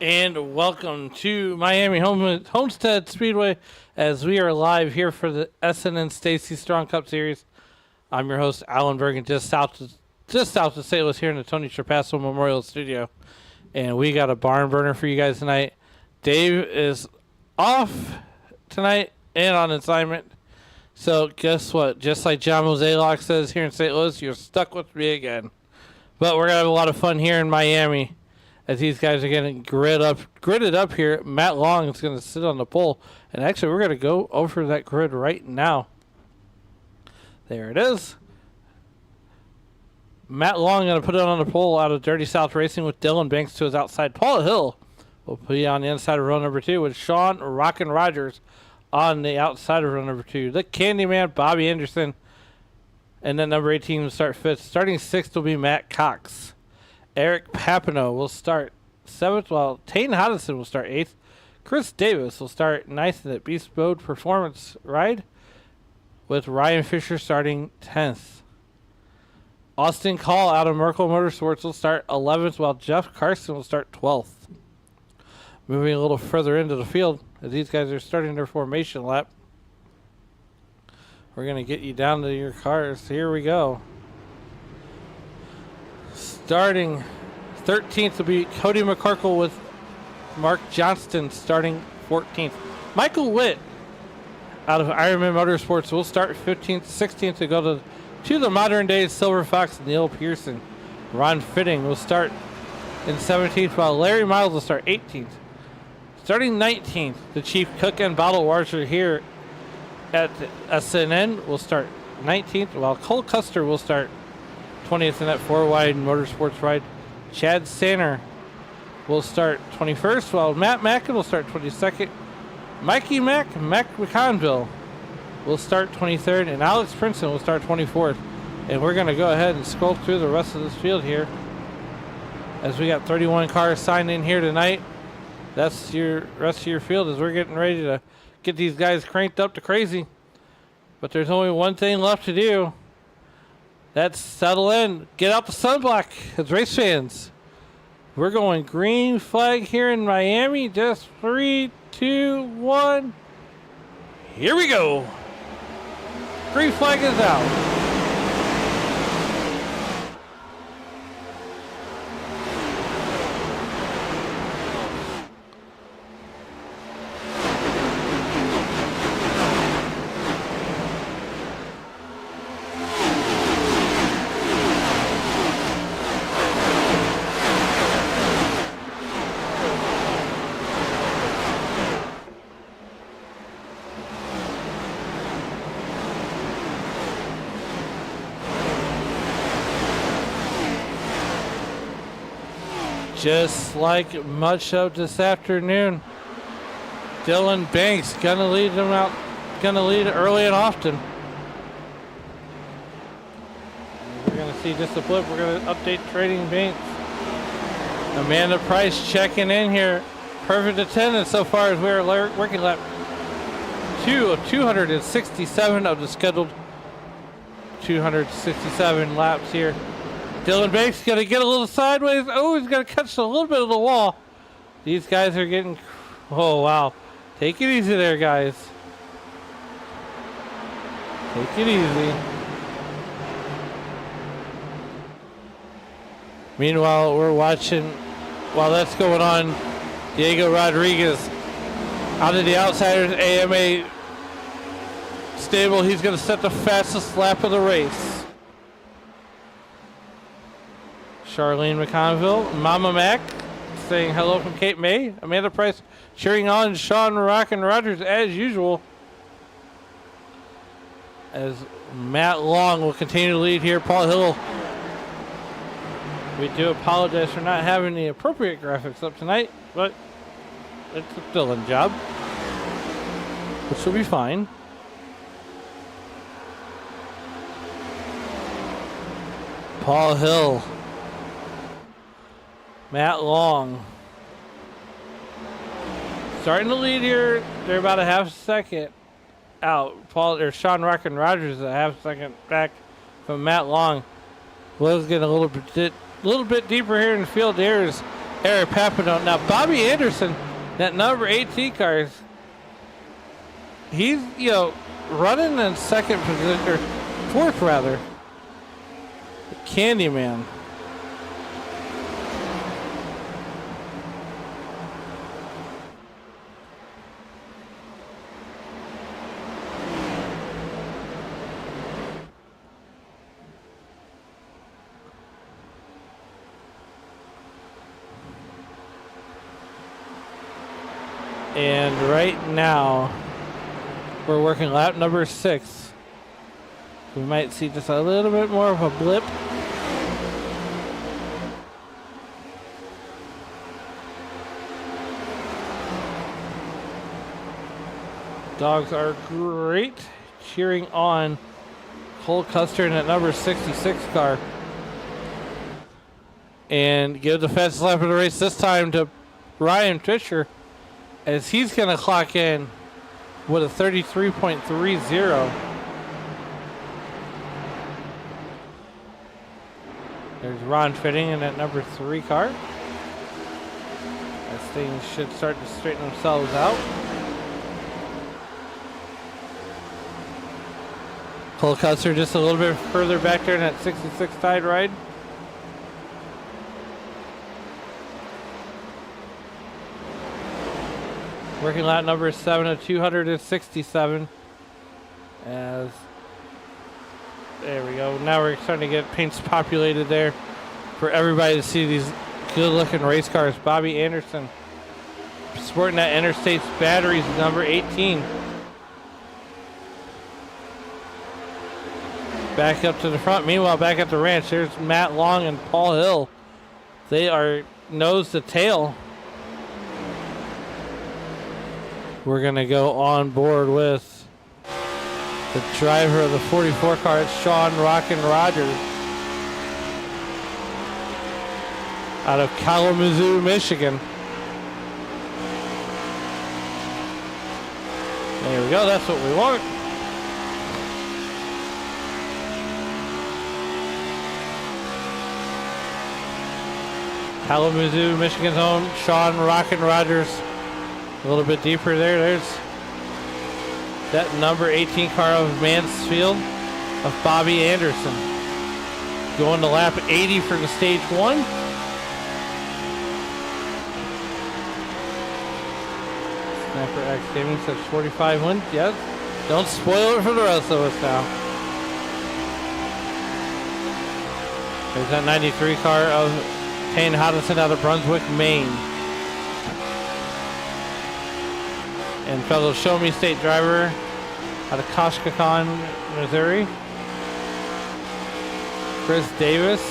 And welcome to Miami Homestead Speedway as we are live here for the SNN Stacy Strong Cup Series. I'm your host, Alan Bergen, just south of St. Louis here in the Tony Trapasso Memorial Studio. And we got a barn burner for you guys tonight. Dave is off tonight and on assignment. So guess what? Just like John Mozeliak says here in St. Louis, you're stuck with me again. But we're going to have a lot of fun here in Miami as these guys are getting gridded up here. Matt Long is going to sit on the pole. And actually, we're going to go over that grid right now. There it is. Matt Long going to put it on the pole out of Dirty South Racing with Dylan Banks to his outside. Paul Hill will put you on the inside of row number 2 with Sean Rockin' Rogers on the outside of row number 2. The Candyman, Bobby Anderson. And then number 18 will start 5th. Starting 6th will be Matt Cox. Eric Papineau will start 7th, while Tane Hodgson will start 8th. Chris Davis will start 9th in the Beast Mode Performance Ride, with Ryan Fisher starting 10th. Austin Call out of Merkle Motorsports will start 11th, while Jeff Carson will start 12th. Moving a little further into the field, as these guys are starting their formation lap. We're going to get you down to your cars. Here we go. Starting 13th will be Cody McCorkle with Mark Johnston starting 14th. Michael Witt out of Ironman Motorsports will start 15th, 16th to go to the modern day Silver Fox, Neil Pearson. Ron Fitting will start in 17th, while Larry Miles will start 18th. Starting 19th, the Chief Cook and Bottle Washer here at SNN will start 19th, while Cole Custer will start 20th in that 4-wide motorsports ride. Chad Sanner will start 21st, while Matt Mackin will start 22nd. Mikey Mac McConville will start 23rd, and Alex Princeton will start 24th. And we're going to go ahead and scroll through the rest of this field here, as we got 31 cars signed in here tonight. That's your rest of your field as we're getting ready to get these guys cranked up to crazy. But there's only one thing left to do. That's settle in. Get out the sunblock as race fans. We're going green flag here in Miami. Just 3, 2, 1. Here we go. Green flag is out. Just like much of this afternoon, Dylan Banks gonna lead them out, gonna lead early and often. We're gonna see just a blip. We're gonna update Trading Banks. Amanda Price checking in here. Perfect attendance so far as we're working lap 2 of 267 of the scheduled 267 laps here. Dylan Banks going to get a little sideways. Oh, he's going to catch a little bit of the wall. These guys are getting... Oh, wow. Take it easy there, guys. Take it easy. Meanwhile, we're watching, while that's going on, Diego Rodriguez out of the Outsiders AMA stable. He's going to set the fastest lap of the race. Charlene McConville, Mama Mac saying hello from Cape May. Amanda Price cheering on Sean Rockin' Rogers as usual. As Matt Long will continue to lead here. Paul Hill. We do apologize for not having the appropriate graphics up tonight, but it's a Dylan job, which will be fine. Paul Hill. Matt Long starting to lead here. They're about a half second out. Sean Rockin' Rogers is a half second back from Matt Long. Will's getting a little bit deeper here in the field. There's Eric Papino. Now, Bobby Anderson, that number 18 car, he's, running in second position, or fourth rather. Candyman. And right now, we're working lap number 6. We might see just a little bit more of a blip. Dogs are great, cheering on Cole Custer in that number 66 car. And give the fastest lap of the race this time to Ryan Fisher, as he's going to clock in with a 33.30. There's Ron Fitting in that number 3 car. As things should start to straighten themselves out. Cole Custer just a little bit further back there in that 66 tide ride. Working lap number 7 of 267. As there we go. Now we're starting to get paints populated there for everybody to see these good-looking race cars. Bobby Anderson sporting that Interstate's batteries, number 18. Back up to the front. Meanwhile, back at the ranch, there's Matt Long and Paul Hill. They are nose to tail. We're going to go on board with the driver of the 44 car. It's Sean Rockin' Rogers out of Kalamazoo, Michigan. There we go. That's what we want. Kalamazoo, Michigan's own Sean Rockin' Rogers. A little bit deeper there. There's that number 18 car of Mansfield of Bobby Anderson. Going to lap 80 for the stage 1. Snapper X Gaming says 45 wins. Yes. Don't spoil it for the rest of us now. There's that 93 car of Payne Hodgson out of Brunswick, Maine. And fellow Show Me State driver out of Koshkakon, Missouri, Chris Davis.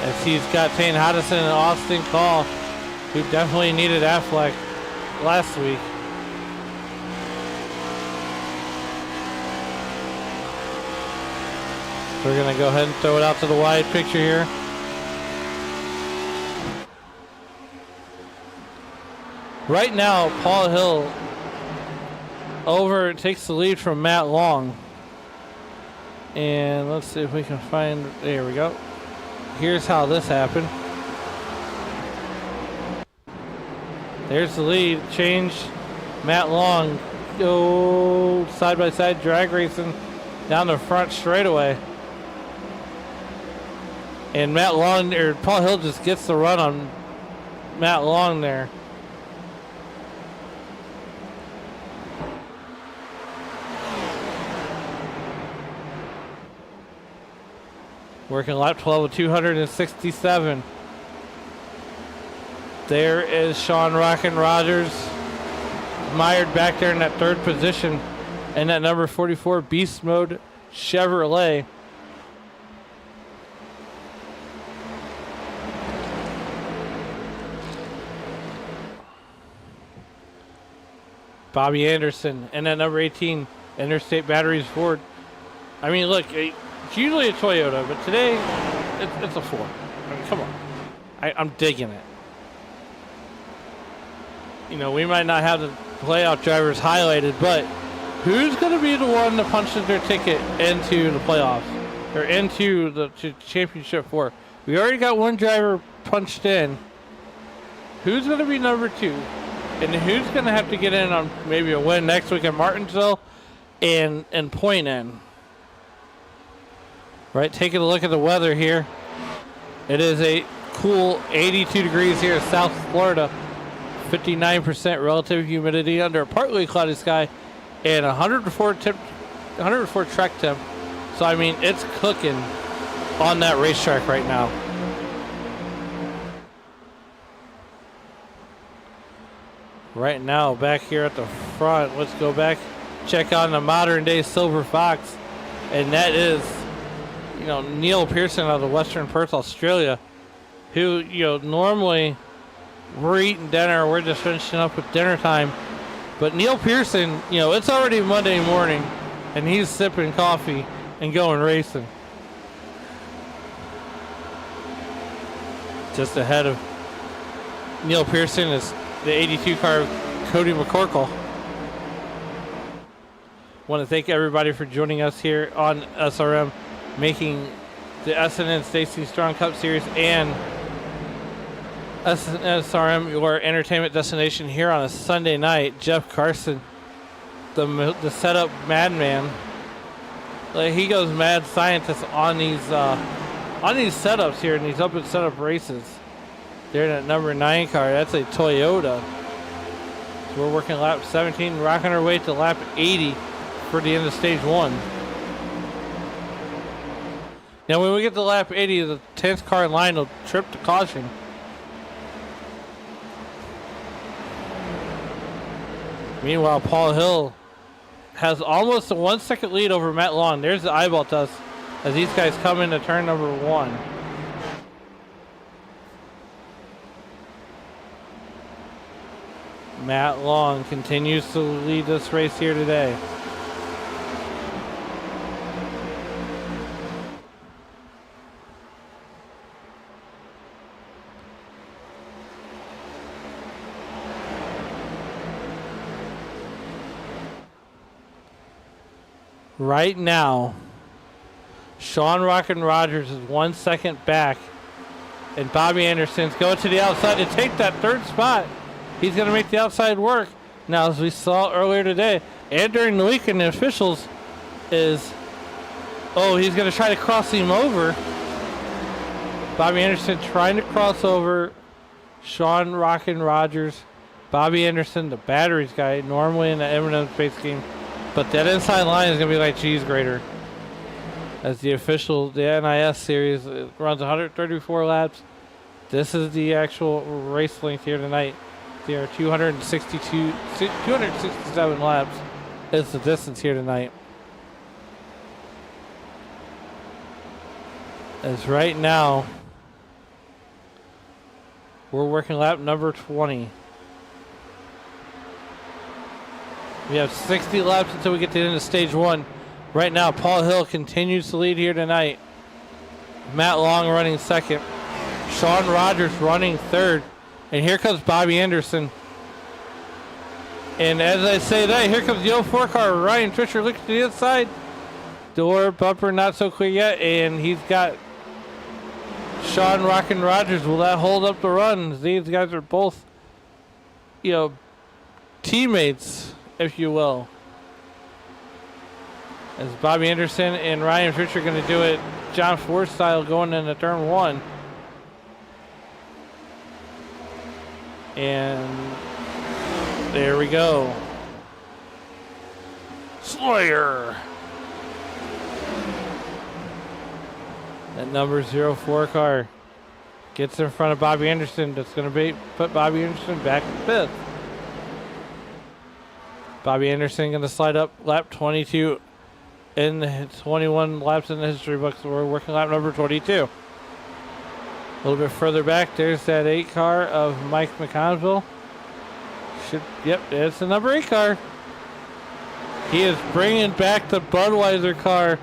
As he's got Payne Hodgson and Austin Call, who definitely needed Affleck last week. We're going to go ahead and throw it out to the wide picture here. Right now, Paul Hill takes the lead from Matt Long. And let's see if we can find, there we go. Here's how this happened. There's the lead, change. Matt Long go side-by-side drag racing down the front straightaway. And Paul Hill just gets the run on Matt Long there. Working lap 12 of 267. There is Sean Rockin' Rogers. Mired back there in that third position. And that number 44 Beast Mode Chevrolet. Bobby Anderson and that number 18 Interstate Batteries Ford. I mean, look, it's usually a Toyota, but today it's a Ford. I mean, come on. I'm digging it. You know, we might not have the playoff drivers highlighted, but who's going to be the one that punches their ticket into the playoffs? or into the championship 4. We already got one driver punched in. Who's going to be number 2? And who's going to have to get in on maybe a win next week at Martinsville and point in? Right, taking a look at the weather here. It is a cool 82 degrees here in South Florida. 59% relative humidity under a partly cloudy sky and 104 track temp. So, I mean, it's cooking on that racetrack right now. Right now, back here at the front, let's go back, check on the modern day Silver Fox. And that is, you know, Neil Pearson out of Western Perth, Australia, who, you know, normally we're eating dinner, we're just finishing up with dinner time. But Neil Pearson, you know, it's already Monday morning and he's sipping coffee and going racing. Just ahead of Neil Pearson is the 82 car Cody McCorkle. Want to thank everybody for joining us here on SRM, making the SNN Stacy Strong Cup Series and SRM your entertainment destination here on a Sunday night. Jeff Carson, the setup madman, he goes mad scientist on these setups here and these open setup races. They're in that number 9 car. That's a Toyota. So we're working lap 17, rocking our way to lap 80 for the end of stage 1. Now when we get to lap 80, the 10th car in line will trip to caution. Meanwhile, Paul Hill has almost a 1 second lead over Matt Long. There's the eyeball test as these guys come into turn number 1. Matt Long continues to lead this race here today. Right now, Sean Rockin' Rogers is 1 second back, and Bobby Anderson's going to the outside to take that 3rd spot. He's going to make the outside work. Now, as we saw earlier today and during the weekend, the officials is, he's going to try to cross him over. Bobby Anderson trying to cross over Sean Rockin' Rogers. Bobby Anderson, the batteries guy, normally in the M&M space game. But that inside line is going to be like cheese grater. As the NIS series runs 134 laps. This is the actual race length here tonight. There are 267 laps. Is the distance here tonight. As right now, we're working lap number 20. We have 60 laps until we get to the end of stage 1. Right now, Paul Hill continues to lead here tonight. Matt Long running 2nd. Sean Rogers running 3rd. And here comes Bobby Anderson. And as I say that, here comes the 04 car. Ryan Fisher looks to the inside. Door bumper not so clear yet. And he's got Sean Rockin' Rogers. Will that hold up the run? These guys are both, teammates, if you will. As Bobby Anderson and Ryan Fisher are going to do it John Ford style going into turn 1. And there we go. Slayer. That number 04 car gets in front of Bobby Anderson. That's going to put Bobby Anderson back in 5th. Bobby Anderson going to slide up lap 22 in the 21 laps in the history books. So we're working lap number 22. A little bit further back, there's that 8 car of Mike McConville. It's the number 8 car. He is bringing back the Budweiser car.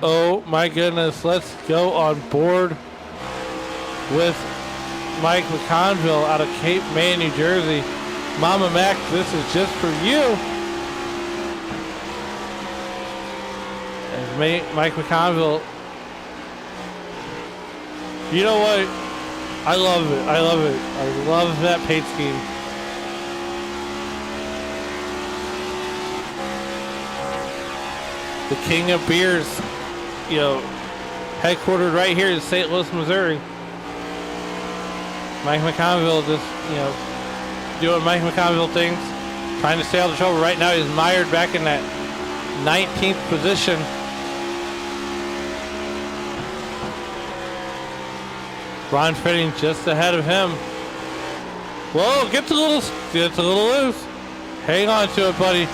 Oh my goodness, let's go on board with Mike McConville out of Cape May, New Jersey. Mama Mac, this is just for you. And Mike McConville. You know what? I love it. I love it. I love that paint scheme. The king of beers, you know, headquartered right here in St. Louis, Missouri. Mike McConville just, you know, doing Mike McConville things, trying to stay out of trouble. Right now he's mired back in that 19th position. Ron Fitting just ahead of him. Whoa, gets a little loose. Hang on to it, buddy.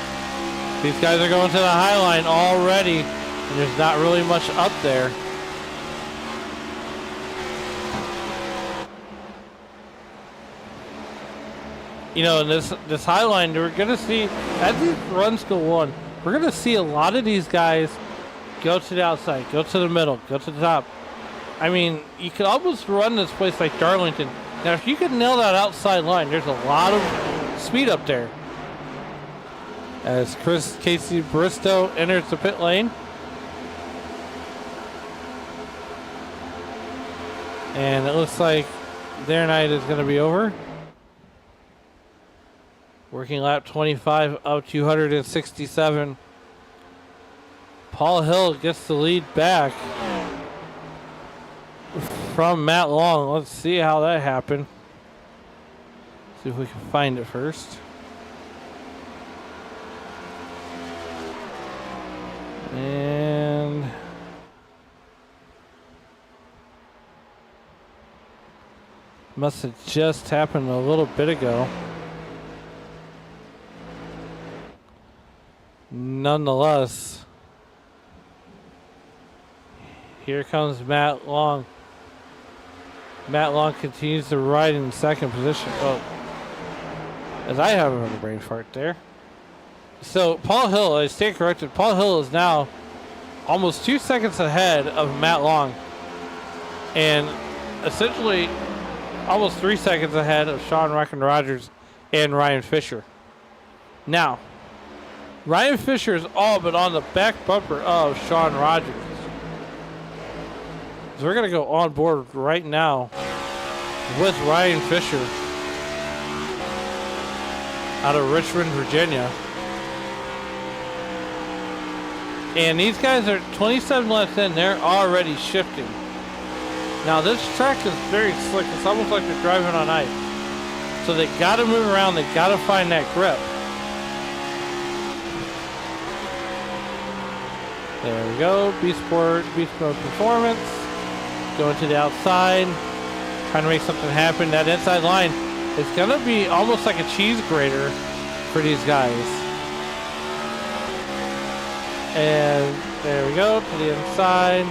These guys are going to the high line already, and there's not really much up there. You know, in this high line, we're going to see, as these runs go on, we're going to see a lot of these guys go to the outside, go to the middle, go to the top. I mean, you could almost run this place like Darlington. Now, if you could nail that outside line, there's a lot of speed up there. As Casey Bristow enters the pit lane. And it looks like their night is going to be over. Working lap 25 of 267. Paul Hill gets the lead back from Matt Long. Let's see how that happened. See if we can find it first. And must have just happened a little bit ago. Nonetheless, here comes Matt Long. Matt Long continues to ride in second position. Oh, as I have a brain fart there. So Paul Hill, I stand corrected, Paul Hill is now almost 2 seconds ahead of Matt Long. And essentially almost 3 seconds ahead of Sean Rockin' Rogers and Ryan Fisher. Now, Ryan Fisher is all but on the back bumper of Sean Rogers. So we're going to go on board right now with Ryan Fisher out of Richmond, Virginia. And these guys are 27 laps in. They're already shifting. Now this track is very slick. It's almost like they're driving on ice. So they got to move around. They got to find that grip. There we go. Beast Mode Performance. Going to the outside. Trying to make something happen. That inside line is going to be almost like a cheese grater for these guys. And there we go. To the inside.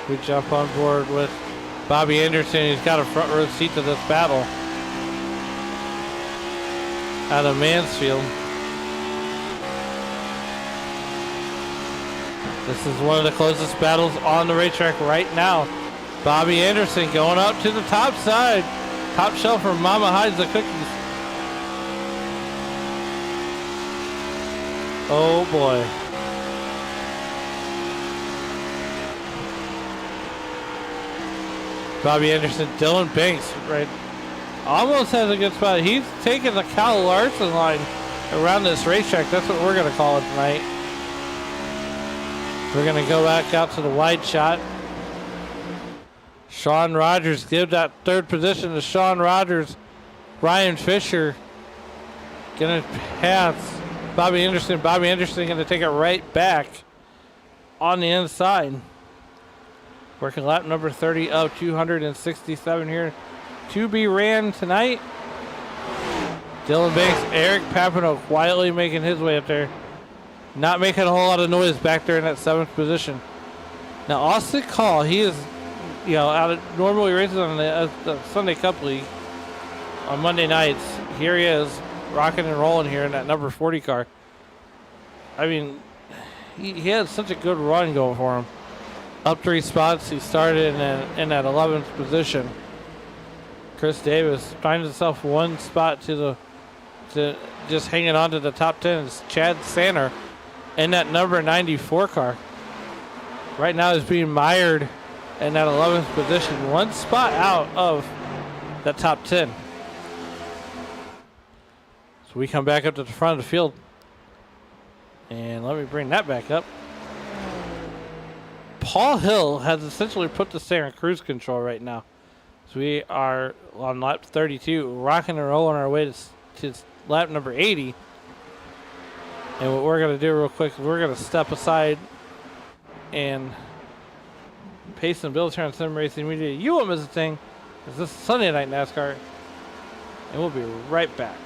We jump on board with Bobby Anderson. He's got a front row seat to this battle out of Mansfield. This is one of the closest battles on the racetrack right now. Bobby Anderson going up to the top side. Top shelf where Mama hides the cookies. Oh boy. Bobby Anderson, Dylan Banks, right, almost has a good spot. He's taking the Kyle Larson line around this racetrack. That's what we're going to call it tonight. We're going to go back out to the wide shot. Sean Rogers, give that third position to Sean Rogers. Ryan Fisher going to pass Bobby Anderson. Bobby Anderson going to take it right back on the inside. Working lap number 30 of 267 here to be ran tonight. Dylan Banks, Eric Papineau quietly making his way up there. Not making a whole lot of noise back there in that 7th position. Now Austin Call, he is, you know, out of normally races on the Sunday Cup League on Monday nights. Here he is, rocking and rolling here in that number 40 car. I mean, he had such a good run going for him. Up 3 spots, he started in that 11th position. Chris Davis finds himself 1 spot to just hanging on to the top 10 is Chad Sanner And that number 94 car right now is being mired in that 11th position, one spot out of that top 10. So we come back up to the front of the field. And let me bring that back up. Paul Hill has essentially put the thing on cruise control right now. So we are on lap 32, rocking and rolling our way to lap number 80. And what we're going to do real quick, we're going to step aside and Pace and Bill turn on Sim Racing Media. You won't miss a thing. This is Sunday Night NASCAR. And we'll be right back.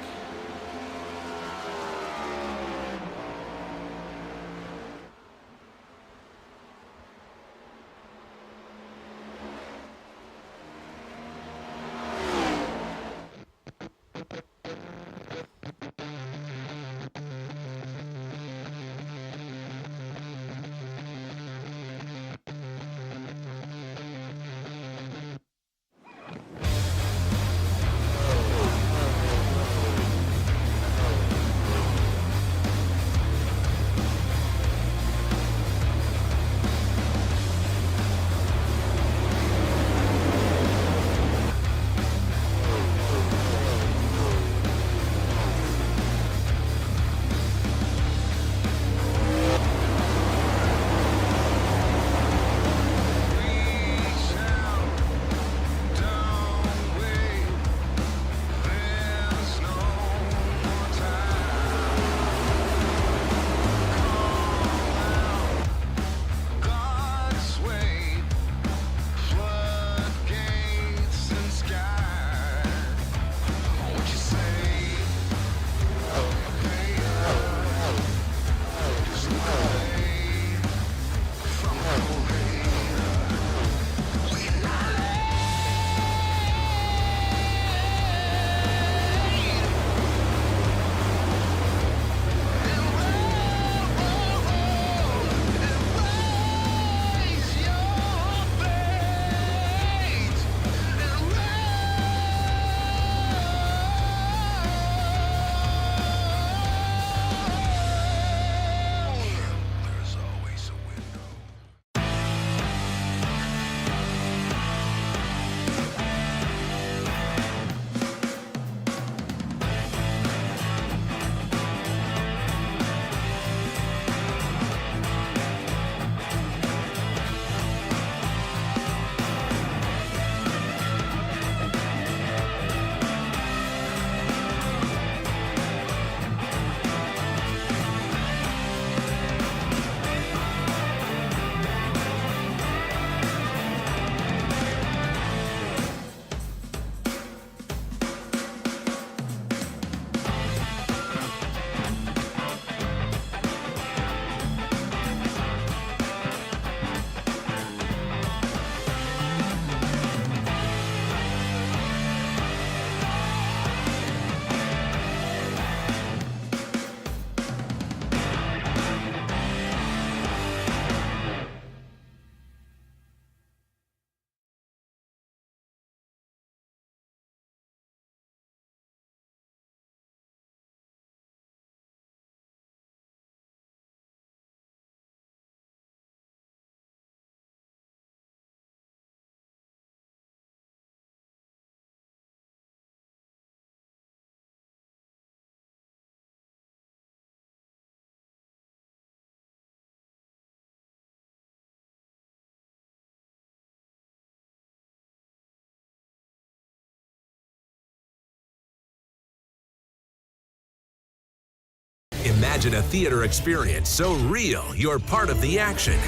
Imagine a theater experience so real you're part of the action.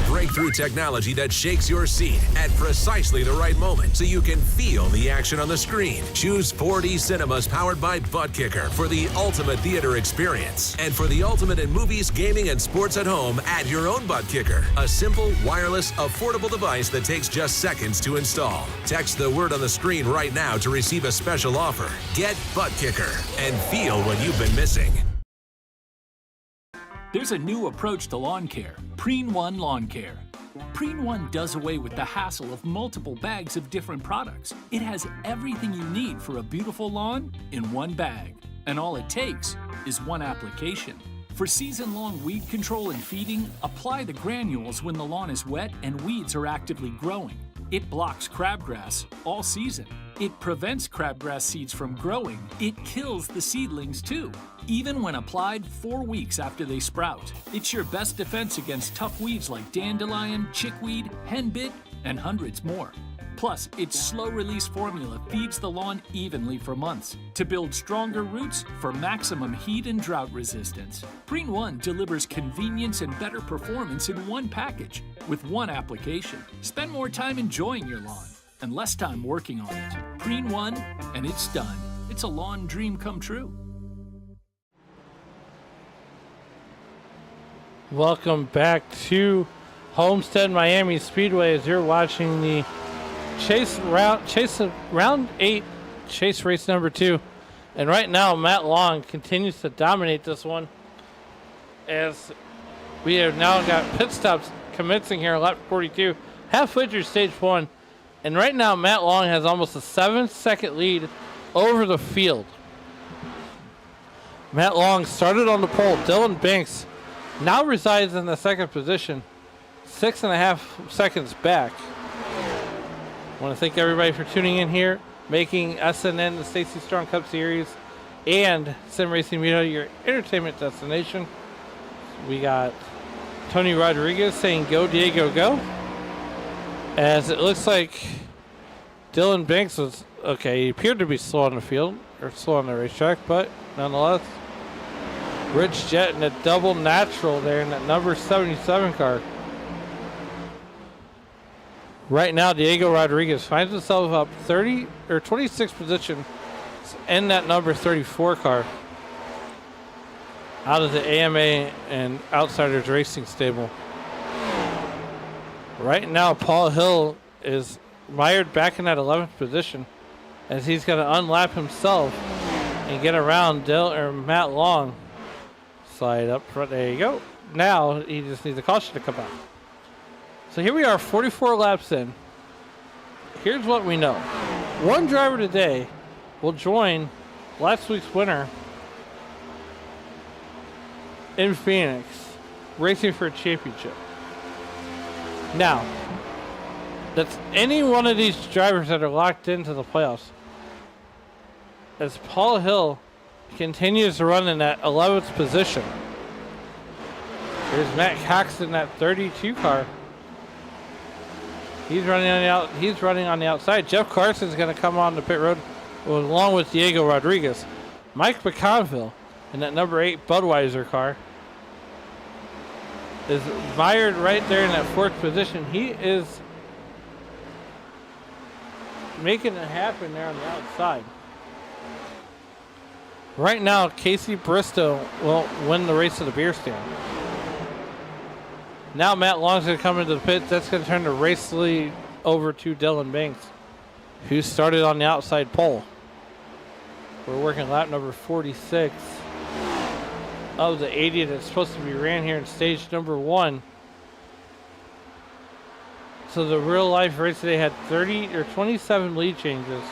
Breakthrough technology that shakes your seat at precisely the right moment so you can feel the action on the screen. Choose 4D Cinemas powered by Butt Kicker for the ultimate theater experience. And for the ultimate in movies, gaming, and sports at home, add your own Butt Kicker. A simple, wireless, affordable device that takes just seconds to install. Text the word on the screen right now to receive a special offer. Get Butt Kicker and feel what you've been missing. There's a new approach to lawn care, Preen One Lawn Care. Preen One does away with the hassle of multiple bags of different products. It has everything you need for a beautiful lawn in one bag. And all it takes is one application. For season-long weed control and feeding, apply the granules when the lawn is wet and weeds are actively growing. It blocks crabgrass all season. It prevents crabgrass seeds from growing. It kills the seedlings too, even when applied 4 weeks after they sprout. It's your best defense against tough weeds like dandelion, chickweed, henbit, and hundreds more. Plus, its slow-release formula feeds the lawn evenly for months to build stronger roots for maximum heat and drought resistance. Preen 1 delivers convenience and better performance in one package with one application. Spend more time enjoying your lawn and less time working on it. Preen 1, and it's done. It's a lawn dream come true. Welcome back to Homestead-Miami Speedway as you're watching the round 8 chase race number 2. And right now Matt Long continues to dominate this one as we have now got pit stops commencing here lap 42, halfway through stage 1. And right now Matt Long has almost a 7-second lead over the field. Matt Long started on the pole. Dylan Banks now resides in the second position, 6.5 seconds back. I want to thank everybody for tuning in here, making SNN the Stacy Strong Cup Series and Sim Racing Media your entertainment destination. We got Tony Rodriguez saying go Diego go, as it looks like Dylan Banks was okay. He appeared to be slow on the field or slow on the racetrack, but nonetheless, Rich Jet in a double natural there in that number 77 car. Right now, Diego Rodriguez finds himself up 26th position in that number 34 car out of the AMA and Outsiders Racing stable. Right now, Paul Hill is mired back in that 11th position as he's going to unlap himself and get around Matt Long. Slide up front. There you go. Now he just needs a caution to come out. So here we are, 44 laps in. Here's what we know. One driver today will join last week's winner in Phoenix, racing for a championship. Now, that's any one of these drivers that are locked into the playoffs. As Paul Hill continues to run in that 11th position. There's Matt Cox in that 32 car. He's running on the outside. Jeff Carson's going to come on the pit road along with Diego Rodriguez. Mike McConville in that number 8 Budweiser car is mired right there in that 4th position. He is making it happen there on the outside. Right now, Casey Bristow will win the race to the beer stand. Now Matt Long's going to come into the pit. That's going to turn the race lead over to Dylan Banks, who started on the outside pole. We're working lap number 46 of the 80 that's supposed to be ran here in stage number 1. So the real life race today had 27 lead changes.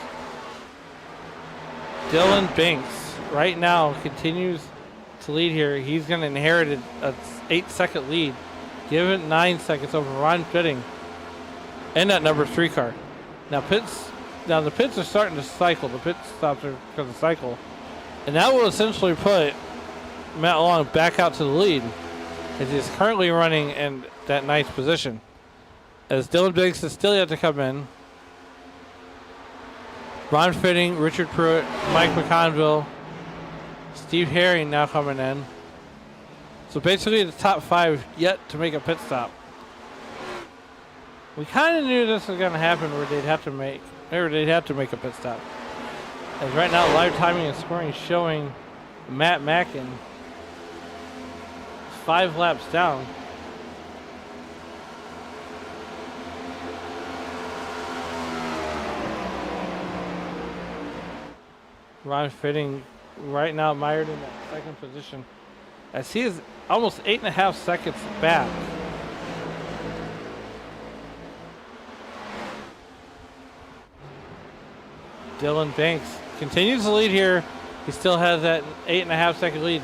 Dylan Banks right now continues to lead here. He's going to inherit a 8-second lead. Give it 9 seconds over Ron Fitting in that number 3 car. Now the pits are starting to cycle. The pit stops are going to cycle. And that will essentially put Matt Long back out to the lead, as he's currently running in that 9th position. As Dylan Banks is still yet to come in. Ron Fitting, Richard Pruitt, Mike McConville, Steve Herring now coming in. So basically the top 5 yet to make a pit stop. We kind of knew this was going to happen where they'd have to make a pit stop. As right now live timing and scoring is showing Matt Mackin 5 laps down. Ron Fitting right now mired in that 2nd position, as he is almost 8.5 seconds back. Dylan Banks continues to lead here. He still has that 8.5 second lead.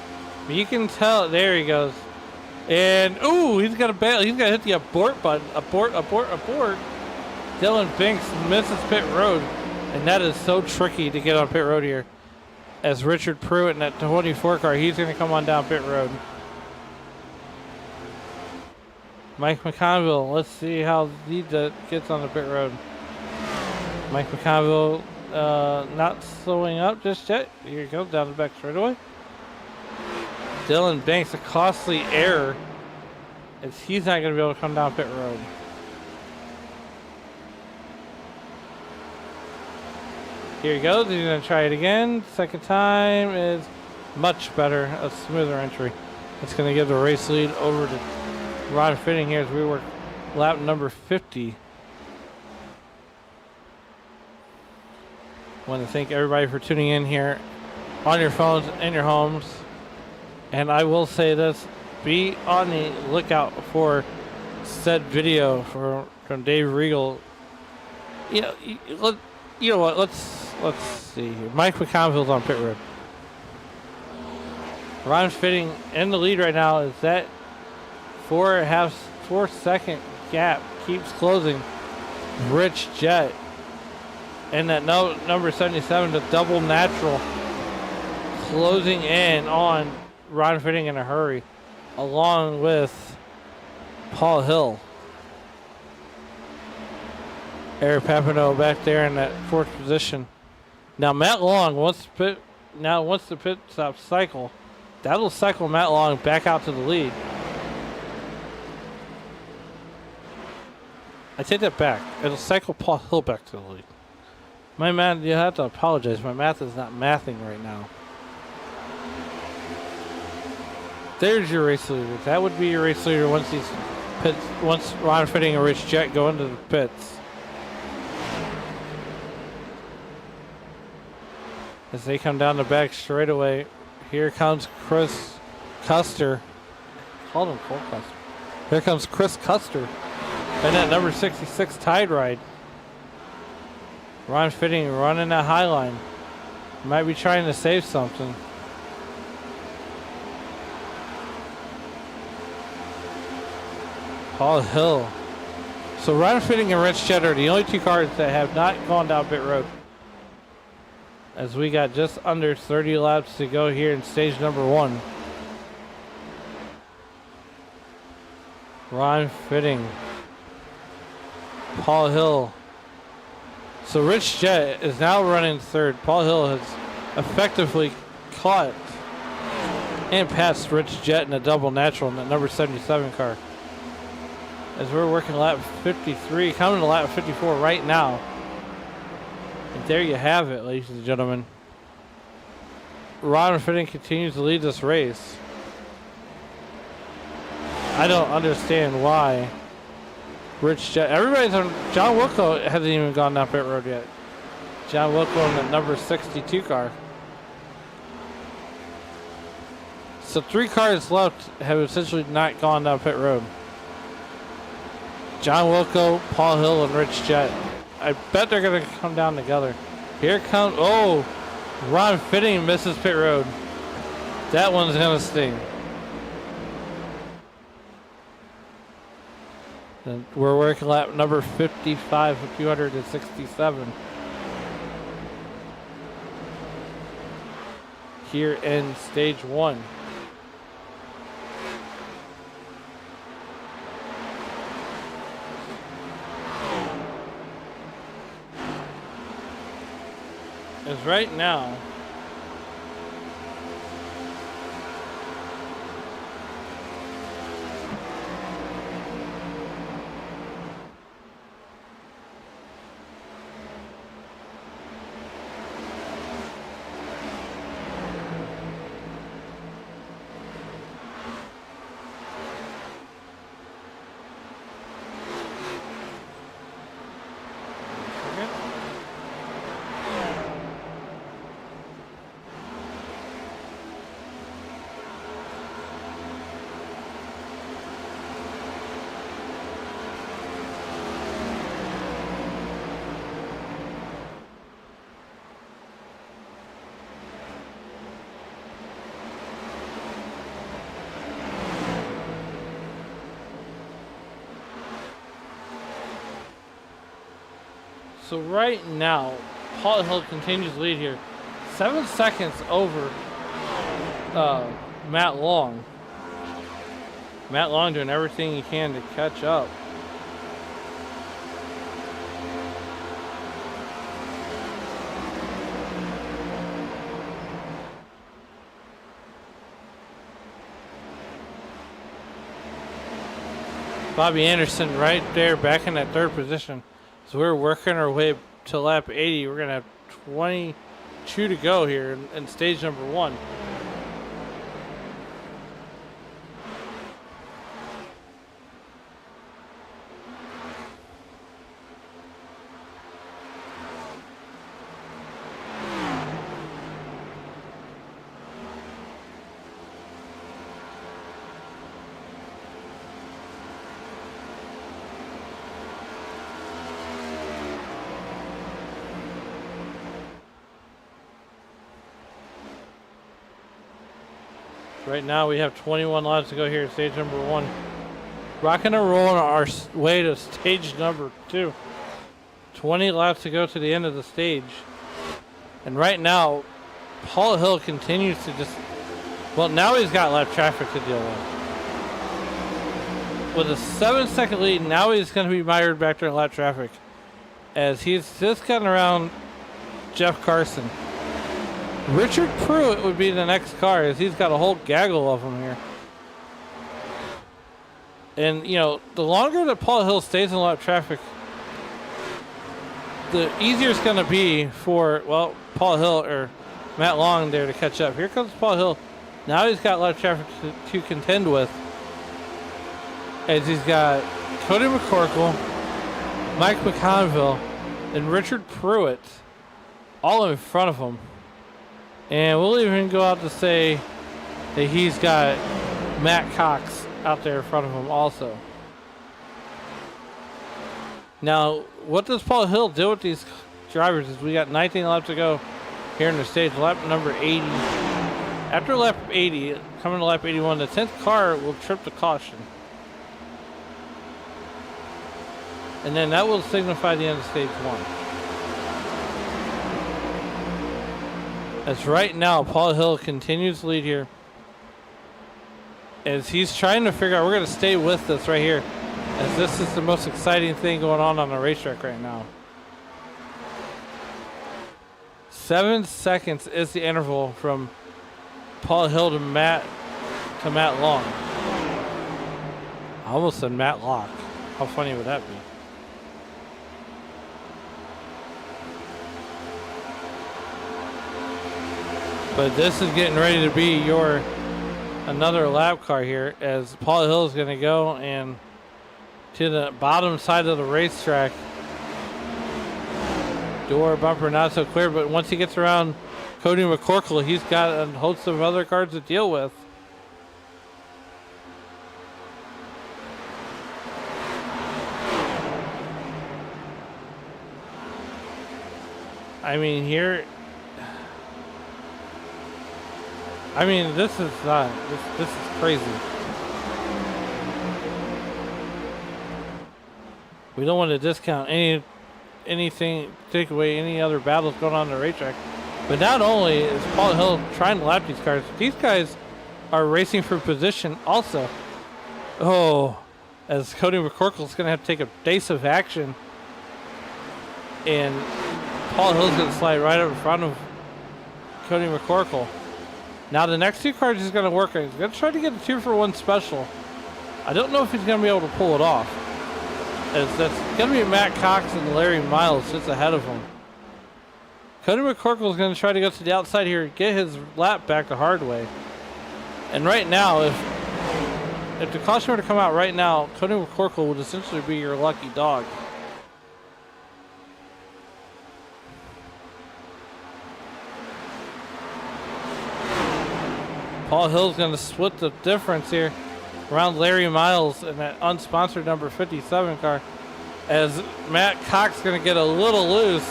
You can tell. There he goes. And, ooh, he's got to bail. He's got to hit the abort button. Abort. Dylan Binks misses pit road. And that is so tricky to get on pit road here. As Richard Pruitt in that 24 car, he's going to come on down pit road. Mike McConville, let's see how he gets on the pit road. Mike McConville not slowing up just yet. Here he goes down the back straightaway. Dylan Banks, a costly error, as he's not going to be able to come down pit road. Here he goes. He's going to try it again. Second time is much better, a smoother entry. It's going to give the race lead over to Ron Fitting here as we work lap number 50. I want to thank everybody for tuning in here on your phones and your homes. And I will say this, be on the lookout for said video from Dave Regal. You know what? Let's see here. Mike McConville's on pit road. Ron Fitting in the lead right now. Is that 4 second gap keeps closing. Rich Jett and that number 77, the double natural, closing in on Ron Fitting in a hurry, along with Paul Hill. Eric Papineau back there in that 4th position. Now Matt Long, once the pit stop cycle, that'll cycle Matt Long back out to the lead. I take that back. It'll cycle Paul Hill back to the lead. My math, you have to apologize. My math is not mathing right now. There's your race leader. That would be your race leader once Ron Fitting and Rich Jett go into the pits. As they come down the back straightaway, here comes Chris Custer. Called him Cole Custer. Here comes Chris Custer and that number 66 Tide Ride. Ron Fitting running that high line. Might be trying to save something. Paul Hill. So Ron Fitting and Rich Jett are the only 2 cars that have not gone down pit road. As we got just under 30 laps to go here in stage number 1. Ron Fitting. Paul Hill. So Rich Jett is now running 3rd. Paul Hill has effectively caught and passed Rich Jett in a double natural in that number 77 car. As we're working lap 53, coming to lap 54 right now. And there you have it, ladies and gentlemen. Ron Fitting continues to lead this race. I don't understand why Rich Jett. Everybody's on. John Wilco hasn't even gone down pit road yet. John Wilco in the number 62 car. So 3 cars left have essentially not gone down pit road. John Wilco, Paul Hill, and Rich Jett. I bet they're going to come down together. Here comes, Ron Fitting misses pit road. That one's going to sting. And we're working lap number 55 of 267. Here in stage 1. As right now, So right now, Paul Hill continues to lead here. 7 seconds over Matt Long. Matt Long doing everything he can to catch up. Bobby Anderson right there back in that third position. So we're working our way to lap 80. We're going to have 22 to go here in stage number 1. Right now we have 21 laps to go here at stage number 1. Rocking and rolling our way to stage number 2. 20 laps to go to the end of the stage. And right now, Paul Hill continues to just... Well, now he's got lap traffic to deal with. With a 7-second lead, now he's going to be mired back during lap traffic. As he's just gotten around Jeff Carson. Richard Pruitt would be the next car, as he's got a whole gaggle of them here. And, you know, the longer that Paul Hill stays in lap traffic, the easier it's going to be for, well, Paul Hill or Matt Long there to catch up. Here comes Paul Hill. Now he's got lap traffic to contend with, as he's got Cody McCorkle, Mike McConville, and Richard Pruitt all in front of him. And we'll even go out to say that he's got Matt Cox out there in front of him also. Now, what does Paul Hill do with these drivers? Is we got 19 laps to go here in the stage, lap number 80. After lap 80, coming to lap 81, the 10th car will trip the caution. And then that will signify the end of stage 1. As right now, Paul Hill continues to lead here. As he's trying to figure out, we're going to stay with this right here, as this is the most exciting thing going on the racetrack right now. 7 seconds is the interval from Paul Hill to Matt Long. I almost said Matt Locke. How funny would that be? But this is getting ready to be another lap car here, as Paul Hill is going to go and to the bottom side of the racetrack. Door bumper not so clear, but once he gets around Cody McCorkle, he's got a host of other cars to deal with. I mean, this is this is crazy. We don't want to discount anything, take away any other battles going on the racetrack. But not only is Paul Hill trying to lap these cars, these guys are racing for position also. Oh, as Cody McCorkle is going to have to take a evasive action, and Paul Hill's going to slide right up in front of Cody McCorkle. Now the next 2 cars he's going to work on. He's going to try to get a 2-for-1 special. I don't know if he's going to be able to pull it off, as that's going to be Matt Cox and Larry Miles just ahead of him. Cody McCorkle is going to try to go to the outside here, get his lap back the hard way. And right now, if the caution were to come out right now, Cody McCorkle would essentially be your lucky dog. Paul Hill's going to split the difference here around Larry Miles in that unsponsored number 57 car, as Matt Cox going to get a little loose.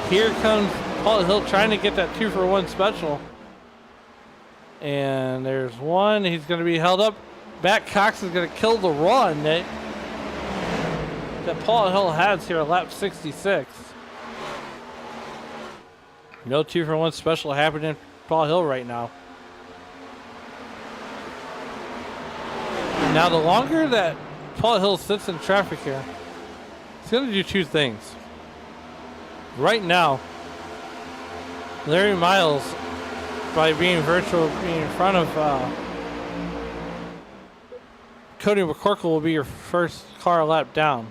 Here comes Paul Hill trying to get that 2-for-1 special. And there's one. He's going to be held up. Matt Cox is going to kill the run. that Paul Hill has here at lap 66. No 2-for-1 special happening in Paul Hill right now. Now, the longer that Paul Hill sits in traffic here, it's going to do two things. Right now, Larry Miles, by being in front of Cody McCorkle, will be your first car lap down.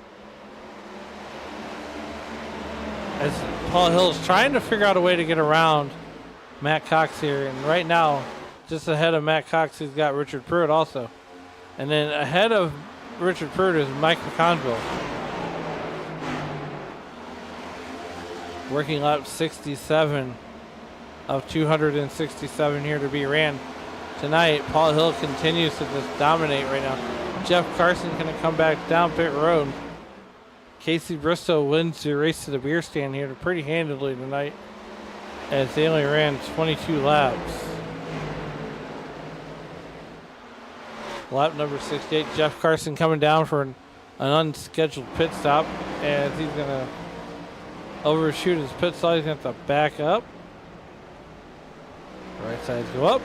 As Paul Hill is trying to figure out a way to get around Matt Cox here. And right now, just ahead of Matt Cox, he's got Richard Pruitt also. And then ahead of Richard Pruitt is Mike McConville. Working lap 67 of 267 here to be ran tonight. Paul Hill continues to just dominate right now. Jeff Carson's going to come back down pit road. Casey Bristow wins the race to the beer stand here pretty handily tonight, as they only ran 22 laps. Lap number 68, Jeff Carson coming down for an unscheduled pit stop, as he's going to overshoot his pit stop. He's going to have to back up. Right sides go up,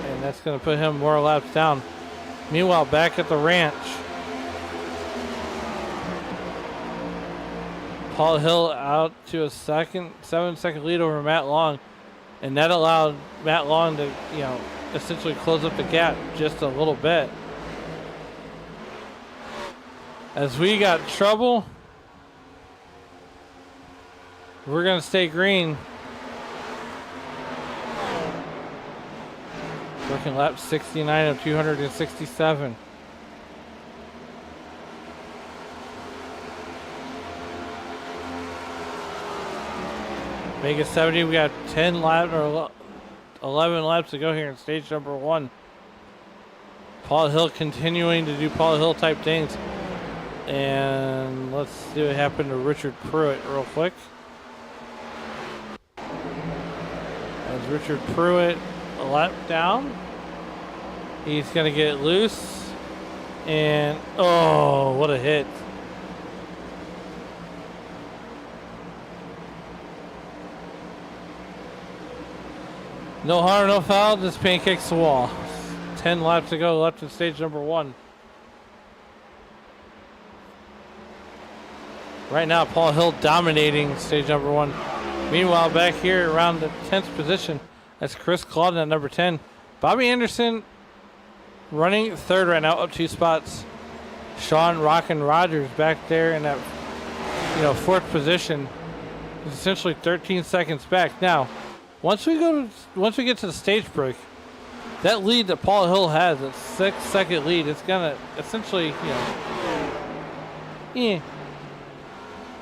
and that's going to put him more laps down. Meanwhile, back at the ranch, Paul Hill out to a 7-second lead over Matt Long, and that allowed Matt Long to, essentially close up the gap just a little bit. As we got trouble, we're going to stay green. Working lap 69 of 267. Vegas 70, we got 10 laps or 11 laps to go here in stage number 1. Paul Hill continuing to do Paul Hill type things. And let's see what happened to Richard Pruitt real quick. As Richard Pruitt a lap down, he's going to get loose. And, oh, what a hit. No harm, no foul, just pancakes the wall. 10 laps to go left in stage number 1. Right now, Paul Hill dominating stage number 1. Meanwhile, back here around the 10th position, that's Chris Clauden at number 10. Bobby Anderson running 3rd right now, up 2 spots. Sean Rockin' Rogers back there in that 4th position. He's essentially 13 seconds back. Now, once we get to the stage break, that lead that Paul Hill has, that 6-second lead, it's gonna essentially,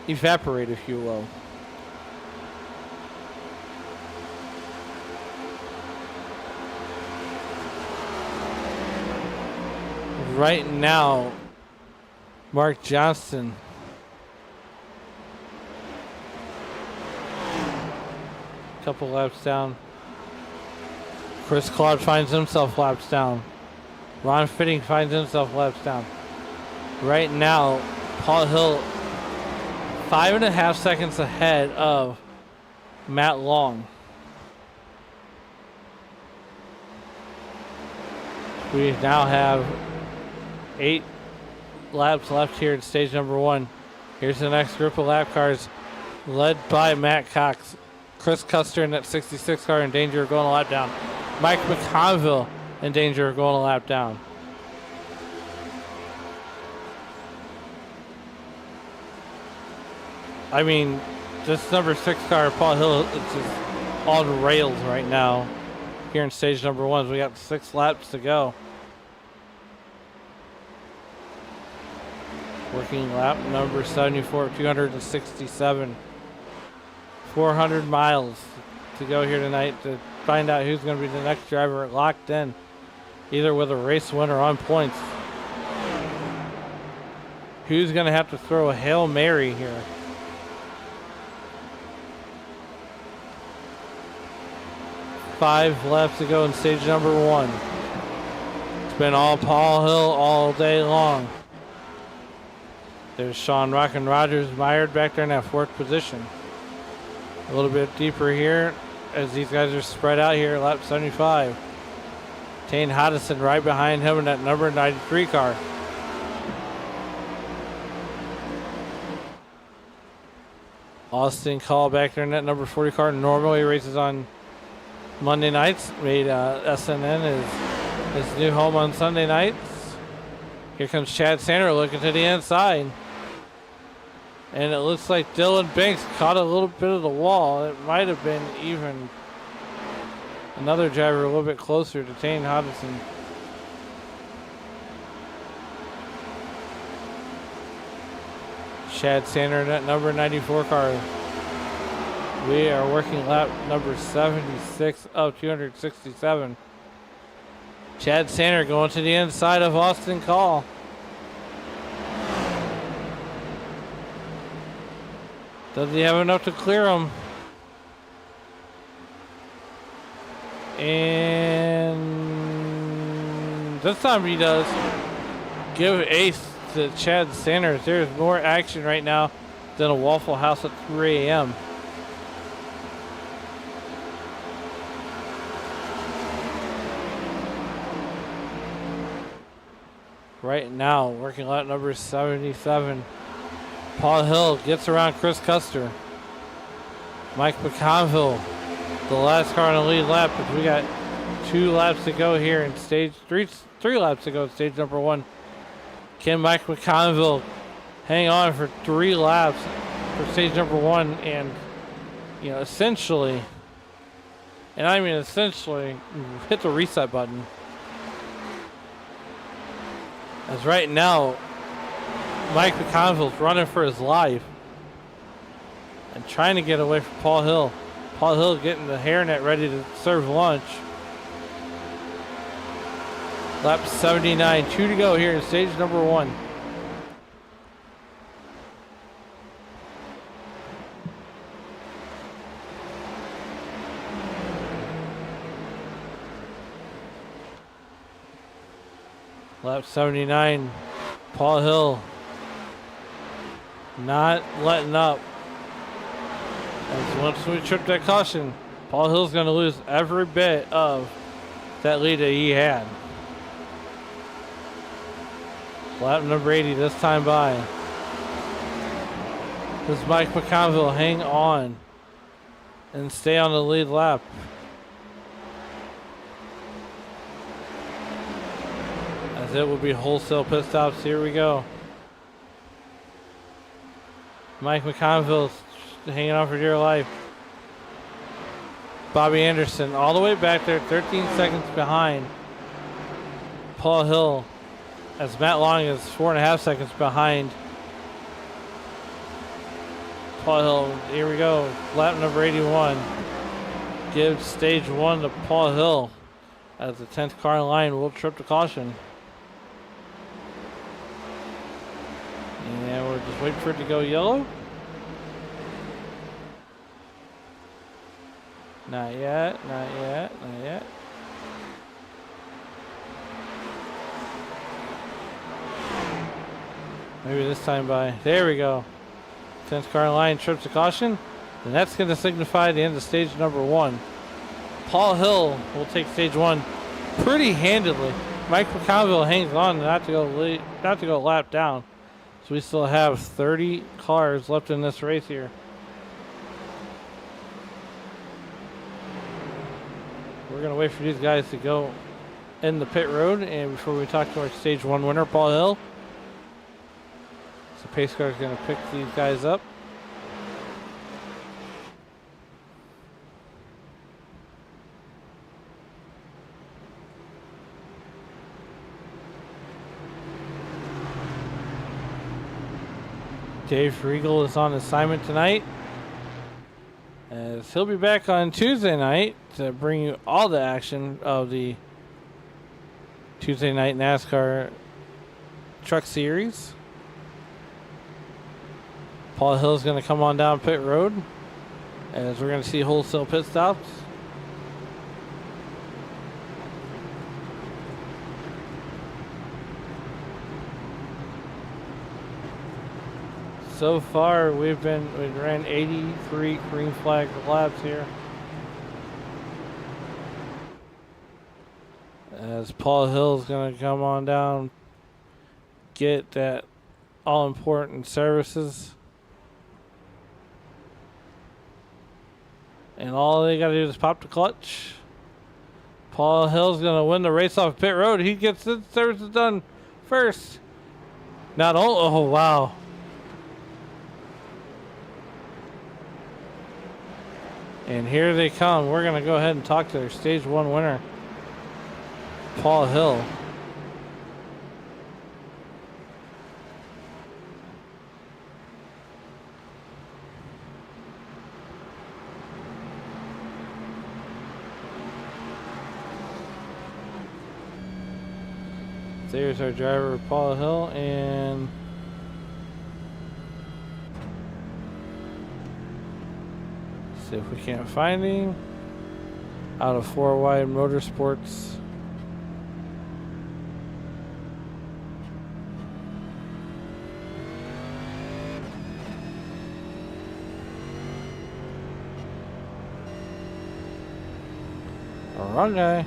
evaporate, if you will. Right now, Mark Johnston couple laps down. Chris Claude finds himself laps down. Ron Fitting finds himself laps down. Right now, Paul Hill 5.5 seconds ahead of Matt Long. We now have 8 laps left here in stage number 1. Here's the next group of lap cars led by Matt Cox. Chris Custer in that 66 car in danger of going a lap down. Mike McConville in danger of going a lap down. I mean, this number 6 car, Paul Hill, it's just on rails right now here in stage number 1. We got 6 laps to go. Working lap number 74, 267. 400 miles to go here tonight to find out who's going to be the next driver locked in, either with a race win or on points. Who's going to have to throw a Hail Mary here? Five laps to go in stage number 1. It's been all Paul Hill all day long. There's Sean Rockin' Rogers mired back there in that 4th position. A little bit deeper here as these guys are spread out here, lap 75. Tane Hodgson right behind him in that number 93 car. Austin Call back there in that number 40 car. Normally races on Monday nights. Made SNN his new home on Sunday nights. Here comes Chad Sander looking to the inside. And it looks like Dylan Banks caught a little bit of the wall. It might have been even another driver a little bit closer to Tane Hodgson. Chad Sander in that number 94 car. We are working lap number 76 of 267. Chad Sander going to the inside of Austin Call. Does he have enough to clear him? And this time he does. Give ace to Chad Sanders. There's more action right now than a Waffle House at 3 a.m. Right now, working lap number 77. Paul Hill gets around Chris Custer. Mike McConville, the last car on the lead lap, because we got 2 laps to go here in stage 3 laps to go in stage number 1. Can Mike McConville hang on for 3 laps for stage number 1 and, you know, essentially, and I mean essentially, hit the reset button? As right now, Mike McConville's running for his life and trying to get away from Paul Hill. Paul Hill getting the hairnet ready to serve lunch. Lap 79, 2 to go here in stage number 1. Lap 79, Paul Hill not letting up. As once we trip that caution, Paul Hill's going to lose every bit of that lead that he had. Lap number 80 this time by. Does Mike McConville hang on and stay on the lead lap? As it will be wholesale pit stops. Here we go. Mike McConville's hanging on for dear life. Bobby Anderson all the way back there, 13 seconds behind Paul Hill, as Matt Long is 4.5 seconds behind Paul Hill. Here we go, lap number 81. Gives stage 1 to Paul Hill as the 10th car in line will trip to caution. And we're just waiting for it to go yellow. Not yet, not yet, not yet. Maybe this time by. There we go. 10th car in line trips to caution. And that's going to signify the end of stage number 1. Paul Hill will take stage 1 pretty handily. Mike McConville hangs on not to go lap down. So we still have 30 cars left in this race here. We're going to wait for these guys to go in the pit road, and before we talk to our stage 1 winner, Paul Hill. So pace car is going to pick these guys up. Dave Regal is on assignment tonight, as he'll be back on Tuesday night to bring you all the action of the Tuesday night NASCAR Truck Series. Paul Hill is going to come on down pit road, as we're going to see wholesale pit stops. So far, we ran 83 green flag laps here. As Paul Hill's going to come on down, get that all-important services. And all they got to do is pop the clutch. Paul Hill's going to win the race off pit road. He gets his services done first. Not only, oh, wow. And here they come. We're going to go ahead and talk to their Stage 1 winner, Paul Hill. There's our driver, Paul Hill, and see if we can't find him. Out of 4 Wide Motorsports. Wrong guy.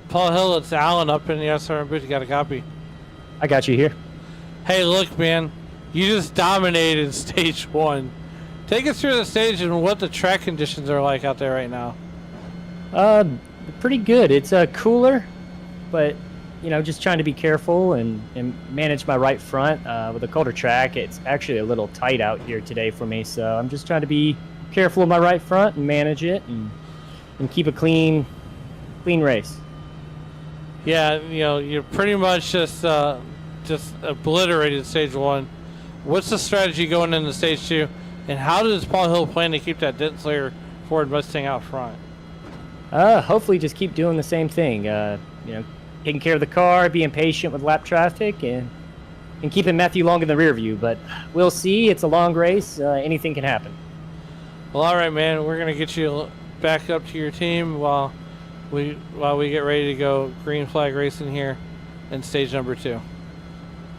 Paul Hill, it's Alan up in the SRM booth. You got a copy? I got you here. Hey, look, man. You just dominated Stage 1. Take us through the stage and what the track conditions are like out there right now. Pretty good. It's cooler, but, you know, just trying to be careful and manage my right front. With a colder track, it's actually a little tight out here today for me, so I'm just trying to be careful with my right front and manage it and keep a clean race. Yeah, you know, you're pretty much just obliterated Stage 1. What's the strategy going into Stage 2? And how does Paul Hill plan to keep that Dent Slayer Ford Mustang out front? Hopefully just keep doing the same thing. You know, taking care of the car, being patient with lap traffic, and keeping Matthew Long in the rear view. But we'll see. It's a long race. Anything can happen. Well, all right, man. We're going to get you back up to your team while we get ready to go green flag racing here in stage number 2.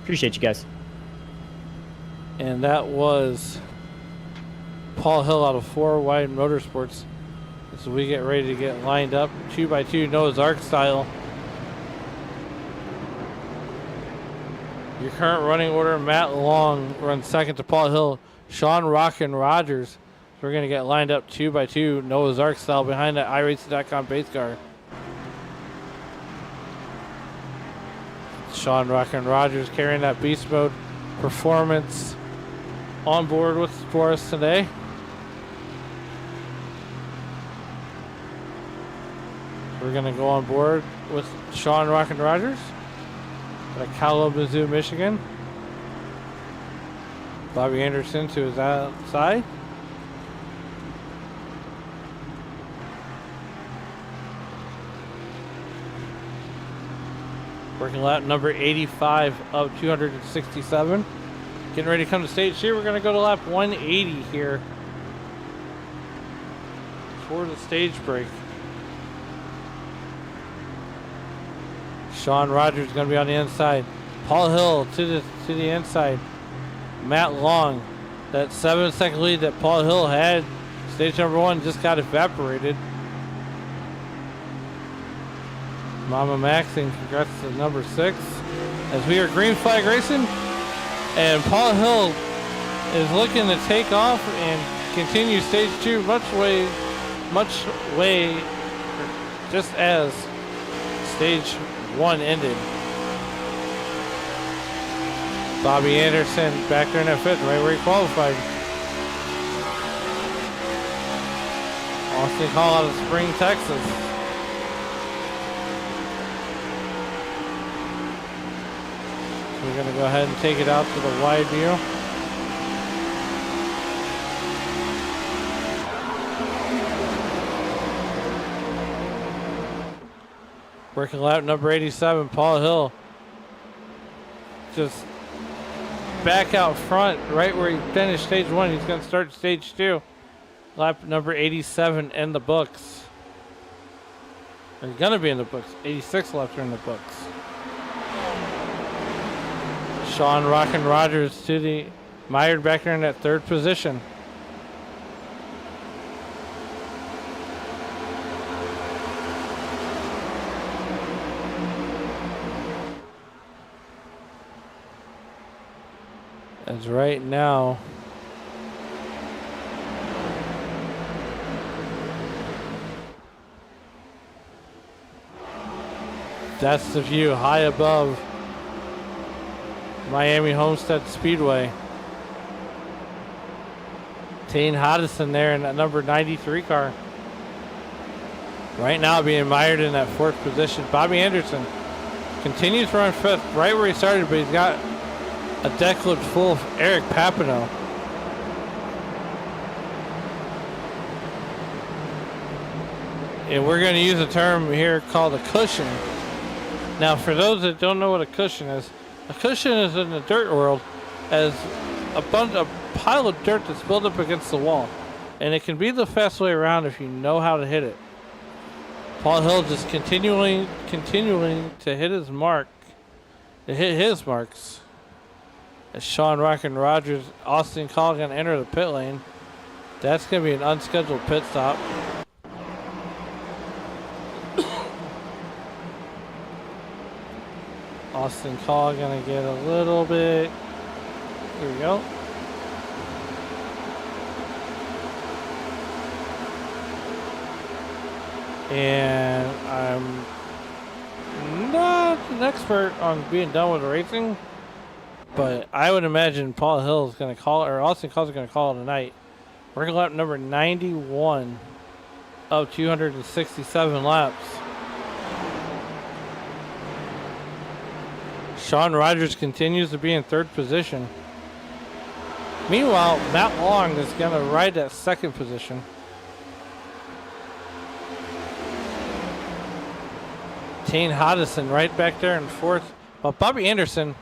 Appreciate you guys. And that was Paul Hill out of 4 Wide Motorsports. So we get ready to get lined up 2x2 Noah's Ark style. Your current running order: Matt Long runs second to Paul Hill, Sean Rockin' Rogers. So we're going to get lined up 2x2 Noah's Ark style behind that iRacing.com base car. Sean Rockin' Rogers carrying that beast mode performance on board for us today. We're going to go on board with Sean Rockin' Rogers out of Kalamazoo, Michigan. Bobby Anderson to his outside. Working lap number 85 of 267. Getting ready to come to stage 2. We're going to go to lap 180 here for the stage break. Sean Rogers is going to be on the inside. Paul Hill to the inside. Matt Long, that 7-second lead that Paul Hill had, stage number 1, just got evaporated. Mama Maxing, congrats to number 6. As we are green flag racing, and Paul Hill is looking to take off and continue stage 2 much way, just as stage 1 ended. Bobby Anderson back there in that 5th, right where he qualified. Austin Hall out of Spring, Texas. We're going to go ahead and take it out to the wide view. Working lap number 87, Paul Hill just back out front, right where he finished stage 1. He's going to start stage 2. Lap number 87 in the books. They're going to be in the books. 86 left are in the books. Sean Rockin' Rogers to the mired back there in that third position. As right now, that's the view high above Miami Homestead Speedway. Tane Hodgson there in that number 93 car. Right now being mired in that fourth position. Bobby Anderson continues to run fifth, right where he started, but he's got a deck load full of Eric Papineau. And we're going to use a term here called a cushion. Now, for those that don't know what a cushion is in the dirt world as a pile of dirt that's built up against the wall. And it can be the fast way around if you know how to hit it. Paul Hill just continuing to hit his marks. As Sean Rockin' Rogers, Austin Colligan enter the pit lane. That's going to be an unscheduled pit stop. Austin Colligan going to get a little bit. Here we go. And I'm not an expert on being done with racing, but I would imagine Paul Hill is going to call it, or Austin Colligan is going to call it tonight. We're going to lap number 91 of 267 laps. Sean Rogers continues to be in third position. Meanwhile, Matt Long is going to ride that second position. Tane Hodgson right back there in fourth. Well, Bobby Anderson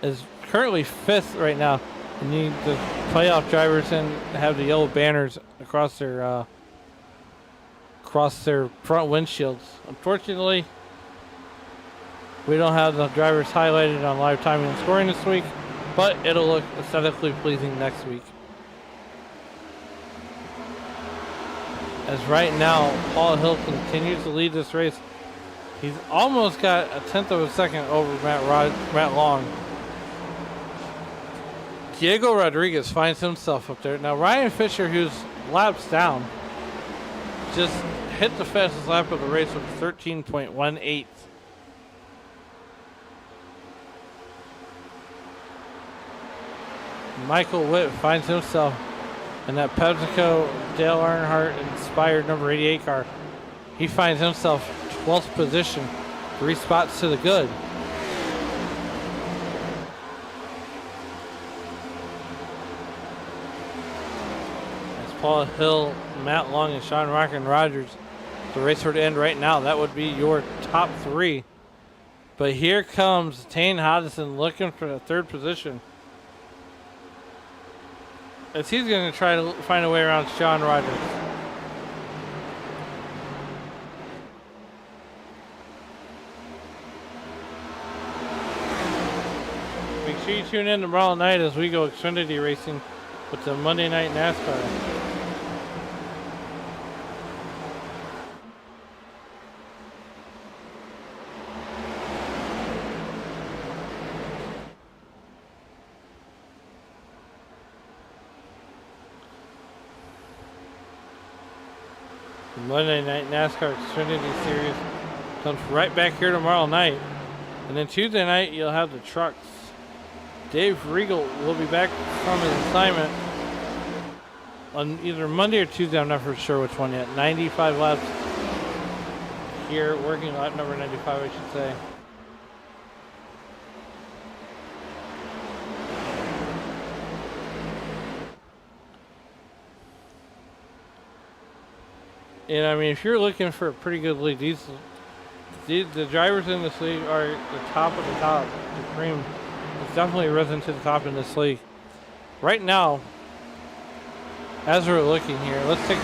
is currently fifth right now. And need the playoff drivers and have the yellow banners across their front windshields. Unfortunately, we don't have the drivers highlighted on live timing and scoring this week, but it'll look aesthetically pleasing next week. As right now, Paul Hill continues to lead this race. He's almost got a tenth of a second over Matt Long. Diego Rodriguez finds himself up there. Now Ryan Fisher, who's laps down, just hit the fastest lap of the race with 13.18. Michael Witt finds himself in that PepsiCo Dale Earnhardt inspired number 88 car. He finds himself 12th position, 3 spots to the good. As Paul Hill, Matt Long, and Sean Rockin' Rogers, the race were to end right now, that would be your top 3. But here comes Tane Hodgson looking for the third position, as he's going to try to find a way around Sean Rogers. Make sure you tune in tomorrow night as we go Xfinity racing with the Monday Night NASCAR. The Monday Night NASCAR Xfinity Series comes right back here tomorrow night. And then Tuesday night, you'll have the trucks. Dave Regal will be back from his assignment on either Monday or Tuesday. I'm not for sure which one yet. 95 laps here, working lap number 95, I should say. And I mean, if you're looking for a pretty good league, the drivers in this league are the top of the top. The cream has definitely risen to the top in this league. Right now, as we're looking here, let's take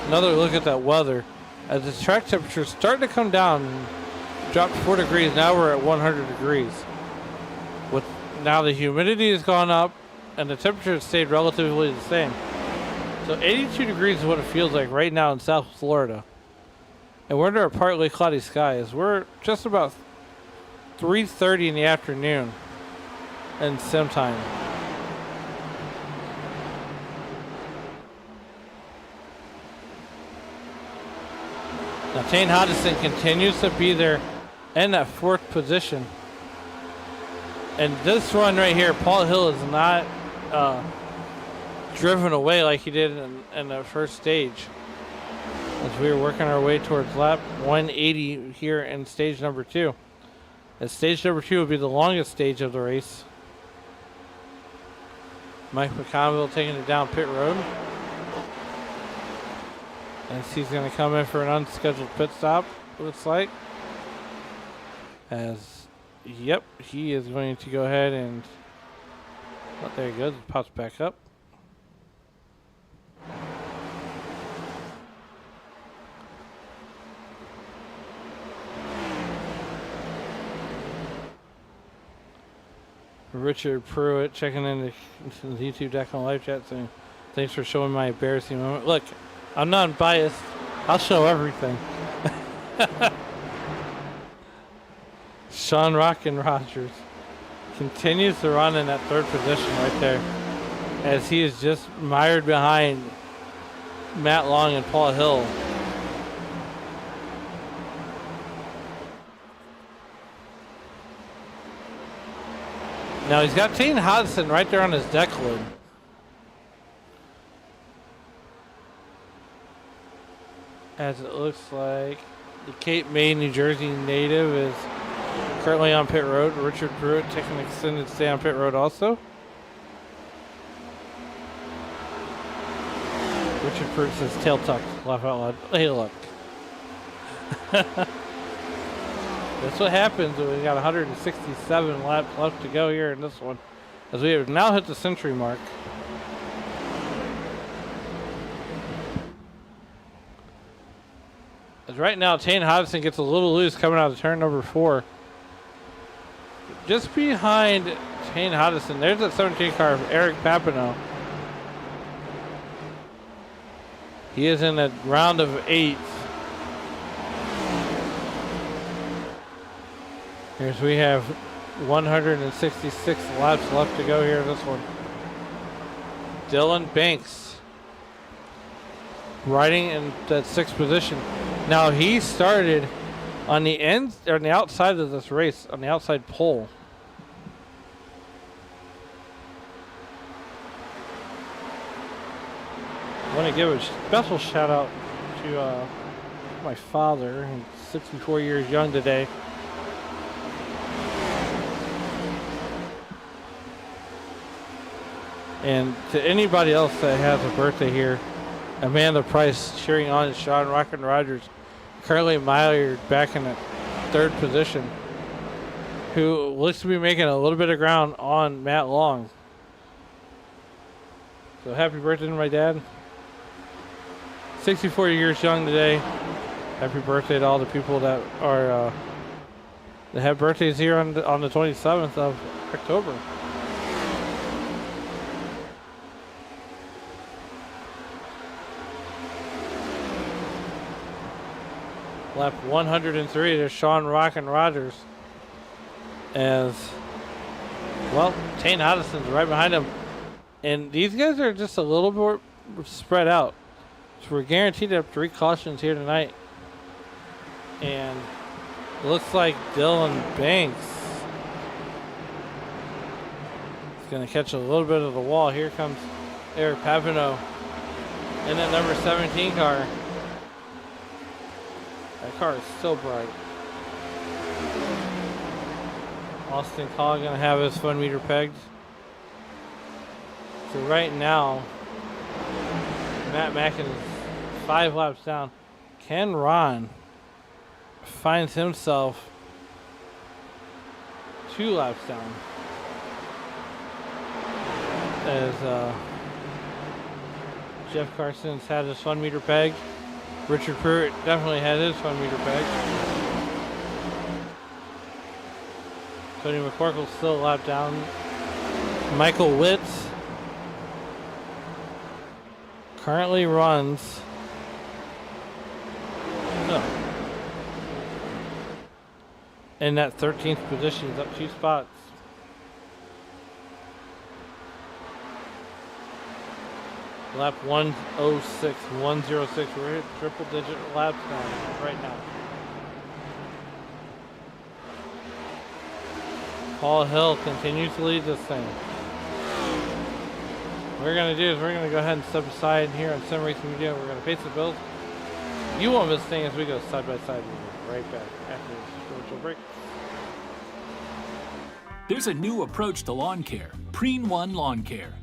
another look at that weather. As the track temperature is starting to come down, dropped 4 degrees. Now we're at 100 degrees. With Now the humidity has gone up and the temperature has stayed relatively the same. So 82 degrees is what it feels like right now in South Florida. And we're under a partly cloudy skies. We're just about 3:30 in the afternoon and sim time. Now Tane Hodgson continues to be there in that 4th position. And this run right here, Paul Hill is not driven away like he did in the first stage. As we were working our way towards lap 180 here in stage number 2. And stage number 2 will be the longest stage of the race. Mike McConville taking it down pit road. As he's going to come in for an unscheduled pit stop, looks like. Yep, he is going to go ahead and... Oh, there he goes. It pops back up. Richard Pruitt checking into the YouTube deck on live chat saying, thanks for showing my embarrassing moment. Look, I'm not biased. I'll show everything. Sean Rockin' Rogers continues to run in that 3rd position right there as he is just mired behind Matt Long and Paul Hill. Now he's got Tane Hodgson right there on his deck lid. As it looks like the Cape May, New Jersey native is currently on pit road. Richard Pruitt taking an extended stay on pit road also. Richard Pruitt says tail tuck, laugh out loud. Hey, look. That's what happens when we got 167 laps left to go here in this one. As we have now hit the century mark. As right now, Tane Hodgson gets a little loose coming out of turn number 4. Just behind Tane Hodgson, there's that 17 car of Eric Papineau. He is in a round of 8. Here's we have 166 laps left to go here in this one. Dylan Banks riding in that 6th position. Now he started on the end or on the outside of this race, on the outside pole. I want to give a special shout out to my father, who's 64 years young today. And to anybody else that has a birthday here, Amanda Price cheering on Sean Rockin' Rogers, currently mired back in the 3rd position, who looks to be making a little bit of ground on Matt Long. So happy birthday to my dad. 64 years young today. Happy birthday to all the people that are that have birthdays here on the 27th of October. Lap 103, there's Sean Rockin' Rogers. As, well, Tane Hodgson's right behind him. And these guys are just a little more spread out. So we're guaranteed to have 3 cautions here tonight. And it looks like Dylan Banks is going to catch a little bit of the wall. Here comes Eric Papineau in that number 17 car. That car is so bright. Austin Call going to have his fun meter pegged. So right now, Matt Mackin is 5 laps down. Ken Ron finds himself 2 laps down. As Jeff Carson's had his fun meter pegged. Richard Pruitt definitely had his fun meter pegged. Tony McCorkle's still a lap down. Michael Witt currently runs in that 13th position. He's up 2 spots. Lap 106, 106. We're at triple digit laps now, right now. Paul Hill continues to lead this thing. What we're going to do is we're going to go ahead and step aside here on Sim Racing Media. We're going to pace the bills. You won't miss a thing as we go side by side. We'll be right back after this commercial break. There's a new approach to lawn care, Preen One Lawn Care.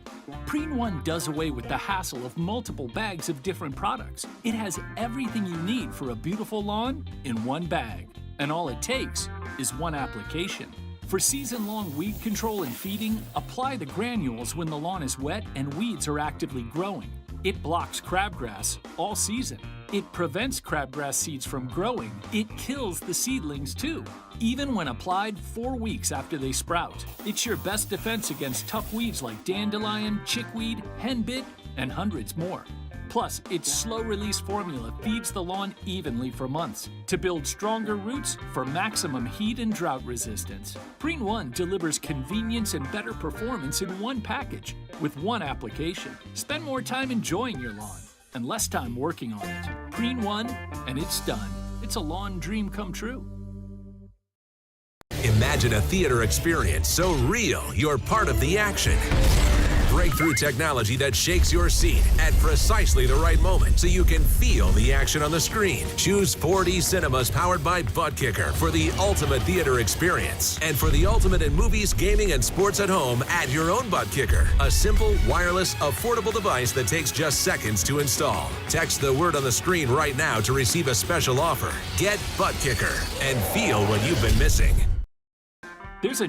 Preen One does away with the hassle of multiple bags of different products. It has everything you need for a beautiful lawn in one bag. And all it takes is one application. For season-long weed control and feeding, apply the granules when the lawn is wet and weeds are actively growing. It blocks crabgrass all season. It prevents crabgrass seeds from growing. It kills the seedlings too, even when applied 4 weeks after they sprout. It's your best defense against tough weeds like dandelion, chickweed, henbit, and hundreds more. Plus, its slow-release formula feeds the lawn evenly for months to build stronger roots for maximum heat and drought resistance. Preen One delivers convenience and better performance in one package with one application. Spend more time enjoying your lawn and less time working on it. Preen One, and it's done. It's a lawn dream come true. Imagine a theater experience so real you're part of the action. Breakthrough technology that shakes your seat at precisely the right moment so you can feel the action on the screen. Choose 4D cinemas powered by Butt Kicker for the ultimate theater experience. And for the ultimate in movies, gaming, and sports at home, add your own Butt Kicker. A simple, wireless, affordable device that takes just seconds to install. Text the word on the screen right now to receive a special offer. Get Butt Kicker and feel what you've been missing. There's a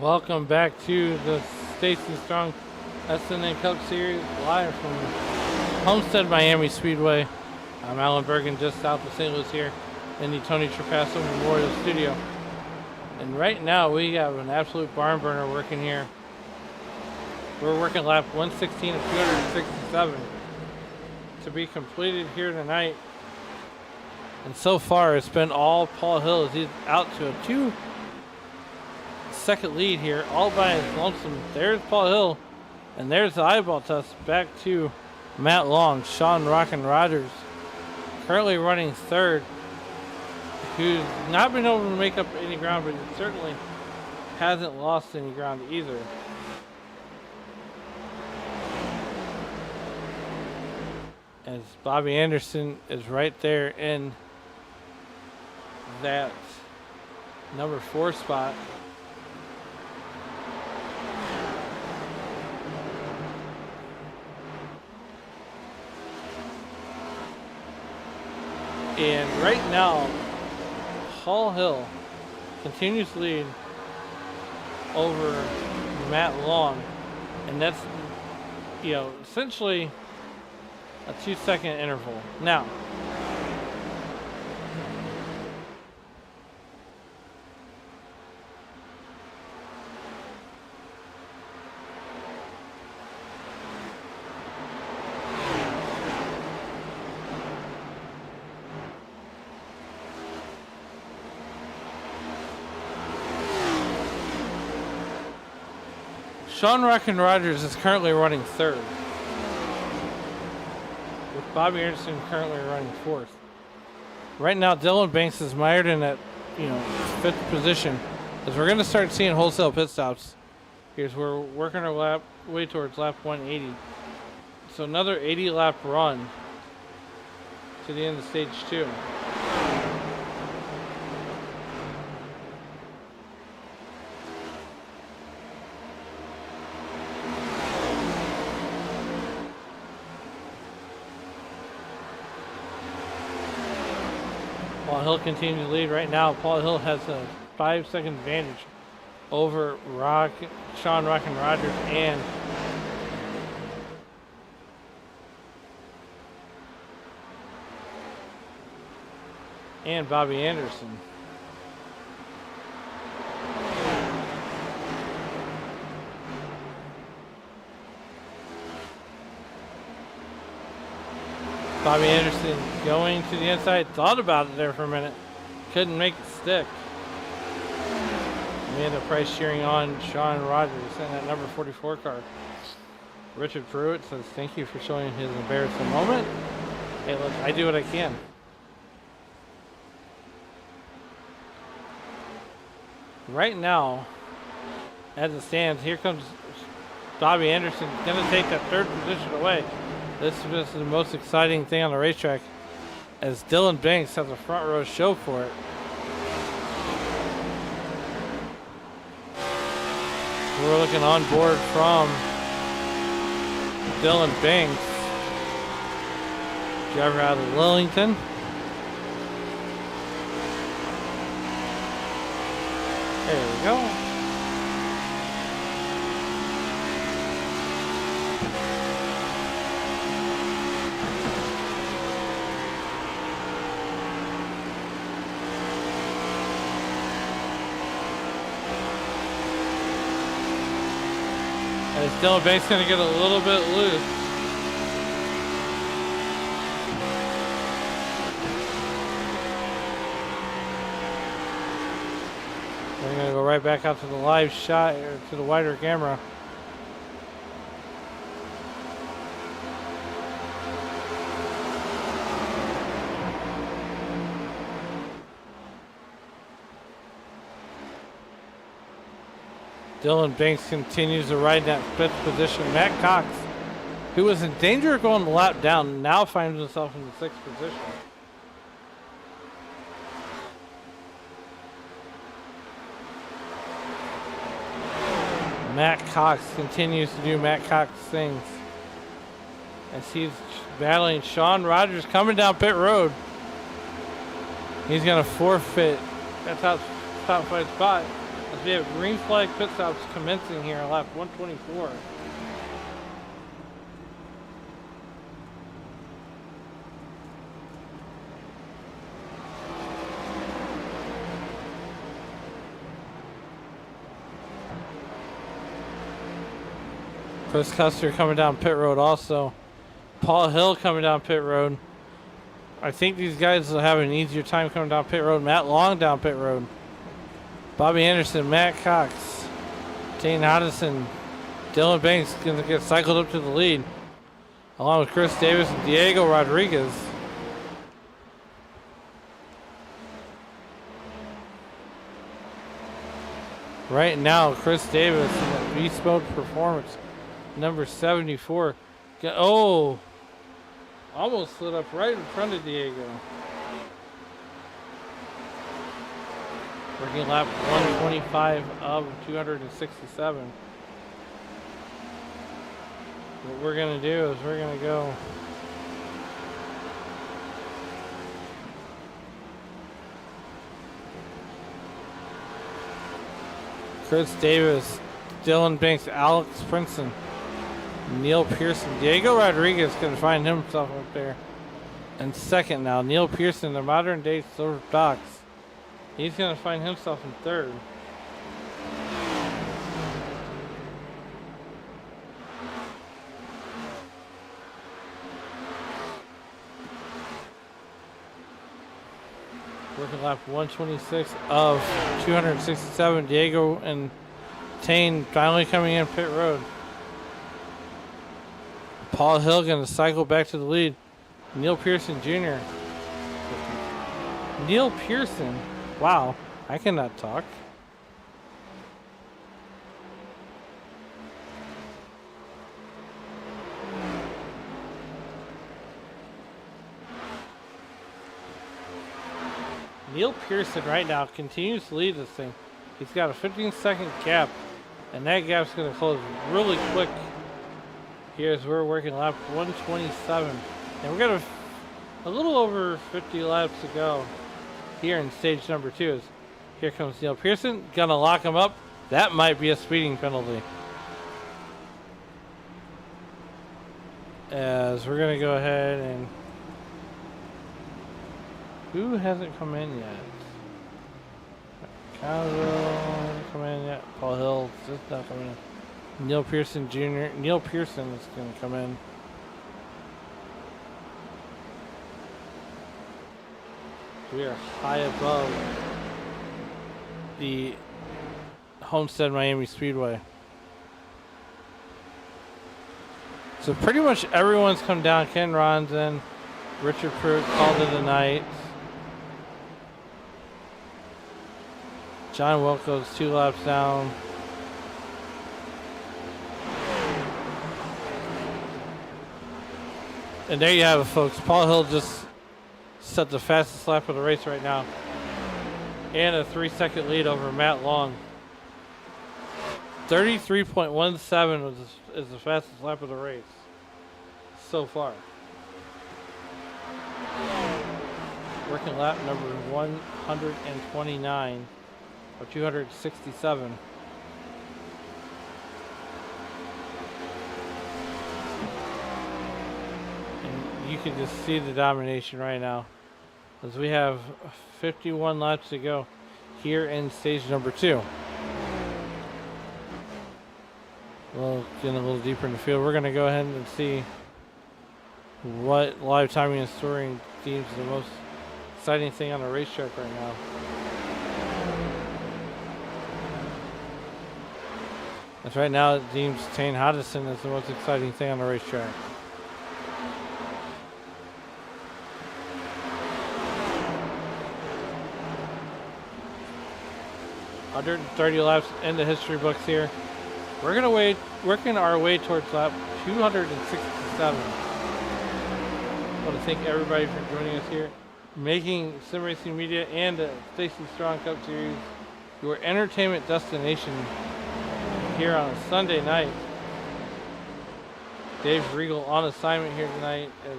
Welcome back to the Stacy Strong Cup Series live from Homestead-Miami Speedway. I'm Alan Bergen, just south of St. Louis here in the Tony Trapasso Memorial Studio. And right now we have an absolute barn burner working here. We're working lap 116 of 267 to be completed here tonight. And so far it's been all Paul Hill as he's out to a 2-second lead here, all by his lonesome. There's Paul Hill, and there's the eyeball test back to Matt Long. Sean Rockin' Rogers currently running third, who's not been able to make up any ground, but he certainly hasn't lost any ground either. As Bobby Anderson is right there in that number 4 spot. And right now, Paul Hill continues to lead over Matt Long, and that's, essentially a 2-second interval. Now, Sean Rockin' Rogers is currently running third, with Bobby Anderson currently running fourth. Right now, Dylan Banks is mired in that, 5th position, as we're going to start seeing wholesale pit stops. Here's where we're working our lap way towards lap 180. So another 80-lap run to the end of stage 2. Paul Hill continues to lead right now. Paul Hill has a 5-second advantage over Sean Rockin' Rogers and Bobby Anderson. Bobby Anderson going to the inside, thought about it there for a minute, couldn't make it stick. Amanda Price cheering on Sean Rogers in that number 44 car. Richard Pruitt says, thank you for showing his embarrassing moment. Hey, look, I do what I can. Right now, as it stands, here comes Bobby Anderson, going to take that 3rd position away. This is the most exciting thing on the racetrack, as Dylan Banks has a front row show for it. We're looking on board from Dylan Banks, driver out of Lillington. There we go. As Dylan Banks going to get a little bit loose. We're going to go right back out to the live shot, or to the wider camera. Dylan Banks continues to ride in that 5th position. Matt Cox, who was in danger of going the lap down, now finds himself in the 6th position. Matt Cox continues to do Matt Cox things as he's battling Sean Rogers coming down pit road. He's going to forfeit that top 5 spot. As we have green flag pit stops commencing here on lap 124. Chris Custer coming down pit road also. Paul Hill coming down pit road. I think these guys will have an easier time coming down pit road. Matt Long down pit road. Bobby Anderson, Matt Cox, Dane Hodgson, Dylan Banks going to get cycled up to the lead, along with Chris Davis and Diego Rodriguez. Right now, Chris Davis in that beast mode performance, number 74. Oh, almost slid up right in front of Diego. Working lap 125 of 267. What we're going to do is we're going to go Chris Davis, Dylan Banks, Alex Princeton, Neil Pearson. Diego Rodriguez can find himself up there in second now. Neil Pearson, the modern day Silver Fox. He's going to find himself in third. Working lap 126 of 267. Diego and Tane finally coming in pit road. Paul Hill going to cycle back to the lead. Neil Pearson Jr. Neil Pearson. Wow, I cannot talk. Neil Pearson right now continues to lead this thing. He's got a 15-second gap, and that gap's going to close really quick. Here's we're working lap 127, and we've got a little over 50 laps to go here in stage number 2. Here comes Neil Pearson, gonna lock him up. That might be a speeding penalty. As we're gonna go ahead and who hasn't come in yet? Cowell hasn't come in yet. Paul Hill just not coming in. Neil Pearson Jr. Neil Pearson is gonna come in. We are high above the Homestead-Miami Speedway. So pretty much everyone's come down. Ken Ron's in. Richard Pruitt called it a night. John Wilco's 2 laps down. And there you have it, folks. Paul Hill just set the fastest lap of the race right now, and a 3-second lead over Matt Long. 33.17 is the fastest lap of the race so far. Working lap number 129 or 267. And you can just see the domination right now, as we have 51 laps to go here in stage number 2. We'll get a little deeper in the field. We're going to go ahead and see what live timing and scoring deems the most exciting thing on the racetrack right now. As right now it deems Tane Hodgson as the most exciting thing on the racetrack. $130 laps in the history books here. We're gonna working our way towards lap 267. I want to thank everybody for joining us here, making Sim Racing Media and the Stacy Strong Cup Series your entertainment destination here on a Sunday night. Dave Regal on assignment here tonight as,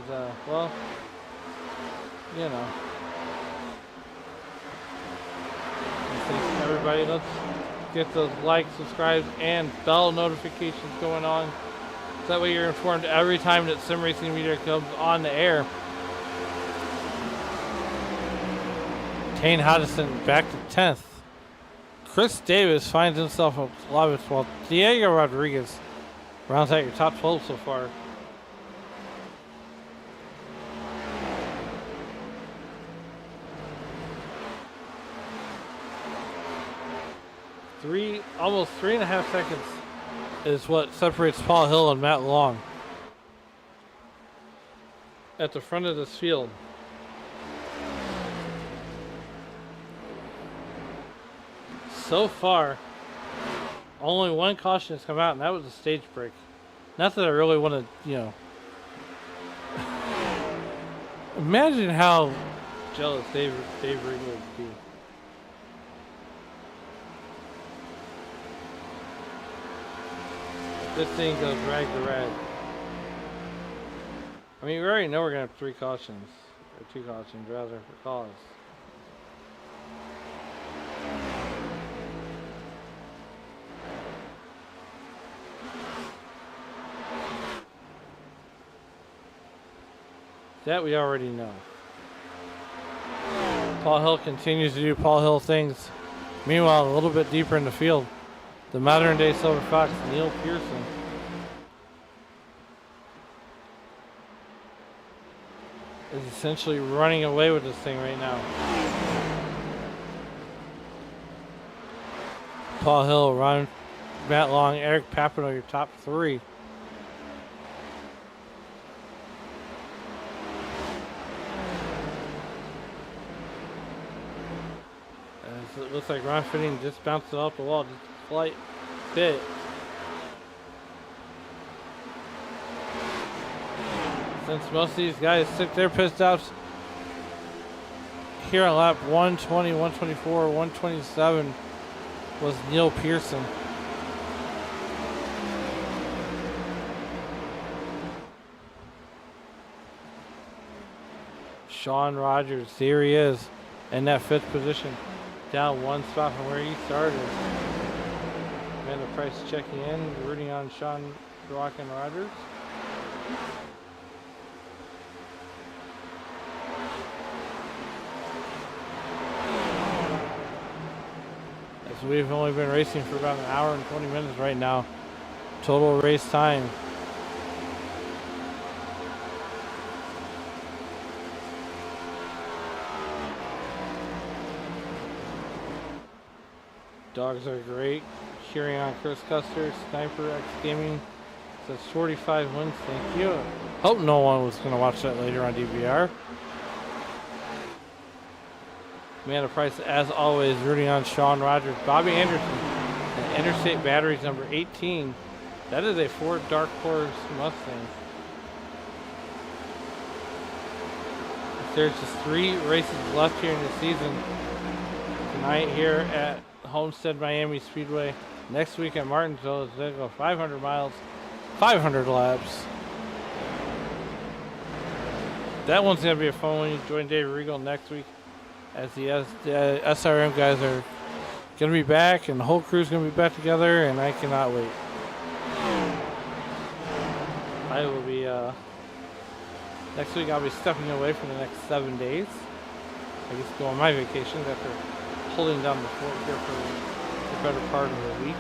well, you know. Thanks everybody. Let's get those likes, subscribes, and bell notifications going on. So that way you're informed every time that Sim Racing Media comes on the air. Kane Hodgson back to 10th. Chris Davis finds himself a 11th, while Diego Rodriguez rounds out your top 12 so far. Almost 3.5 seconds is what separates Paul Hill and Matt Long at the front of this field. So far, only one caution has come out, and that was a stage break. Not that I really want to, imagine how jealous Dave Regal would be. This thing goes rag to rag. I mean, we already know we're going to have 3 cautions. Or 2 cautions, rather, for cause. That we already know. Paul Hill continues to do Paul Hill things. Meanwhile, a little bit deeper in the field, the modern day Silver Fox, Neil Pearson. Is essentially running away with this thing right now. Paul Hill, Ron, Matt Long, Eric Papino, your top 3. As it looks like Ron Fitting just bounced it off the wall, just a slight bit. Since most of these guys took their pit stops here on lap 120, 124, 127 was Neil Pearson. Sean Rogers, here he is in that 5th position, down 1 spot from where he started. Amanda Price checking in, rooting on Sean Rockin' Rogers. As we've only been racing for about an hour and 20 minutes right now, total race time. Dogs are great. Cheering on Chris Custer, Sniper X Gaming says 45 wins. Thank you. Hope no one was going to watch that later on DVR. Amanda Price, as always, rooting on Sean Rogers. Bobby Anderson, and Interstate Batteries number 18. That is a Ford Dark Horse Mustang. There's just 3 races left here in the season. Tonight here at Homestead-Miami Speedway. Next week at Martinsville, they go 500 miles, 500 laps. That one's going to be a fun one. You join Dave Regal next week as the SRM guys are going to be back and the whole crew's going to be back together, and I cannot wait. I will be, next week I'll be stepping away for the next 7 days. I guess go on my vacations after holding down the fort here for the better part of the week.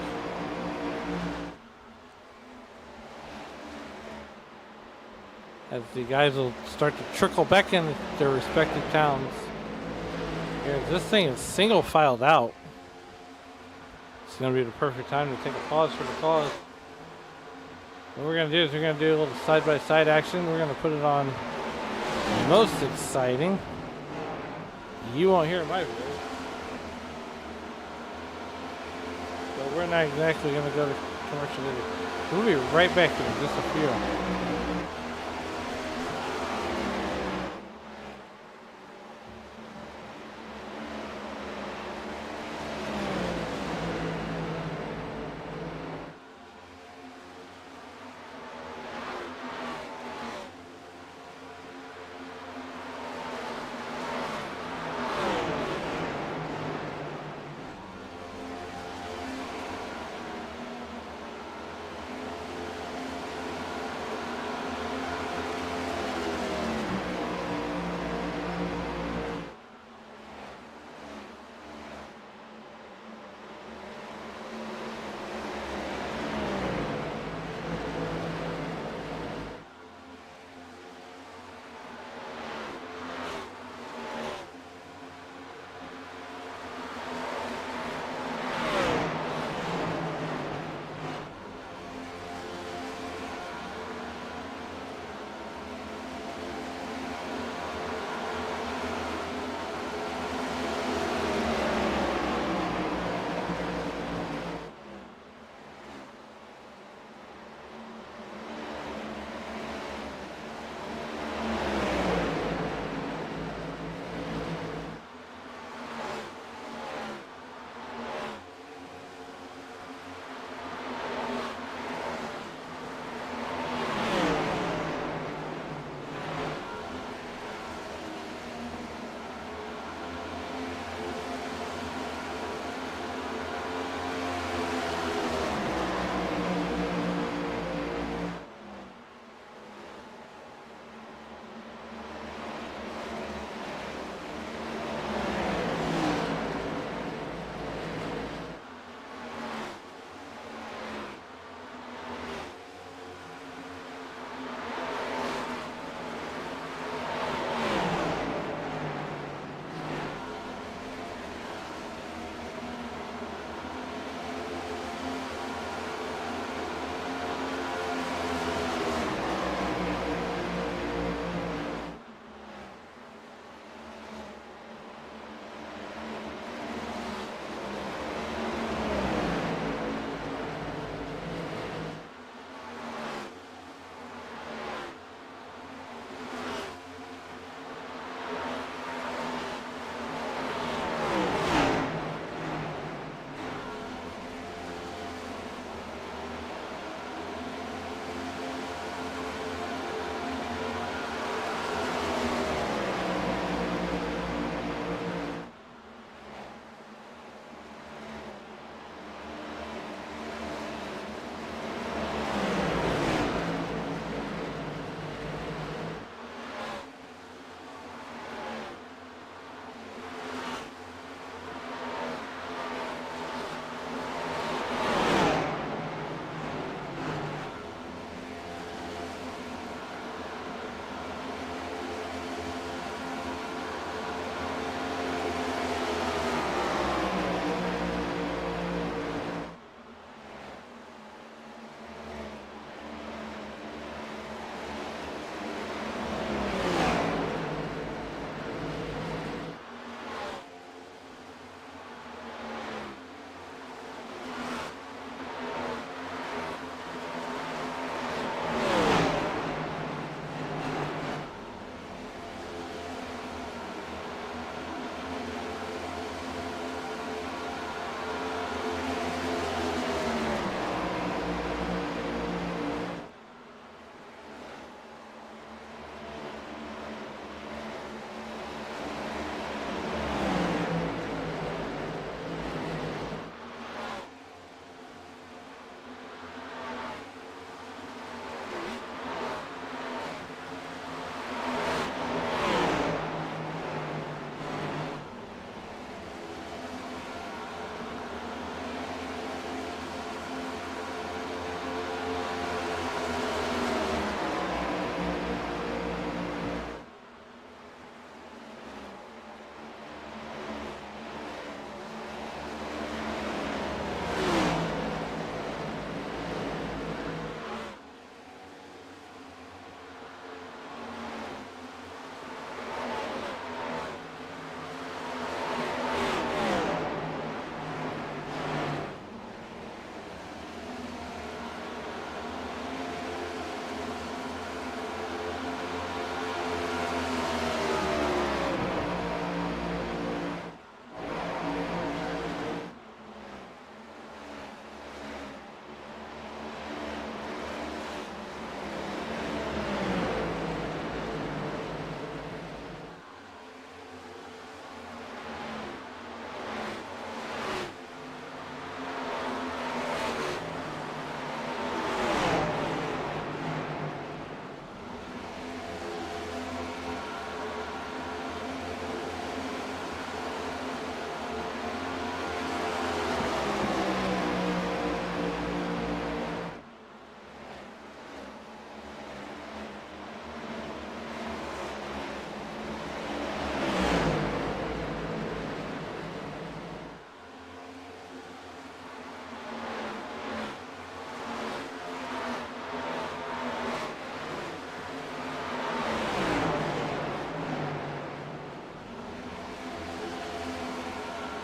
As the guys will start to trickle back in their respective towns. Here, this thing is single filed out. It's going to be the perfect time to take a pause for the cause. What we're going to do is we're going to do a little side-by-side action. We're going to put it on most exciting. You won't hear my voice. But we're not exactly going to go to commercial video. We'll be right back here in just a few.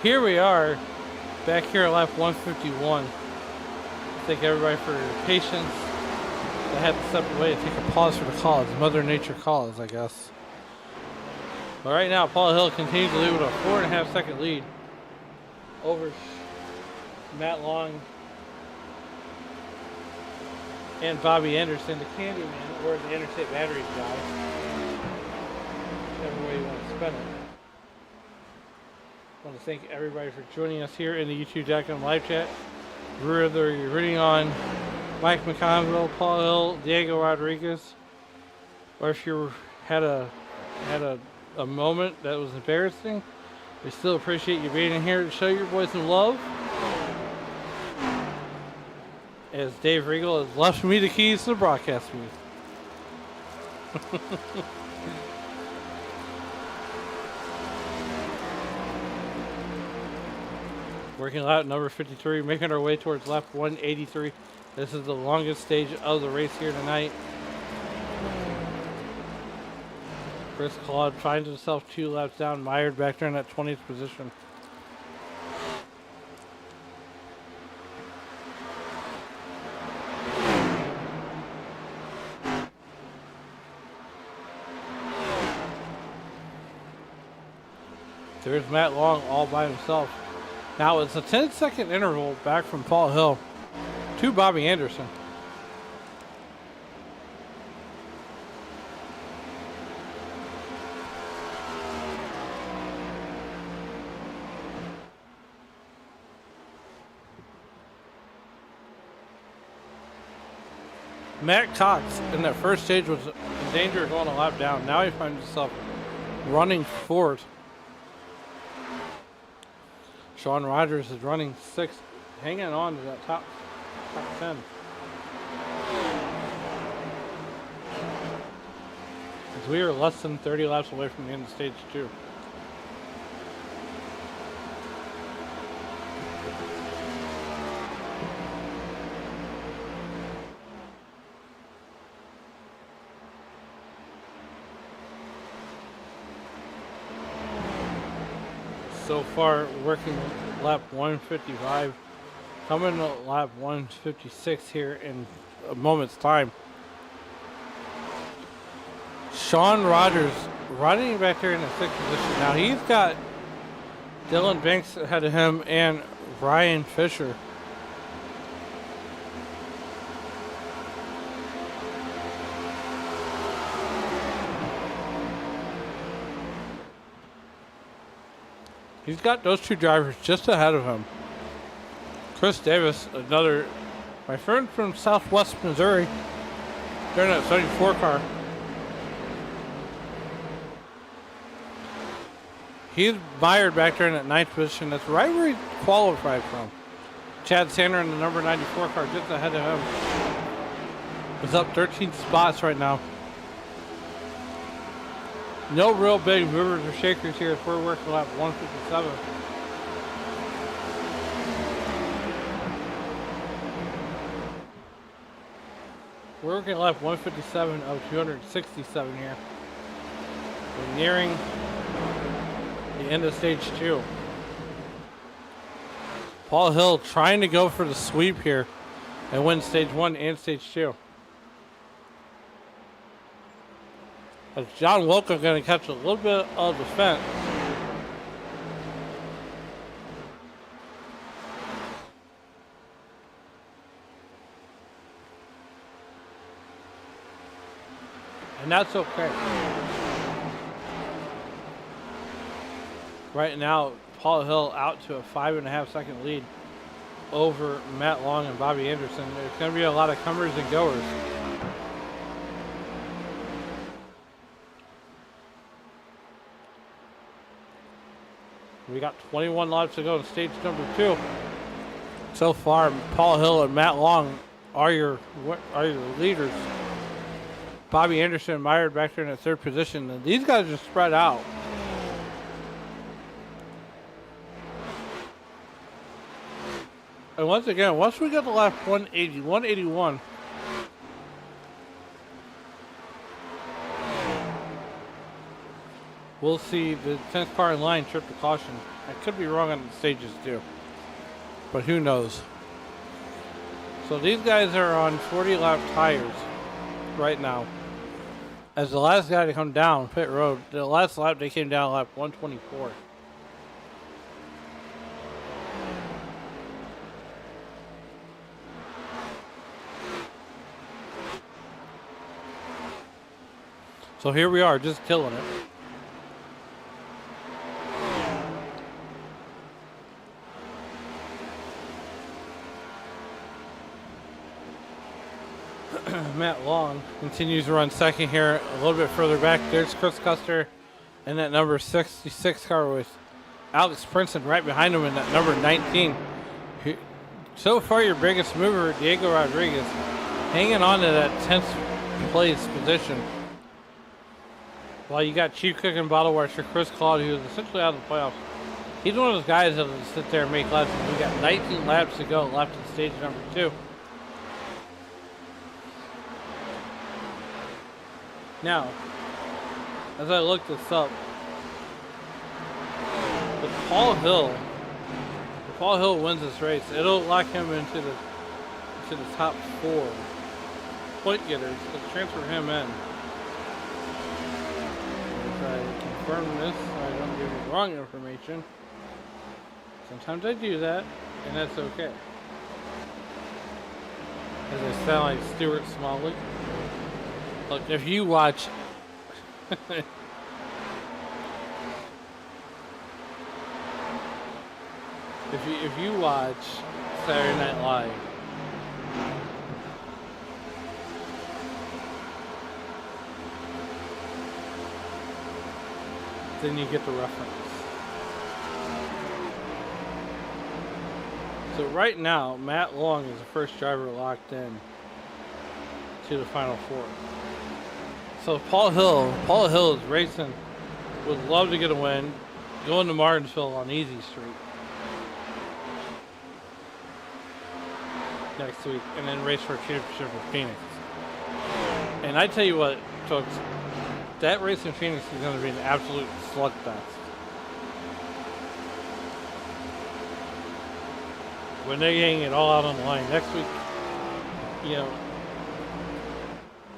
Here we are, back here at lap 151. Thank everybody for your patience. I had to step away to take a pause for the call. It's Mother Nature calls, I guess. But right now, Paul Hill continues to lead with a 4.5 second lead over Matt Long and Bobby Anderson, the Candyman, or the Interstate Batteries guy. Whichever way you want to spin it. I want to thank everybody for joining us here in the YouTube.com live chat. Whether you're rooting on Mike McConville, Paul Hill, Diego Rodriguez, or if you had a moment that was embarrassing, we still appreciate you being in here to show your boys some love. As Dave Regal has left me the keys to the broadcast booth. Working lap number 53, making our way towards lap 183. This is the longest stage of the race here tonight. Chris Claude finds himself 2 laps down, mired back there in that 20th position. There's Matt Long all by himself. Now it's a 10-second interval back from Paul Hill to Bobby Anderson. Matt Cox in that first stage was in danger of going a lap down. Now he finds himself running forward. Sean Rogers is running 6th, hanging on to that top 10. As we are less than 30 laps away from the end of stage 2. So far, working lap 155, coming to lap 156 here in a moment's time. Sean Rogers running back there in the 6th position. Now he's got Dylan Banks ahead of him and Ryan Fisher. He's got those 2 drivers just ahead of him. Chris Davis, my friend from Southwest Missouri, during that 74 car. He's mired back there in that 9th position. That's right where he qualified from. Chad Sander in the number 94 car just ahead of him. He's up 13 spots right now. No real big movers or shakers here as we're working lap 157. We're working lap 157 of 267 here. We're nearing the end of stage 2. Paul Hill trying to go for the sweep here and win stage 1 and stage 2. As John Wilco going to catch a little bit of the fence. And that's okay. Right now, Paul Hill out to a 5.5 second lead over Matt Long and Bobby Anderson. There's going to be a lot of comers and goers. We got 21 laps to go in stage number 2. So far, Paul Hill and Matt Long are your leaders. Bobby Anderson mired back there in the 3rd position. And these guys are spread out. And once again, once we get to lap 180, 181, we'll see the 10th car in line trip to caution. I could be wrong on the stages too, but who knows. So these guys are on 40 lap tires right now. As the last guy to come down pit road, the last lap they came down lap 124. So here we are, just killing it. Matt Long continues to run second here, a little bit further back. There's Chris Custer in that number 66 car with Alex Princeton right behind him in that number 19. So far, your biggest mover, Diego Rodriguez, hanging on to that 10th place position. While you got Chief Cook and bottle washer Chris Claude, who is essentially out of the playoffs. He's one of those guys that will sit there and make laps. We got 19 laps to go left in stage number 2. Now, as I look this up, if Paul Hill wins this race, it'll lock him into the top 4 point getters to transfer him in. If I confirm this, I don't give you wrong information. Sometimes I do that, and that's okay. As I sound like Stuart Smalley. Look, if you watch if you watch Saturday Night Live, then you get the reference. So right now, Matt Long is the first driver locked in to the Final Four. So Paul Hill is racing, would love to get a win, going to Martinsville on Easy Street next week, and then race for a championship in Phoenix. And I tell you what, folks, that race in Phoenix is going to be an absolute slugfest. When they hang it all out on the line next week, you know,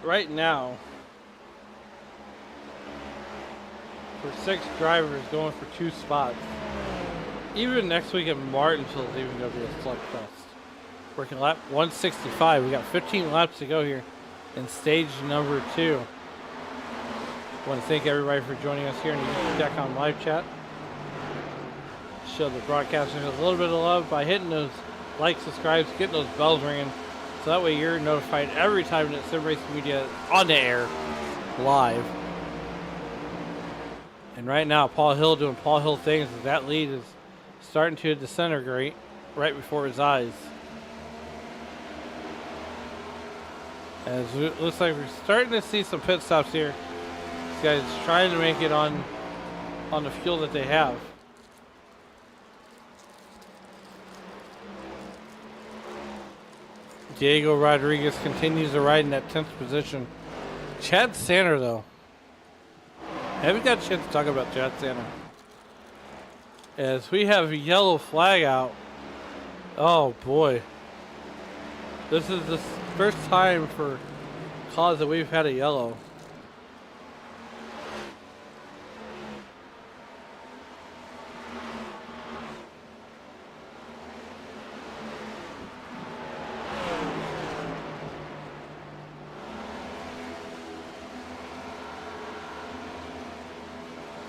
right now, for 6 drivers going for 2 spots, even next week at Martinsville is even going to be a slugfest. Working lap 165. We got 15 laps to go here in stage number 2. I want to thank everybody for joining us here in the YouTube.com live chat. Show the broadcasters a little bit of love by hitting those like, subscribes, getting those bells ringing, so that way you're notified every time that Sim Racing Media is on the air, live. And right now, Paul Hill doing Paul Hill things as that lead is starting to disintegrate right before his eyes. As it looks like we're starting to see some pit stops here. These guys trying to make it on the fuel that they have. Diego Rodriguez continues to ride in that 10th position. Chad Sanner, though. I haven't got a chance to talk about Chad Sanner. As we have a yellow flag out. Oh, boy. This is the first time for cause that we've had a yellow.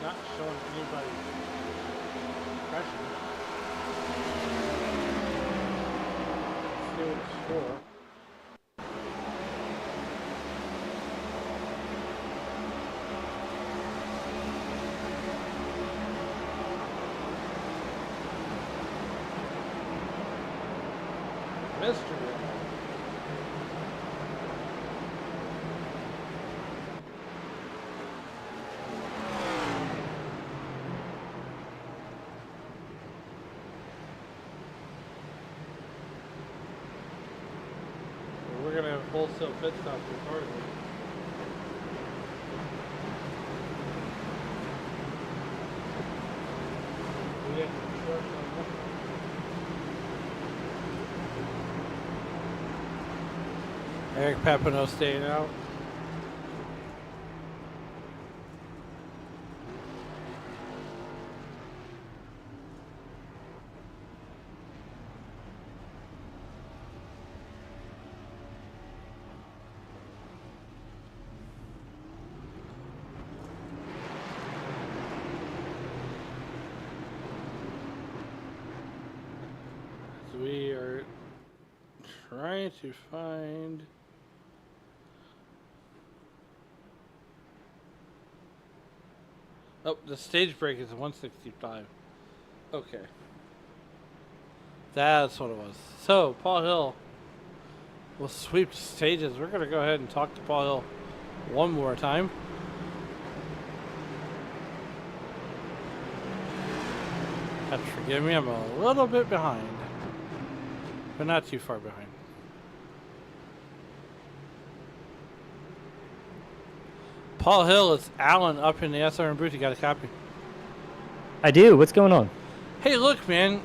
Not showing anybody pressure. Let's see what it's for. Mystery. We're going to have wholesale pit stops recorded. Eric Papineau staying out. So we are trying to find. Oh, the stage break is 165. Okay. That's what it was. So, Paul Hill will sweep the stages. We're going to go ahead and talk to Paul Hill one more time. Have to forgive me, I'm a little bit behind. But not too far behind. Paul Hill, it's Alan up in the SRM booth. You got a copy? I do. What's going on? Hey, look, man.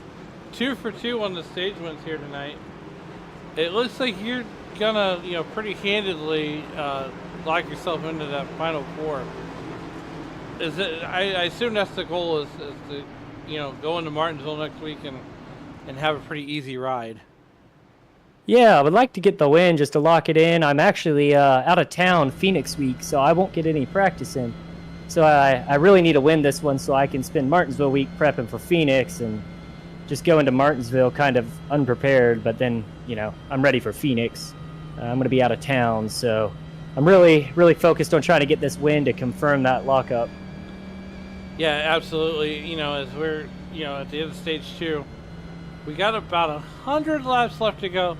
2 for 2 on the stage wins here tonight. It looks like you're gonna, pretty handedly lock yourself into that final 4. Is it? I assume that's the goal. Is to, go into Martinsville next week and have a pretty easy ride. Yeah, I would like to get the win just to lock it in. I'm actually out of town Phoenix week, so I won't get any practice in. So I really need to win this one so I can spend Martinsville week prepping for Phoenix and just go into Martinsville kind of unprepared. But then, I'm ready for Phoenix. I'm going to be out of town, so I'm really, really focused on trying to get this win to confirm that lockup. Yeah, absolutely. As we're, at the end of stage 2, we got about 100 laps left to go.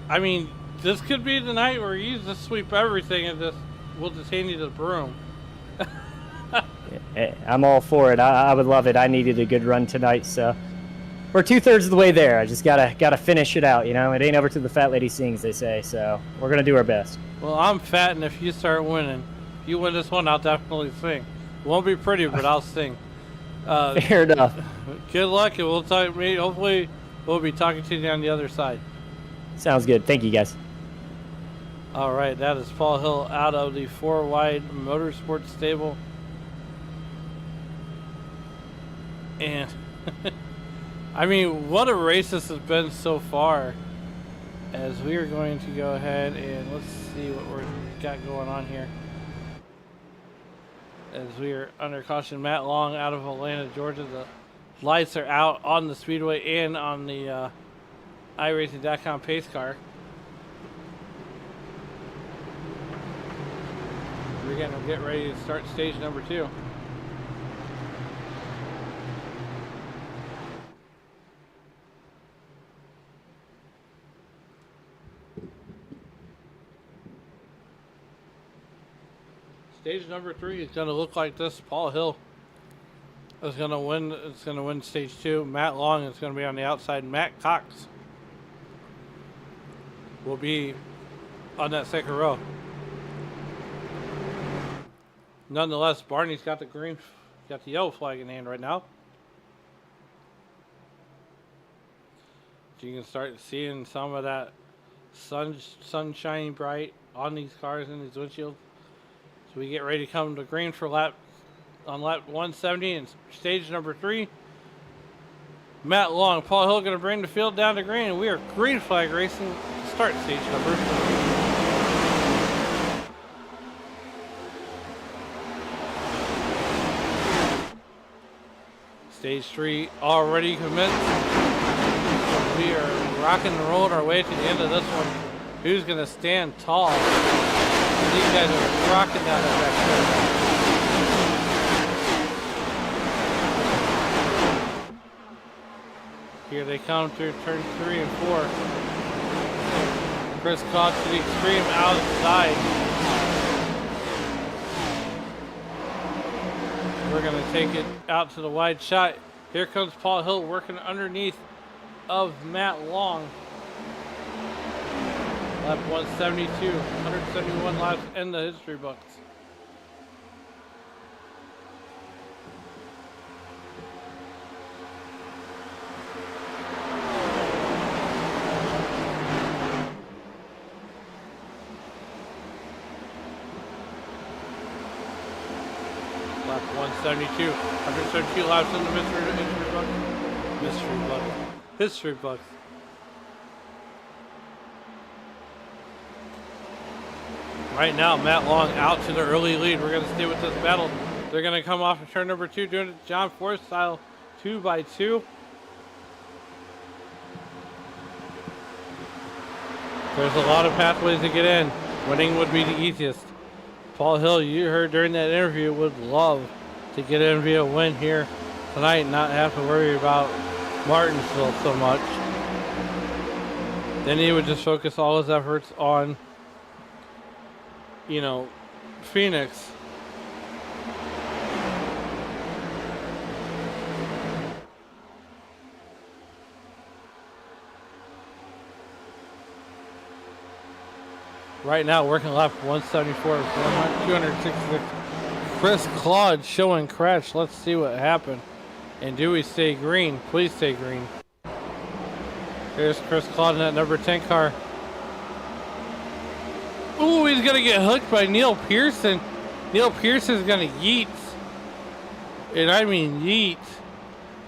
I mean, this could be the night where you just sweep everything and we'll just hand you the broom. I'm all for it. I would love it. I needed a good run tonight, so we're 2/3 of the way there. I just gotta finish it out. It ain't over till the fat lady sings, they say. So we're gonna do our best. Well, I'm fat, and if you start winning, if you win this one, I'll definitely sing. It won't be pretty, but I'll sing. Fair enough. Good luck, and we'll talk. Hopefully, we'll be talking to you on the other side. Sounds good. Thank you, guys. All right, that is Paul Hill out of the 4Wide Motorsports stable. And, I mean, what a race this has been so far. As we are going to go ahead and let's see what we've got going on here. As we are under caution, Matt Long out of Atlanta, Georgia. The lights are out on the Speedway and on the iRacing.com pace car. We're going to get ready to start stage number 2. Stage number 3 is going to look like this. Paul Hill is going to win. It's going to win stage 2. Matt Long is going to be on the outside. Matt Cox will be on that second row. Nonetheless, Barney's got the yellow flag in hand right now. So you can start seeing some of that sun shining bright on these cars and these windshields. So we get ready to come to green for lap 170 and stage number 3. Matt Long, Paul Hill going to bring the field down to green, and we are green flag racing to start stage number 3. Stage 3 already commenced. We are rocking and rolling our way to the end of this one. Who's going to stand tall? These guys are rocking down that back. Here they come through turn 3 and 4. Chris caught to the extreme outside. We're going to take it out to the wide shot. Here comes Paul Hill working underneath of Matt Long. Lap 172, 171 laps in the history books. Lap 172. 172 laps in the mystery book. History books. Right now, Matt Long out to the early lead. We're going to stay with this battle. They're going to come off of turn number 2, doing it John Force style, 2x2. There's a lot of pathways to get in. Winning would be the easiest. Paul Hill, you heard during that interview, would love to get in via win here tonight and not have to worry about Martinsville so much. Then he would just focus all his efforts on, Phoenix. Right now, working lap 174, 266. Chris Claude showing crash. Let's see what happened. And do we stay green? Please stay green. Here's Chris Claude in that number 10 car. Ooh, he's going to get hooked by Neil Pearson. Neil Pearson's going to yeet. And I mean yeet.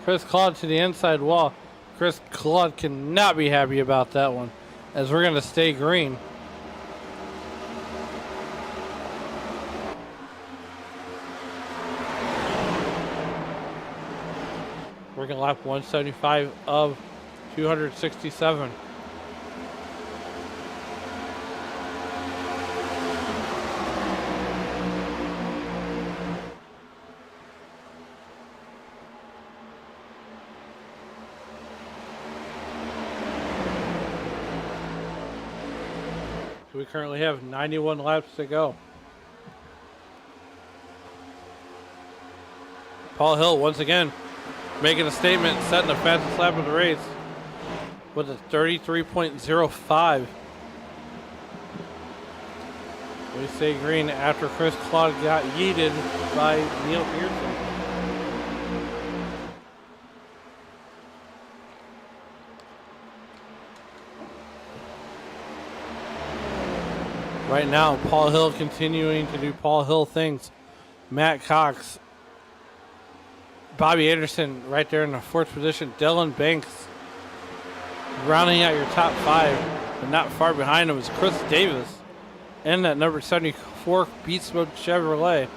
Chris Claude to the inside wall. Chris Claude cannot be happy about that one, as we're going to stay green. Working lap 175 of 267. We currently have 91 laps to go. Paul Hill once again making a statement, setting the fastest lap of the race with a 33.05. We stay green after Chris Claude got yeeted by Neil Pearson. Right now, Paul Hill continuing to do Paul Hill things. Matt Cox, Bobby Anderson right there in the 4th position. Dylan Banks rounding out your top 5, but not far behind him is Chris Davis and that number 74 Beast Mode Chevrolet.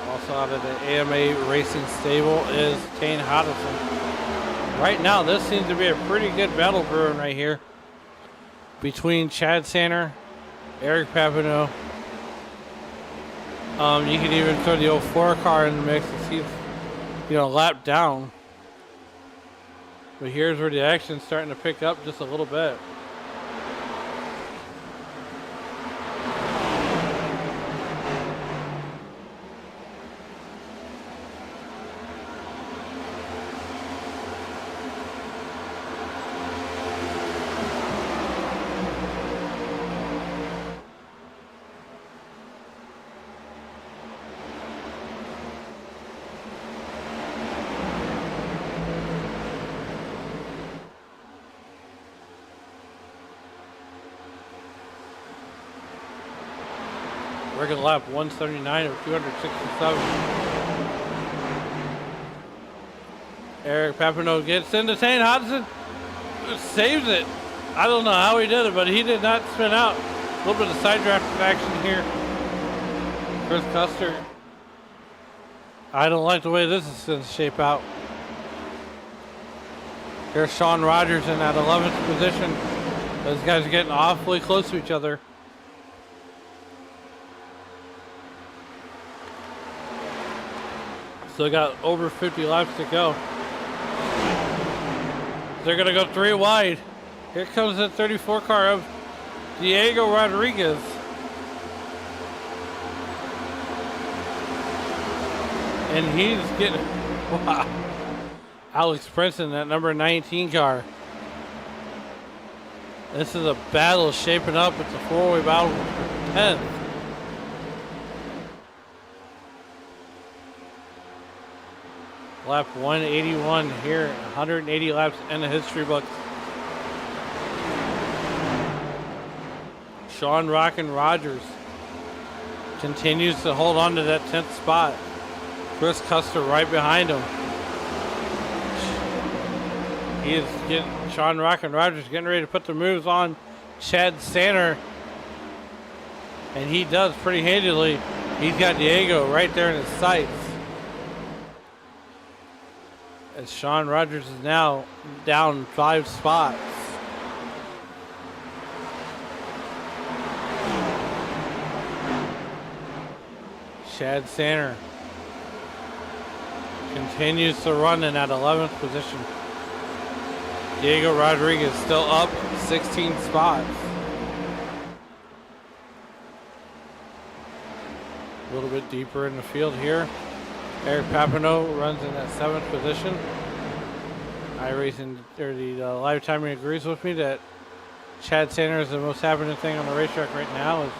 Also out of the AMA Racing stable is Tane Hodgson. Right now, this seems to be a pretty good battle brewing right here between Chad Sanner, Eric Papineau. You can even throw the 04 car in the mix and see, lap down. But here's where the action's starting to pick up just a little bit. Working lap 179 of 267. Eric Papineau gets into Tane Hodgson. Saves it. I don't know how he did it, but he did not spin out. A little bit of side draft action here. Chris Custer. I don't like the way this is going to shape out. Here's Sean Rogers in that 11th position. Those guys are getting awfully close to each other. Still got over 50 laps to go. They're going to go 3 wide. Here comes the 34 car of Diego Rodriguez. And he's getting, wow. Alex Princeton, that number 19 car. This is a battle shaping up. It's a 4-way battle for 10th. Lap 181 here, 180 laps in the history books. Sean Rockin' Rogers continues to hold on to that 10th spot. Chris Custer right behind him. He is getting Sean Rockin' Rogers getting ready to put the moves on Chad Sanner. And he does pretty handily. He's got Diego right there in his sights. As Sean Rogers is now down 5 spots. Chad Sanner continues to run in at 11th position. Diego Rodriguez still up 16 spots. A little bit deeper in the field here. Eric Papineau runs in that 7th position. iRacing, or the live timing agrees with me that Chad Sanner is the most happening thing on the racetrack right now. Is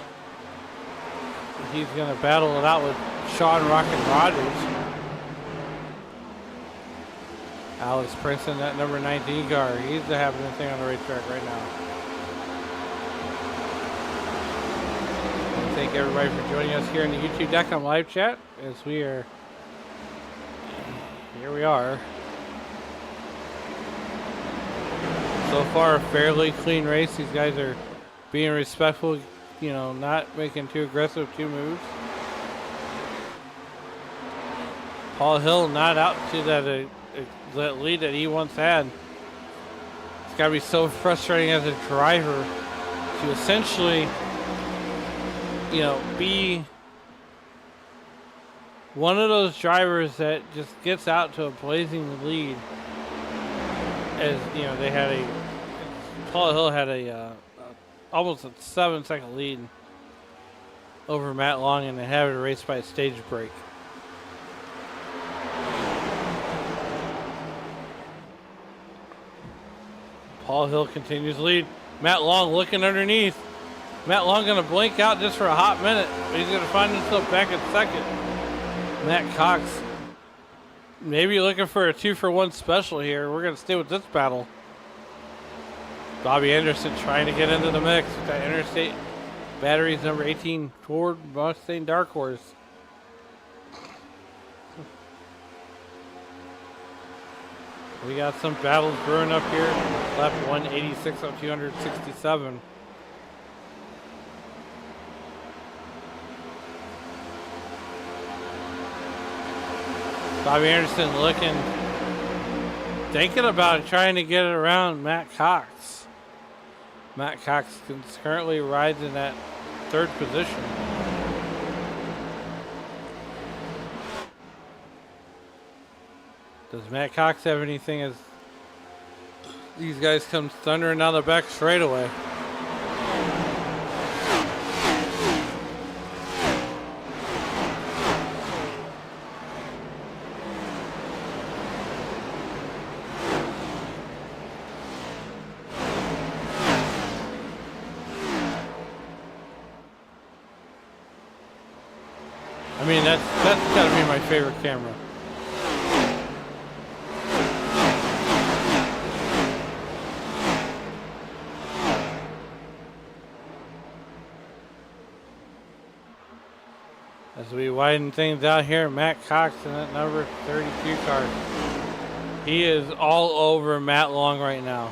he's going to battle it out with Sean Rockin' Rogers. Alex Princeton, that number 19 car, he's the happening thing on the racetrack right now. Thank everybody for joining us here in the YouTube.com live chat as we are, here we are. So far, a fairly clean race. These guys are being respectful, you know, not making too aggressive two moves. Paul Hill not out to that lead that he once had. It's got to be so frustrating as a driver to essentially, you know, be one of those drivers that just gets out to a blazing lead. As you know, Paul Hill had almost a 7-second lead over Matt Long, and they had it raced by a stage break. Paul Hill continues to lead. Matt Long looking underneath. Matt Long going to blink out just for a hot minute. But he's going to find himself back in second. Matt Cox maybe looking for a 2-for-1 special here. We're going to stay with this battle. Bobby Anderson trying to get into the mix with that Interstate Batteries number 18 Ford Mustang Dark Horse. We got some battles brewing up here. Lap 186 of 267. Bobby Anderson thinking about trying to get it around Matt Cox. Matt Cox currently rides in that 3rd position. Does Matt Cox have anything as these guys come thundering down the back straightaway? I mean, that's got to be my favorite camera. As we widen things out here, Matt Cox in that number 32 car. He is all over Matt Long right now.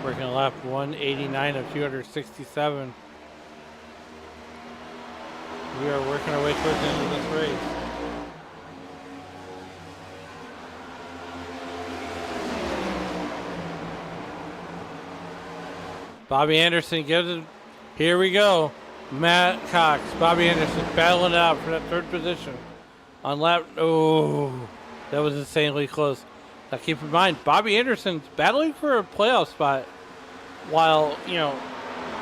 Working lap 189 of 267. We are working our way towards the end of this race. Bobby Anderson gives it. Here we go. Matt Cox, Bobby Anderson battling it out for that 3rd position. On lap, oh, that was insanely close. Now keep in mind, Bobby Anderson's battling for a playoff spot, while, you know,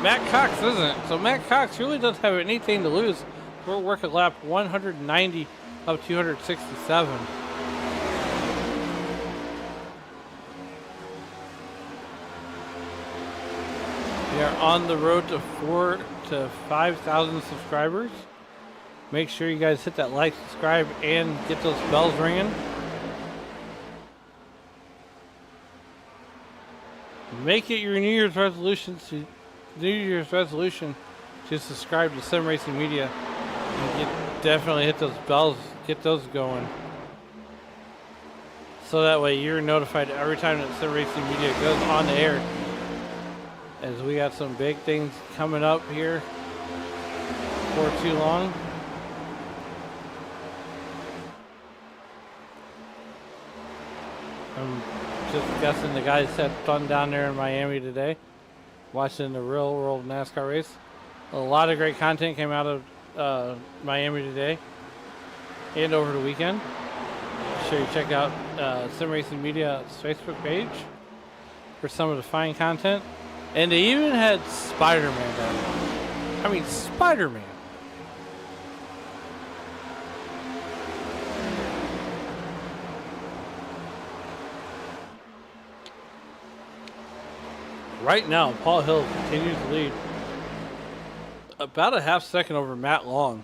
Matt Cox isn't. So Matt Cox really doesn't have anything to lose. We're working lap 190 of 267. We are on the road to 4,000 to 5,000 subscribers. Make sure you guys hit that like, subscribe, and get those bells ringing. Make it your New Year's resolution to subscribe to Sim Racing Media. And definitely hit those bells, get those going. So that way you're notified every time that Sim Racing Media goes on the air. As we got some big things coming up here for too long. I'm just guessing the guys had fun down there in Miami today, watching the real world NASCAR race. A lot of great content came out of Miami today and over the weekend. Make sure you check out Sim Racing Media's Facebook page for some of the fine content. And they even had Spider-Man down there. I mean, Spider-Man. Right now, Paul Hill continues to lead about a half second over Matt Long.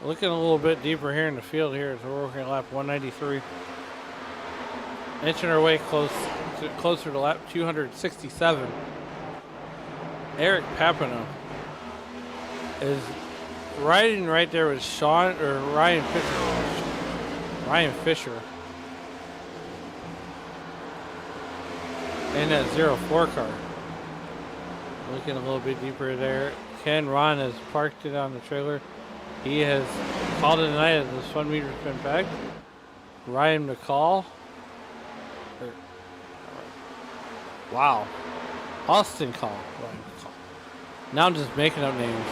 Looking a little bit deeper here in the field here as we're working lap 193. Inching our way closer to lap 267. Eric Papineau is riding right there with Ryan Fisher. In that 04 car. Looking a little bit deeper there. Ken Ron has parked it on the trailer. He has called it a night as his fun meter's been back. Ryan McCall. Wow. Austin Call. Ryan McCall. Now I'm just making up names.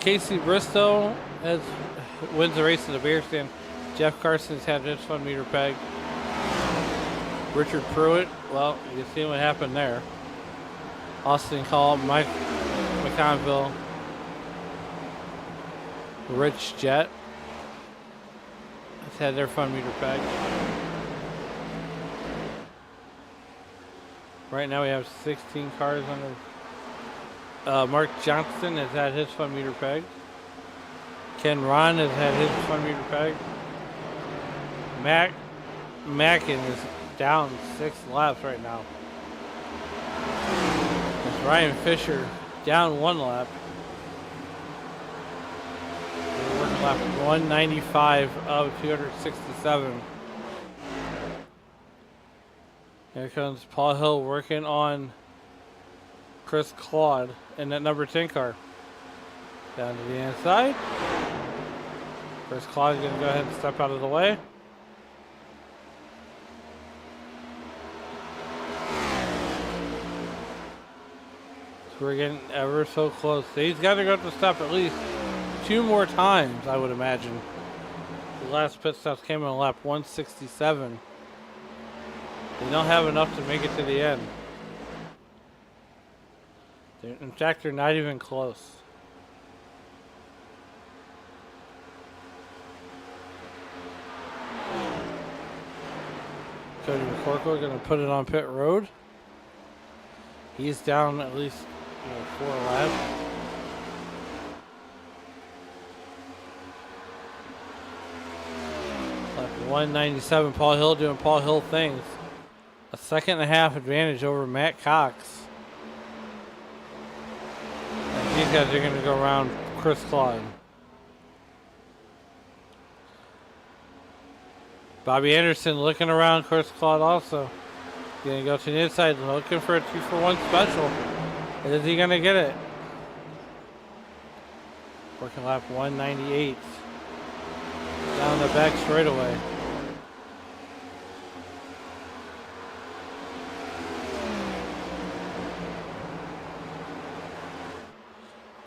Casey Bristow wins the race in the beer stand. Jeff Carson's had his fun meter pegged. Richard Pruitt, well, you see what happened there. Austin Call, Mike McConville, Rich Jet has had their fun meter pegged. Right now we have 16 cars under. Mark Johnston has had his fun meter pegged. Ken Ron has had his fun meter pegged. Mackin is down 6 laps right now. It's Ryan Fisher down 1 lap. We're working lap 195 of 267. Here comes Paul Hill working on Chris Claude in that number 10 car. Down to the inside. Chris Claude is going to go ahead and step out of the way. We're getting ever so close. He's got to go to stop at least 2 more times, I would imagine. The last pit stops came on lap 167. They don't have enough to make it to the end. In fact, they're not even close. Cody McCorkle going to put it on pit road. He's down at least 4 laps. Lap 197, Paul Hill doing Paul Hill things. A 1.5 advantage over Matt Cox. And these guys are going to go around Chris Claude. Bobby Anderson looking around Chris Claude also. Going to go to the inside, looking for a 2-for-1 special. Is he going to get it? Working lap 198. Down the back straightaway.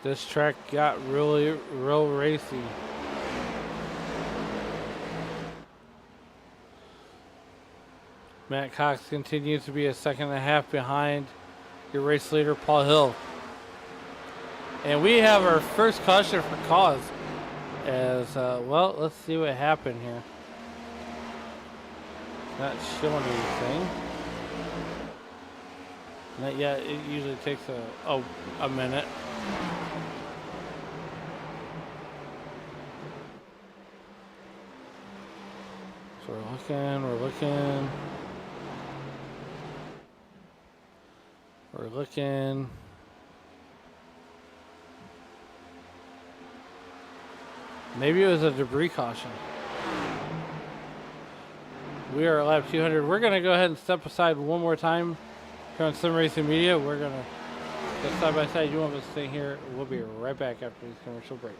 This track got real racy. Matt Cox continues to be a 2.5 behind your race leader, Paul Hill. And we have our first caution for cause. As, well, let's see what happened here. Not showing anything. Not yet. It usually takes a minute. So we're looking. We're looking. Maybe it was a debris caution. We are at lap 200. We're going to go ahead and step aside one more time here on Sim Racing Media. We're going to go side by side. You want us to stay here. We'll be right back after these commercial breaks.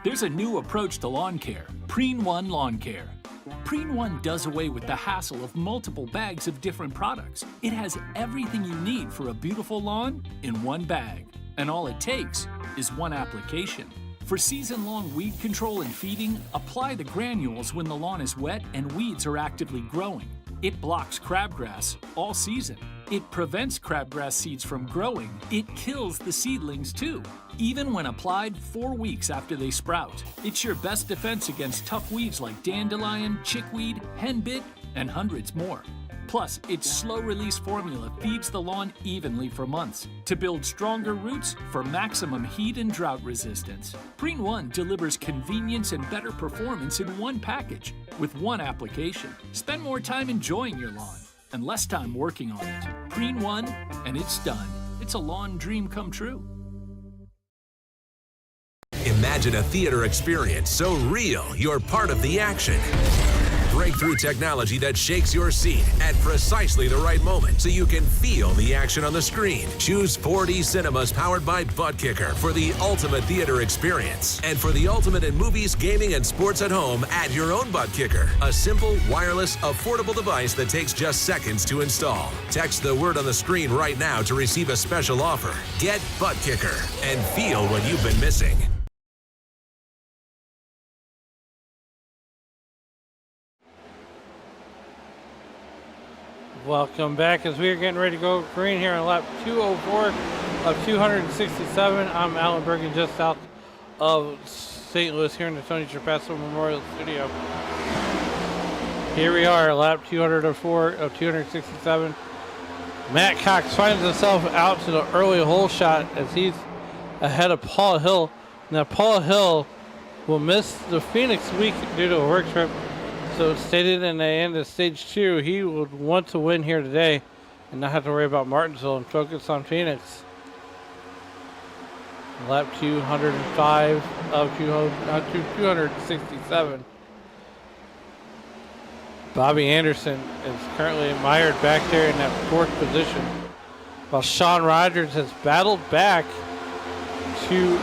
There's a new approach to lawn care, Preen One Lawn Care. Preen One does away with the hassle of multiple bags of different products. It has everything you need for a beautiful lawn in one bag. And all it takes is one application. For season-long weed control and feeding, apply the granules when the lawn is wet and weeds are actively growing. It blocks crabgrass all season. It prevents crabgrass seeds from growing. It kills the seedlings too, even when applied 4 weeks after they sprout. It's your best defense against tough weeds like dandelion, chickweed, henbit, and hundreds more. Plus, its slow-release formula feeds the lawn evenly for months to build stronger roots for maximum heat and drought resistance. Preen One delivers convenience and better performance in one package with one application. Spend more time enjoying your lawn and less time working on it. Preen One, and it's done. It's a lawn dream come true. Imagine a theater experience so real you're part of the action. Breakthrough technology that shakes your seat at precisely the right moment so you can feel the action on the screen. Choose 4D Cinemas powered by Butt Kicker for the ultimate theater experience. And for the ultimate in movies, gaming, and sports at home, add your own Butt Kicker. A simple, wireless, affordable device that takes just seconds to install. Text the word on the screen right now to receive a special offer. Get Butt Kicker and feel what you've been missing. Welcome back as we are getting ready to go green here on lap 204 of 267. I'm Alan Bergen, just south of St. Louis here in the Tony Trapasso Memorial Studio. Here we are, lap 204 of 267. Matt Cox finds himself out to the early hole shot as he's ahead of Paul Hill. Now Paul Hill will miss the Phoenix week due to a work trip. So stated in the end of stage 2, he would want to win here today and not have to worry about Martinsville and focus on Phoenix. Lap 205 of 267. Bobby Anderson is currently mired back there in that 4th position, while Sean Rogers has battled back to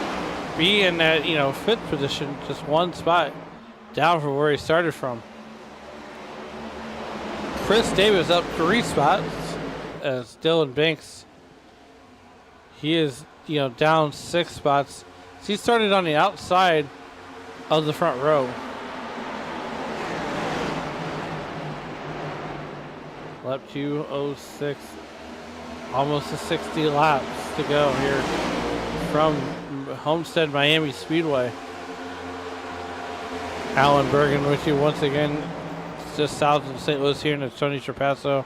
be in that 5th position, just one spot down from where he started from. Chris Davis up 3 spots as Dylan Banks, he is down 6 spots. So he started on the outside of the front row. Lap 206, almost to 60 laps to go here from Homestead-Miami Speedway. Alan Bergen with you once again, just south of St. Louis here in the Tony Trapasso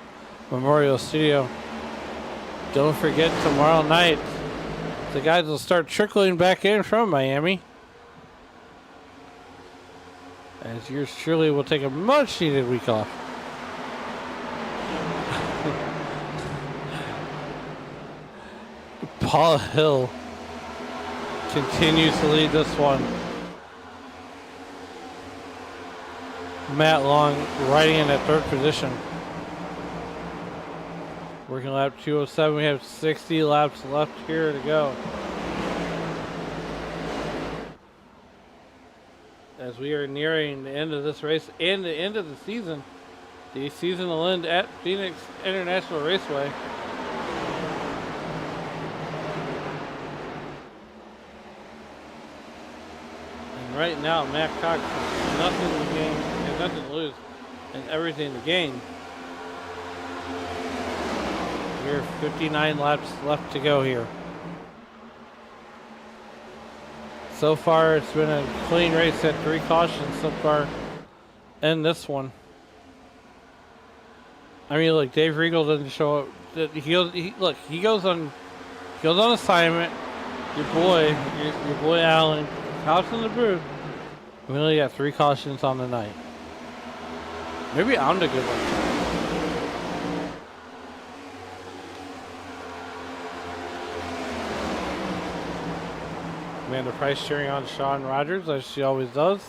Memorial Studio. Don't forget, tomorrow night, the guys will start trickling back in from Miami, as yours truly will take a much needed week off. Paul Hill continues to lead this one. Matt Long riding in that 3rd position. Working lap 207. We have 60 laps left here to go. As we are nearing the end of this race and the end of the season. The season will end at Phoenix International Raceway. And right now, Matt Cox has nothing to gain, has nothing to lose, and everything to gain. We're 59 laps left to go here. So far, it's been a clean race at 3 cautions so far in this one. I mean, look, Dave Regal doesn't show up. He goes on assignment. Your boy Alan, house in the booth. We only got 3 cautions on the night. Maybe I'm the good one. Amanda Price cheering on Sean Rogers, as she always does.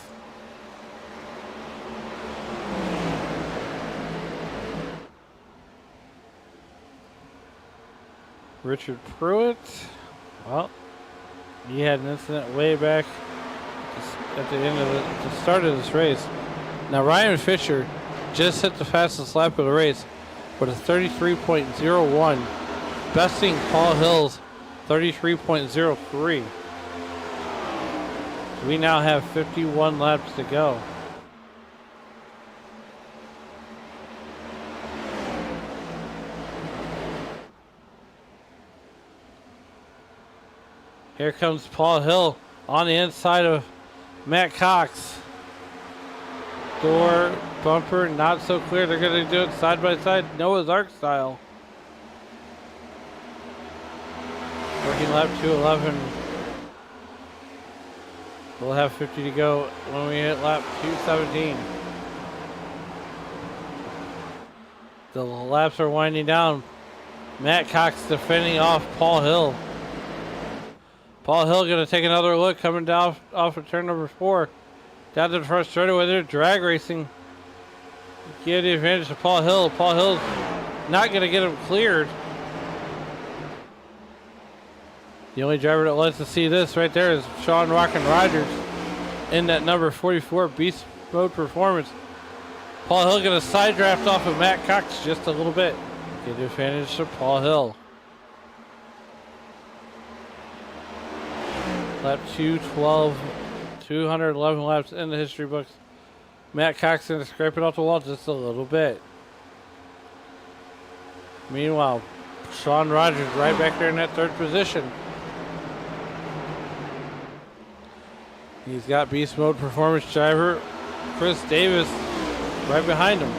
Richard Pruitt, well, he had an incident way back at the end of the start of this race. Now Ryan Fisher just hit the fastest lap of the race with a 33.01, besting Paul Hill's 33.03. We now have 51 laps to go. Here comes Paul Hill on the inside of Matt Cox. Door, bumper, not so clear. They're going to do it side by side, Noah's Ark style. Working lap 211. We'll have 50 to go when we hit lap 217. The laps are winding down. Matt Cox defending off Paul Hill. Paul Hill going to take another look coming down off of turn number 4. Down to the front straightaway. They're drag racing give the advantage to Paul Hill. Paul Hill's not going to get him cleared. The only driver that lets us see this right there is Sean Rockin' Rogers in that number 44 Beast Mode Performance. Paul Hill going to side draft off of Matt Cox just a little bit. Give the advantage to Paul Hill. Lap 212, 211 laps in the history books. Matt Cox going to scrape it off the wall just a little bit. Meanwhile, Sean Rogers right back there in that third position. He's got Beast Mode Performance driver Chris Davis right behind him.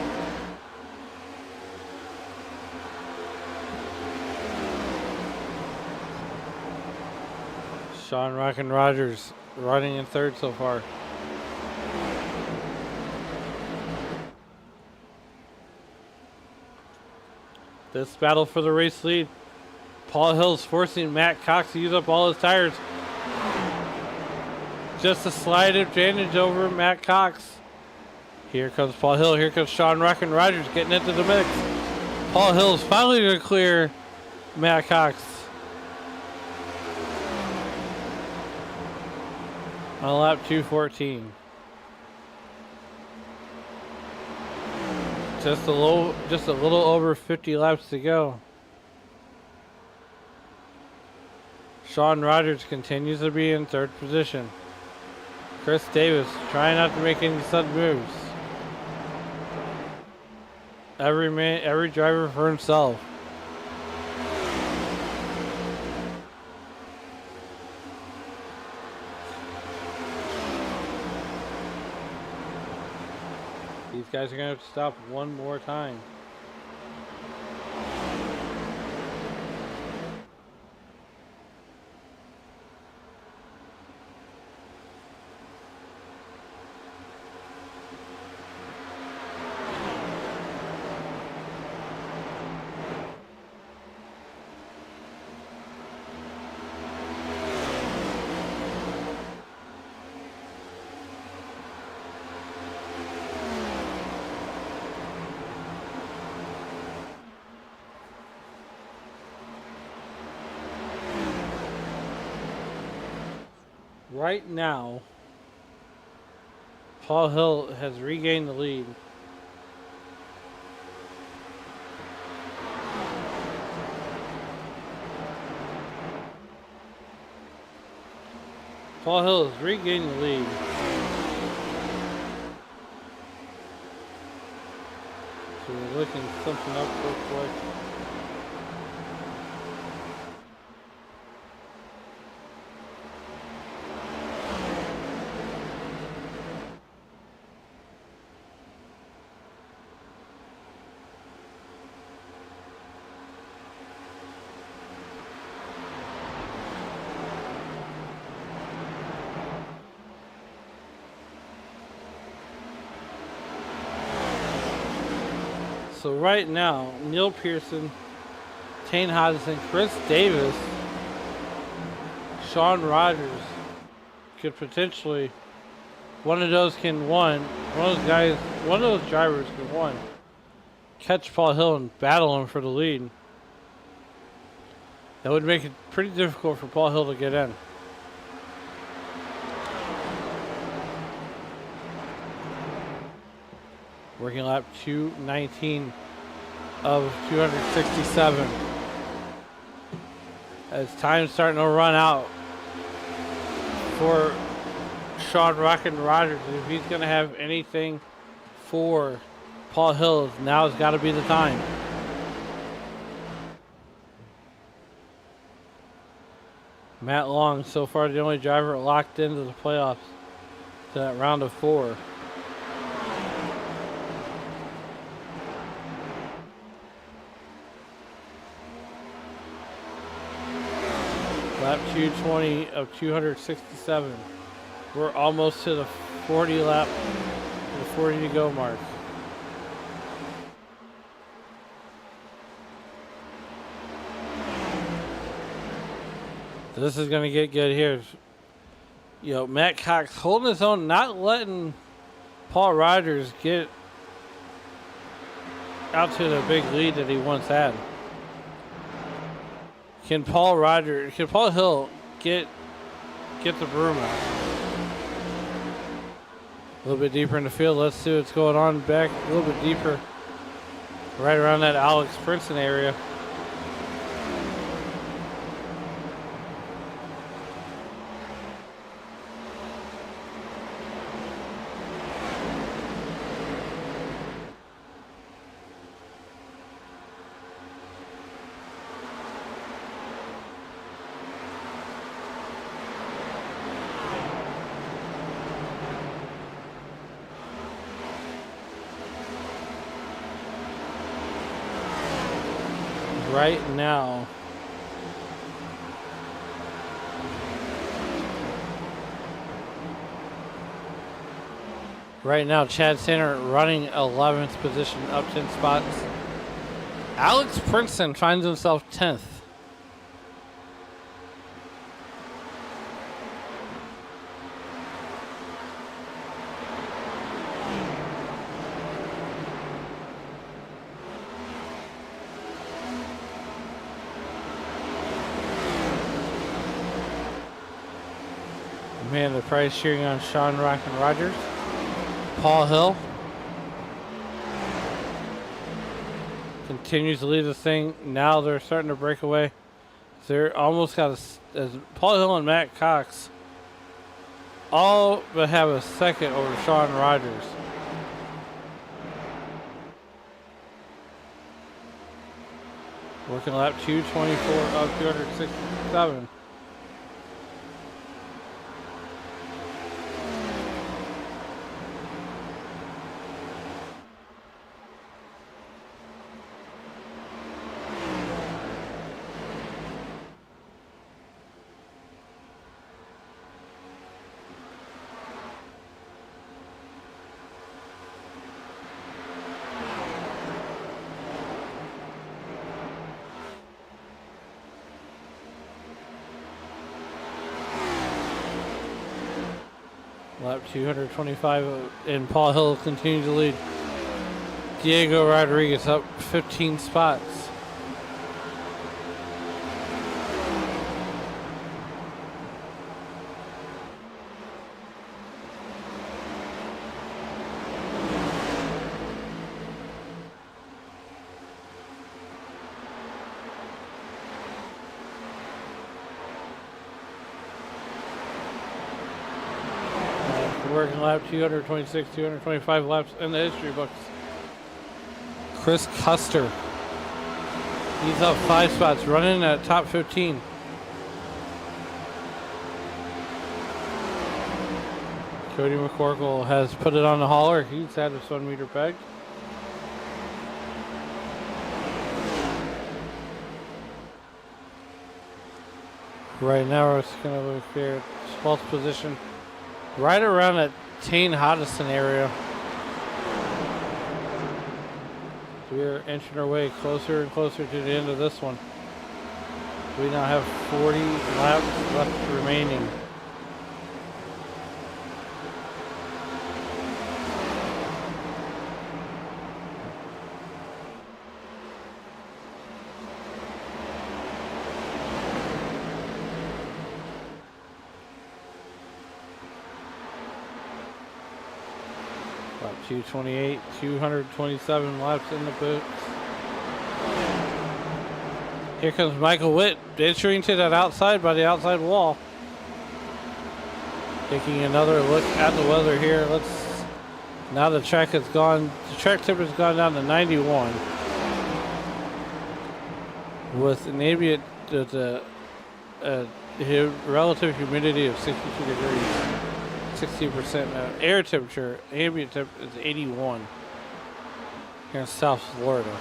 Sean Rockin' Rogers running in third so far. This battle for the race lead. Paul Hill's forcing Matt Cox to use up all his tires. Just a slight advantage over Matt Cox. Here comes Paul Hill. Here comes Sean Rockin' Rogers getting into the mix. Paul Hill's finally going to clear Matt Cox. On lap 214. Just a little over 50 laps to go. Sean Rogers continues to be in third position. Chris Davis trying not to make any sudden moves. Every driver for himself. These guys are going to have to stop one more time. Right now, Paul Hill has regained the lead. Paul Hill has regained the lead. So we're looking something up real quick. So right now, Neil Pearson, Tane Hodgson, Chris Davis, Sean Rogers could potentially, one of those drivers can catch Paul Hill and battle him for the lead. That would make it pretty difficult for Paul Hill to get in. Working lap 219 of 267. As time's starting to run out for Sean Rockin' Rogers. If he's going to have anything for Paul Hill, now's got to be the time. Matt Long, so far the only driver locked into the playoffs to that round of 4. Lap 220 of 267. We're almost to the 40 to go mark. This is going to get good here. You know, Matt Cox holding his own, not letting Paul Rogers get out to the big lead that he once had. Can Paul Hill get the broom out? A little bit deeper in the field. Let's see what's going on back a little bit deeper. Right around that Alex Princeton area. Right now, Chad Sander running 11th position, up 10 spots. Alex Princeton finds himself 10th. Man, the prize cheering on Sean Rockin' Rogers. Paul Hill continues to lead the thing. Now they're starting to break away. They're almost got Paul Hill and Matt Cox all but have a second over Sean Rogers. Working lap 224 of 267. Lap 225, and Paul Hill continues to lead. Diego Rodriguez up 15 spots. Working lap 226, 225 laps in the history books. Chris Custer. He's up 5 spots, running at top 15. Cody McCorkle has put it on the hauler. He's had his 1 meter peg. Right now we're just going to look here. 12th position. Right around that Tane Hoddison area. We're inching our way closer and closer to the end of this one. We now have 40 laps left remaining. About 228, 227 laps in the boots. Here comes Michael Witt, entering to that outside by the outside wall. Taking another look at the weather here. Now the track has gone, the track temperature has gone down to 91. With an ambient, relative humidity of 62 degrees. 60% air temperature, ambient temperature is 81 here in South Florida.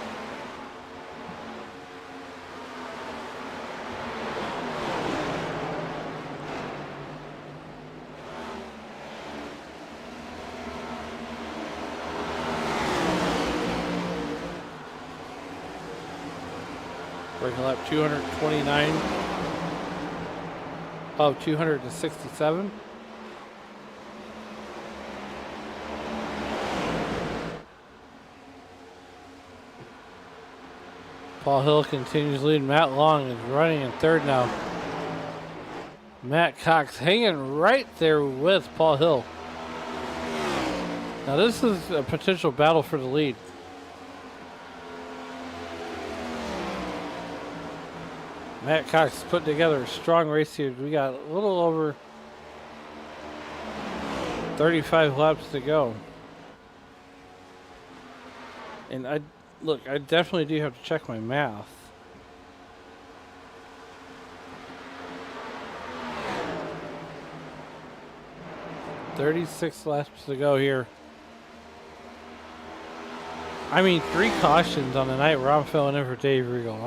Breaking lap 229 of 267. Paul Hill continues leading. Matt Long is running in third now. Matt Cox hanging right there with Paul Hill. Now this is a potential battle for the lead. Matt Cox put together a strong race here. We got a little over 35 laps to go. And I definitely do have to check my math. $36 laps to go here. I mean, 3 cautions on the night where I'm filling in for Dave Regal.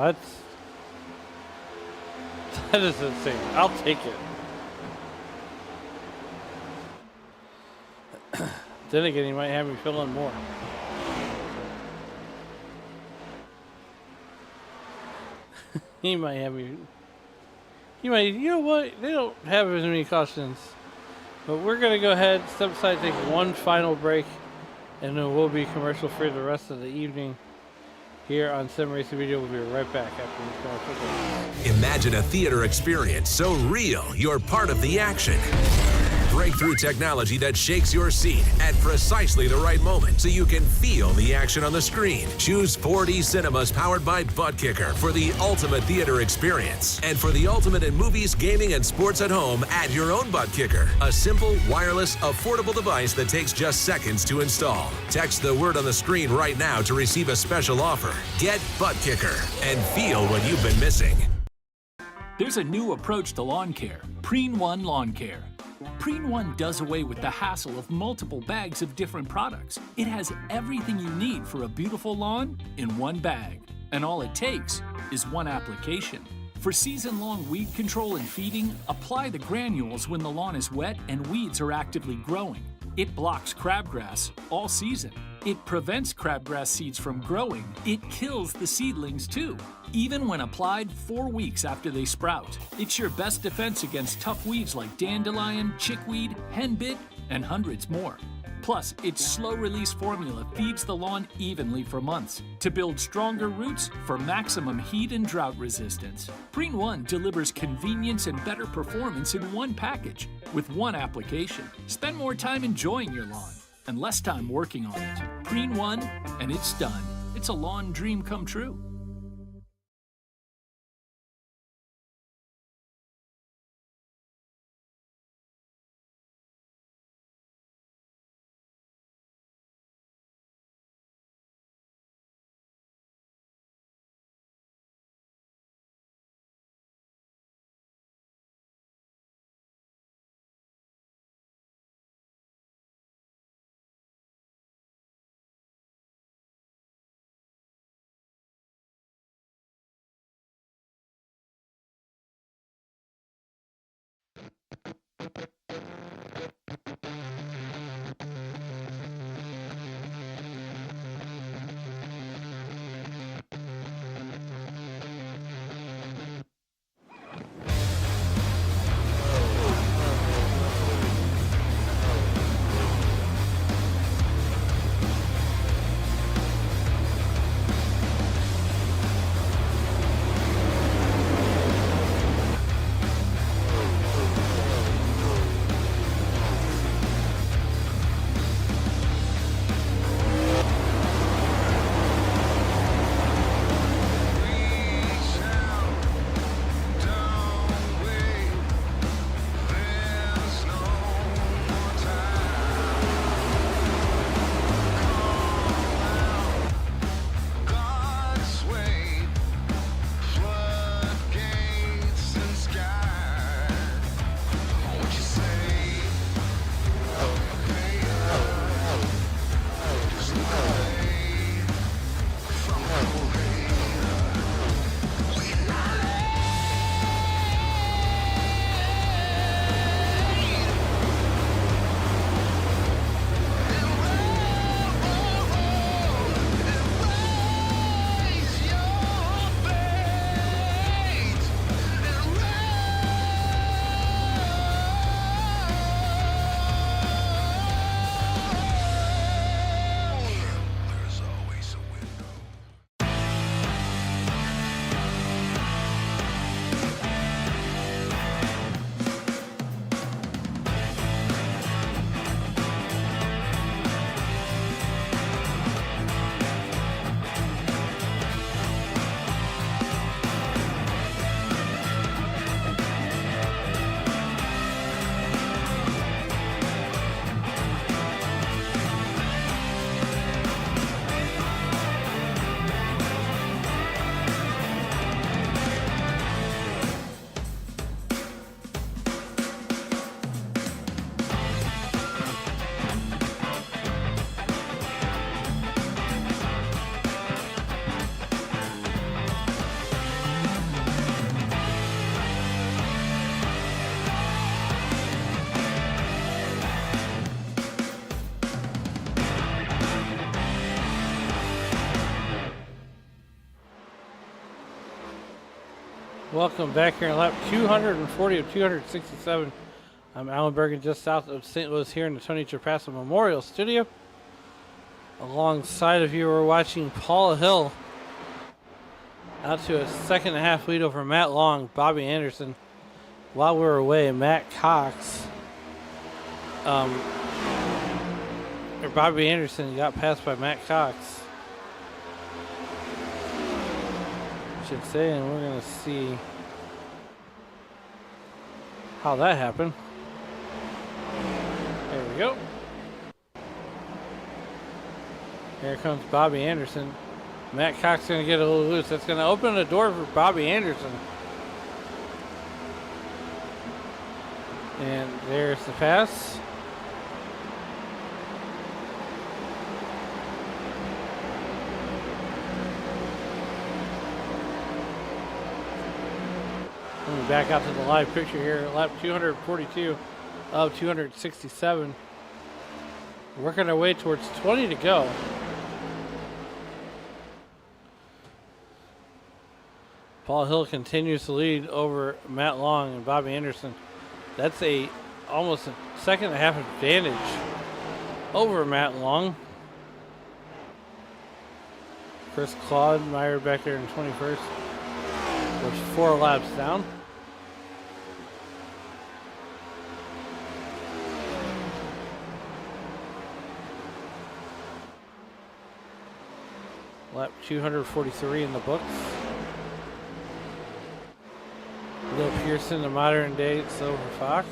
That is insane. I'll take it. Then again, he might have me fill in more. He might have me. You know what? They don't have as many cautions. But we're going to go ahead, step aside, take one final break, and then we'll be commercial free the rest of the evening here on Sim Racing Video. We'll be right back after this commercial break. Imagine a theater experience so real you're part of the action. Breakthrough technology that shakes your seat at precisely the right moment so you can feel the action on the screen. Choose 4D Cinemas powered by Butt Kicker for the ultimate theater experience. And for the ultimate in movies, gaming, and sports at home, add your own Butt Kicker. A simple, wireless, affordable device that takes just seconds to install. Text the word on the screen right now to receive a special offer. Get Butt Kicker and feel what you've been missing. There's a new approach to lawn care, Preen One Lawn Care. Preen One does away with the hassle of multiple bags of different products. It has everything you need for a beautiful lawn in one bag. And all it takes is one application. For season-long weed control and feeding, apply the granules when the lawn is wet and weeds are actively growing. It blocks crabgrass all season. It prevents crabgrass seeds from growing. It kills the seedlings too, even when applied 4 weeks after they sprout. It's your best defense against tough weeds like dandelion, chickweed, henbit, and hundreds more. Plus, its slow-release formula feeds the lawn evenly for months to build stronger roots for maximum heat and drought resistance. Preen One delivers convenience and better performance in one package with one application. Spend more time enjoying your lawn and less time working on it. Preen One, and it's done. It's a lawn dream come true. Welcome back here in lap 240 of 267. I'm Alan Bergen, just south of St. Louis here in the Tony Trapasso Memorial Studio. Alongside of you, we're watching Paul Hill out to a 2.5 lead over Matt Long, Bobby Anderson. While we were away, Matt Cox, or Bobby Anderson got passed by Matt Cox, I should say, and we're going to see how that happened. There we go. Here comes Bobby Anderson. Matt Cox going to get a little loose. That's going to open the door for Bobby Anderson. And there's the pass. Coming back out to the live picture here, lap 242 of 267. Working our way towards 20 to go. Paul Hill continues to lead over Matt Long and Bobby Anderson. That's almost a 2.5 advantage over Matt Long. Chris Claude Meyer back there in 21st. Was 4 laps down. Lap 243 in the books. Will Pearson, the modern day Silver Fox.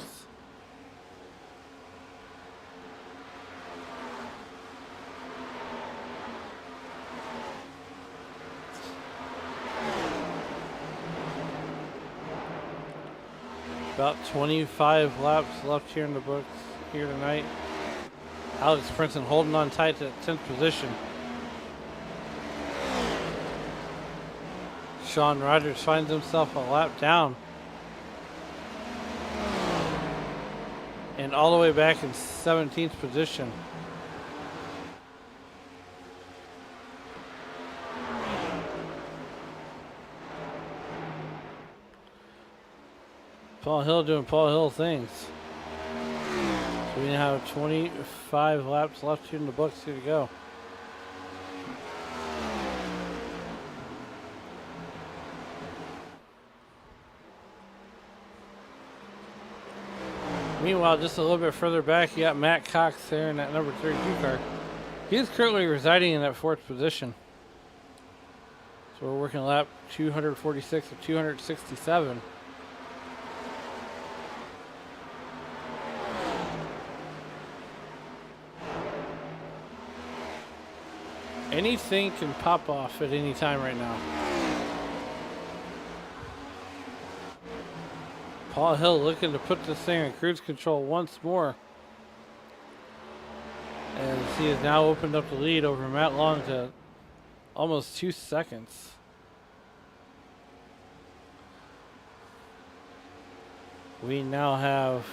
About 25 laps left here in the books here tonight. Alex Princeton holding on tight to 10th position. Sean Rogers finds himself a lap down. And all the way back in 17th position. Paul Hill doing Paul Hill things. So we now have 25 laps left here in the books here to go. Meanwhile, just a little bit further back, you got Matt Cox there in that number 32 car. He is currently residing in that 4th position. So we're working lap 246 of 267. Anything can pop off at any time right now. Paul Hill looking to put this thing in cruise control once more. As he has now opened up the lead over Matt Long to almost 2 seconds. We now have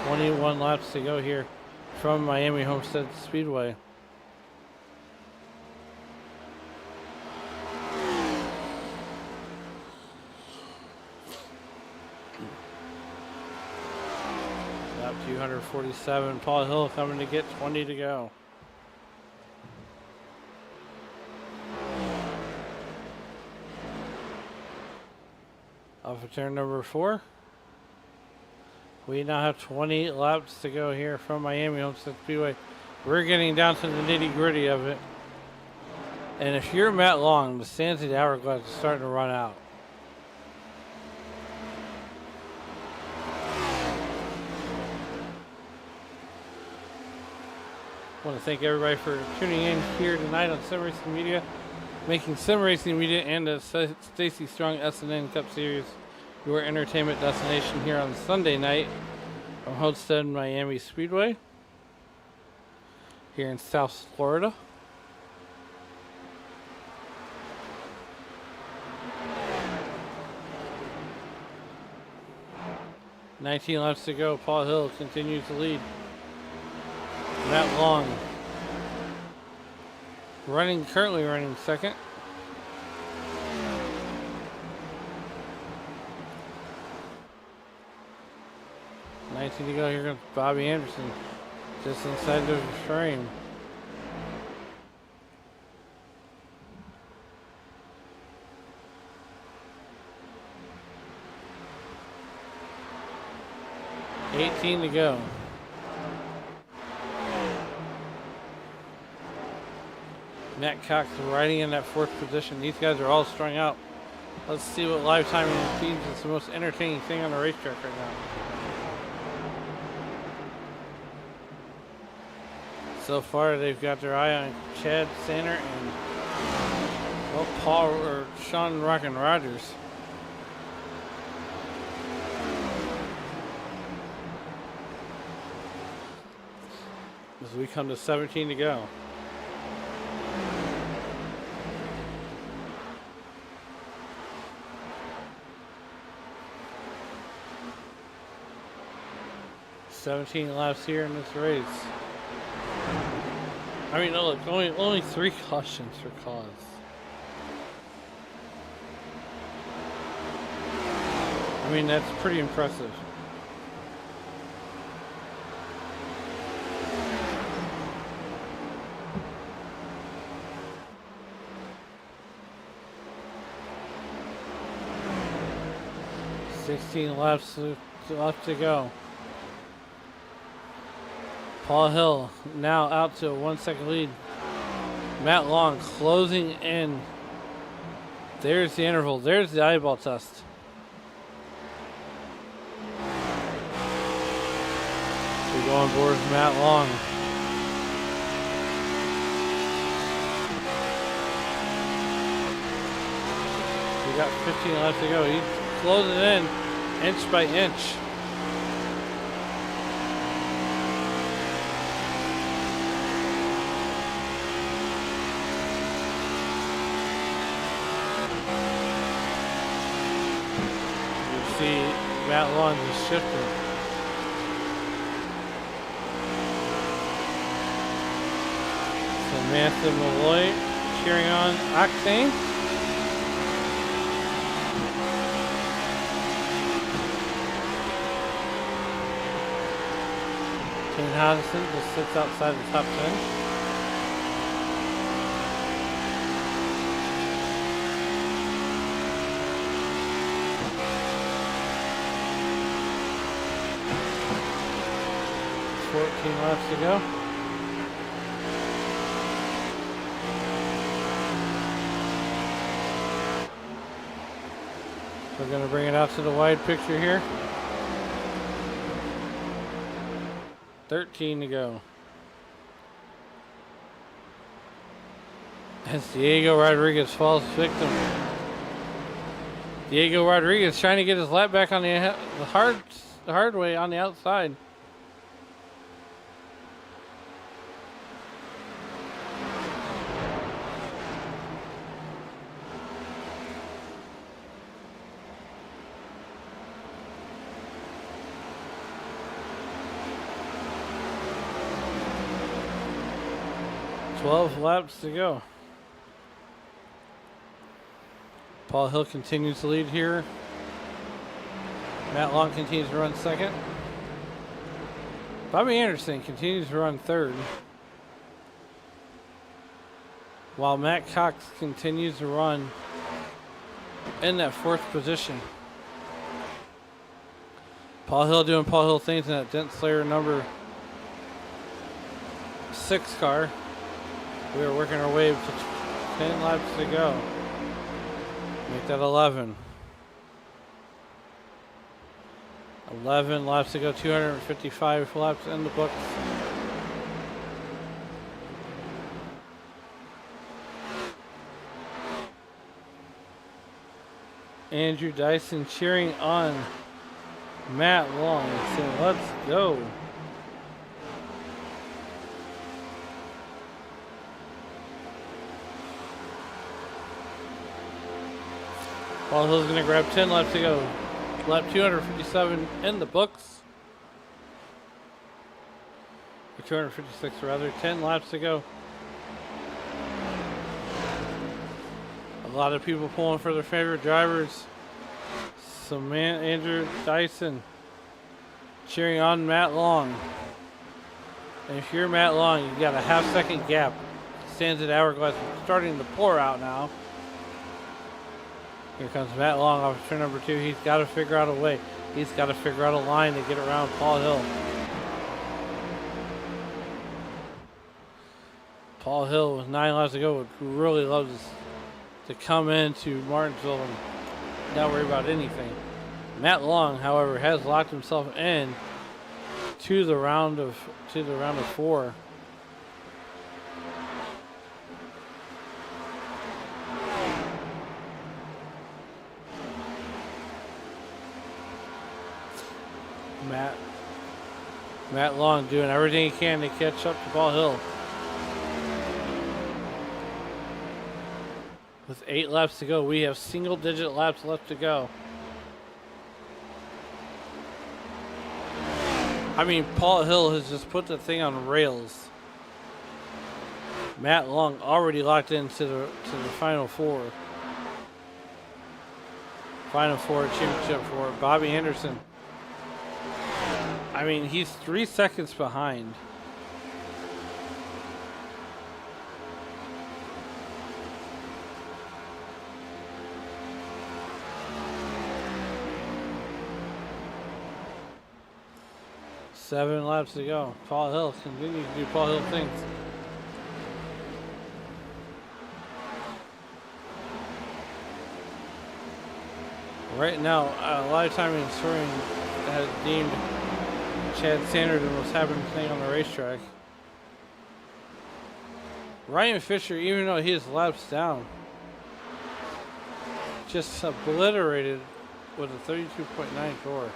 21 laps to go here from Miami Homestead Speedway. Lap 247, Paul Hill coming to get 20 to go. Off of turn number 4. We now have 20 laps to go here from Miami Homestead Speedway. We're getting down to the nitty gritty of it. And if you're Matt Long, the sands of the hourglass is starting to run out. I want to thank everybody for tuning in here tonight on Sim Racing Media, making Sim Racing Media and the Stacy Strong SRM Cup Series your entertainment destination here on Sunday night from Homestead-Miami Speedway here in South Florida. $19 laps to go. Paul Hill continues to lead. Matt Long currently running second. 19 to go. Here comes Bobby Anderson, just inside the frame. $18 to go. Matt Cox riding in that 4th position. These guys are all strung out. Let's see what live timing feeds is the most entertaining thing on the racetrack right now. So far, they've got their eye on Chad Sander and Sean Rockin' Rogers. As we come to 17 to go. $17 laps here in this race. I mean, no, look, only 3 cautions for cause. I mean, that's pretty impressive. $16 laps left to go. Paul Hill now out to a 1-second lead. Matt Long closing in. There's the interval. There's the eyeball test. We go on board with Matt Long. We got 15 laps to go. He's closing in inch by inch. Matt Long is shifting. Samantha Malloy cheering on Octane. Kane Hodgson just sits outside the top 10. Laps to go. We're going to bring it out to the wide picture here. 13 to go. As Diego Rodriguez falls victim. Diego Rodriguez trying to get his lap back on the hard way on the outside. Laps to go. Paul Hill continues to lead here. Matt Long continues to run second. Bobby Anderson continues to run third. While Matt Cox continues to run in that 4th position. Paul Hill doing Paul Hill things in that Dent Slayer number 6 car. We are working our way to 10 laps to go. Make that 11. 11 laps to go, 255 laps in the books. Andrew Dyson cheering on Matt Long saying, let's go. Paul Hill's going to grab 10 laps to go. Lap 257 in the books. Or 256 rather. 10 laps to go. A lot of people pulling for their favorite drivers. Andrew Dyson cheering on Matt Long. And if you're Matt Long, you've got a half-second gap. Stands at hourglass, starting to pour out now. Here comes Matt Long off turn number 2. He's got to figure out a way. He's got to figure out a line to get around Paul Hill. Paul Hill with 9 laps to go would really love to come into Martinsville and not worry about anything. Matt Long, however, has locked himself in to the round of 4. Matt Long doing everything he can to catch up to Paul Hill. With 8 laps to go, we have single-digit laps left to go. I mean, Paul Hill has just put the thing on rails. Matt Long already locked into the Final Four. Final Four championship for Bobby Anderson. I mean, he's 3 seconds behind. Seven laps to go. Paul Hill continues to do Paul Hill things. Right now, a lot of time in historian has deemed Chad Sanders the most happening thing on the racetrack. Ryan Fisher, even though he is laps down, just obliterated with a 32.9 core.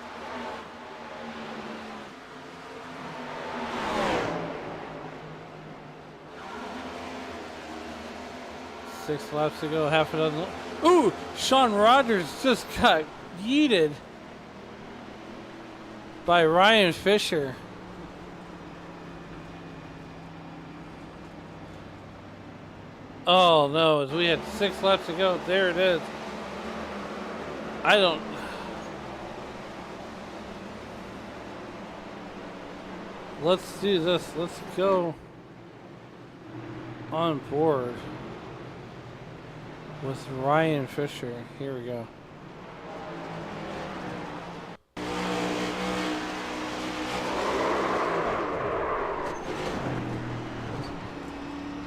Six laps to go, half a dozen. Ooh, Sean Rogers just got yeeted by Ryan Fisher. Oh no, as we had 6 laps to go. There it is. Let's do this. Let's go on board with Ryan Fisher. Here we go.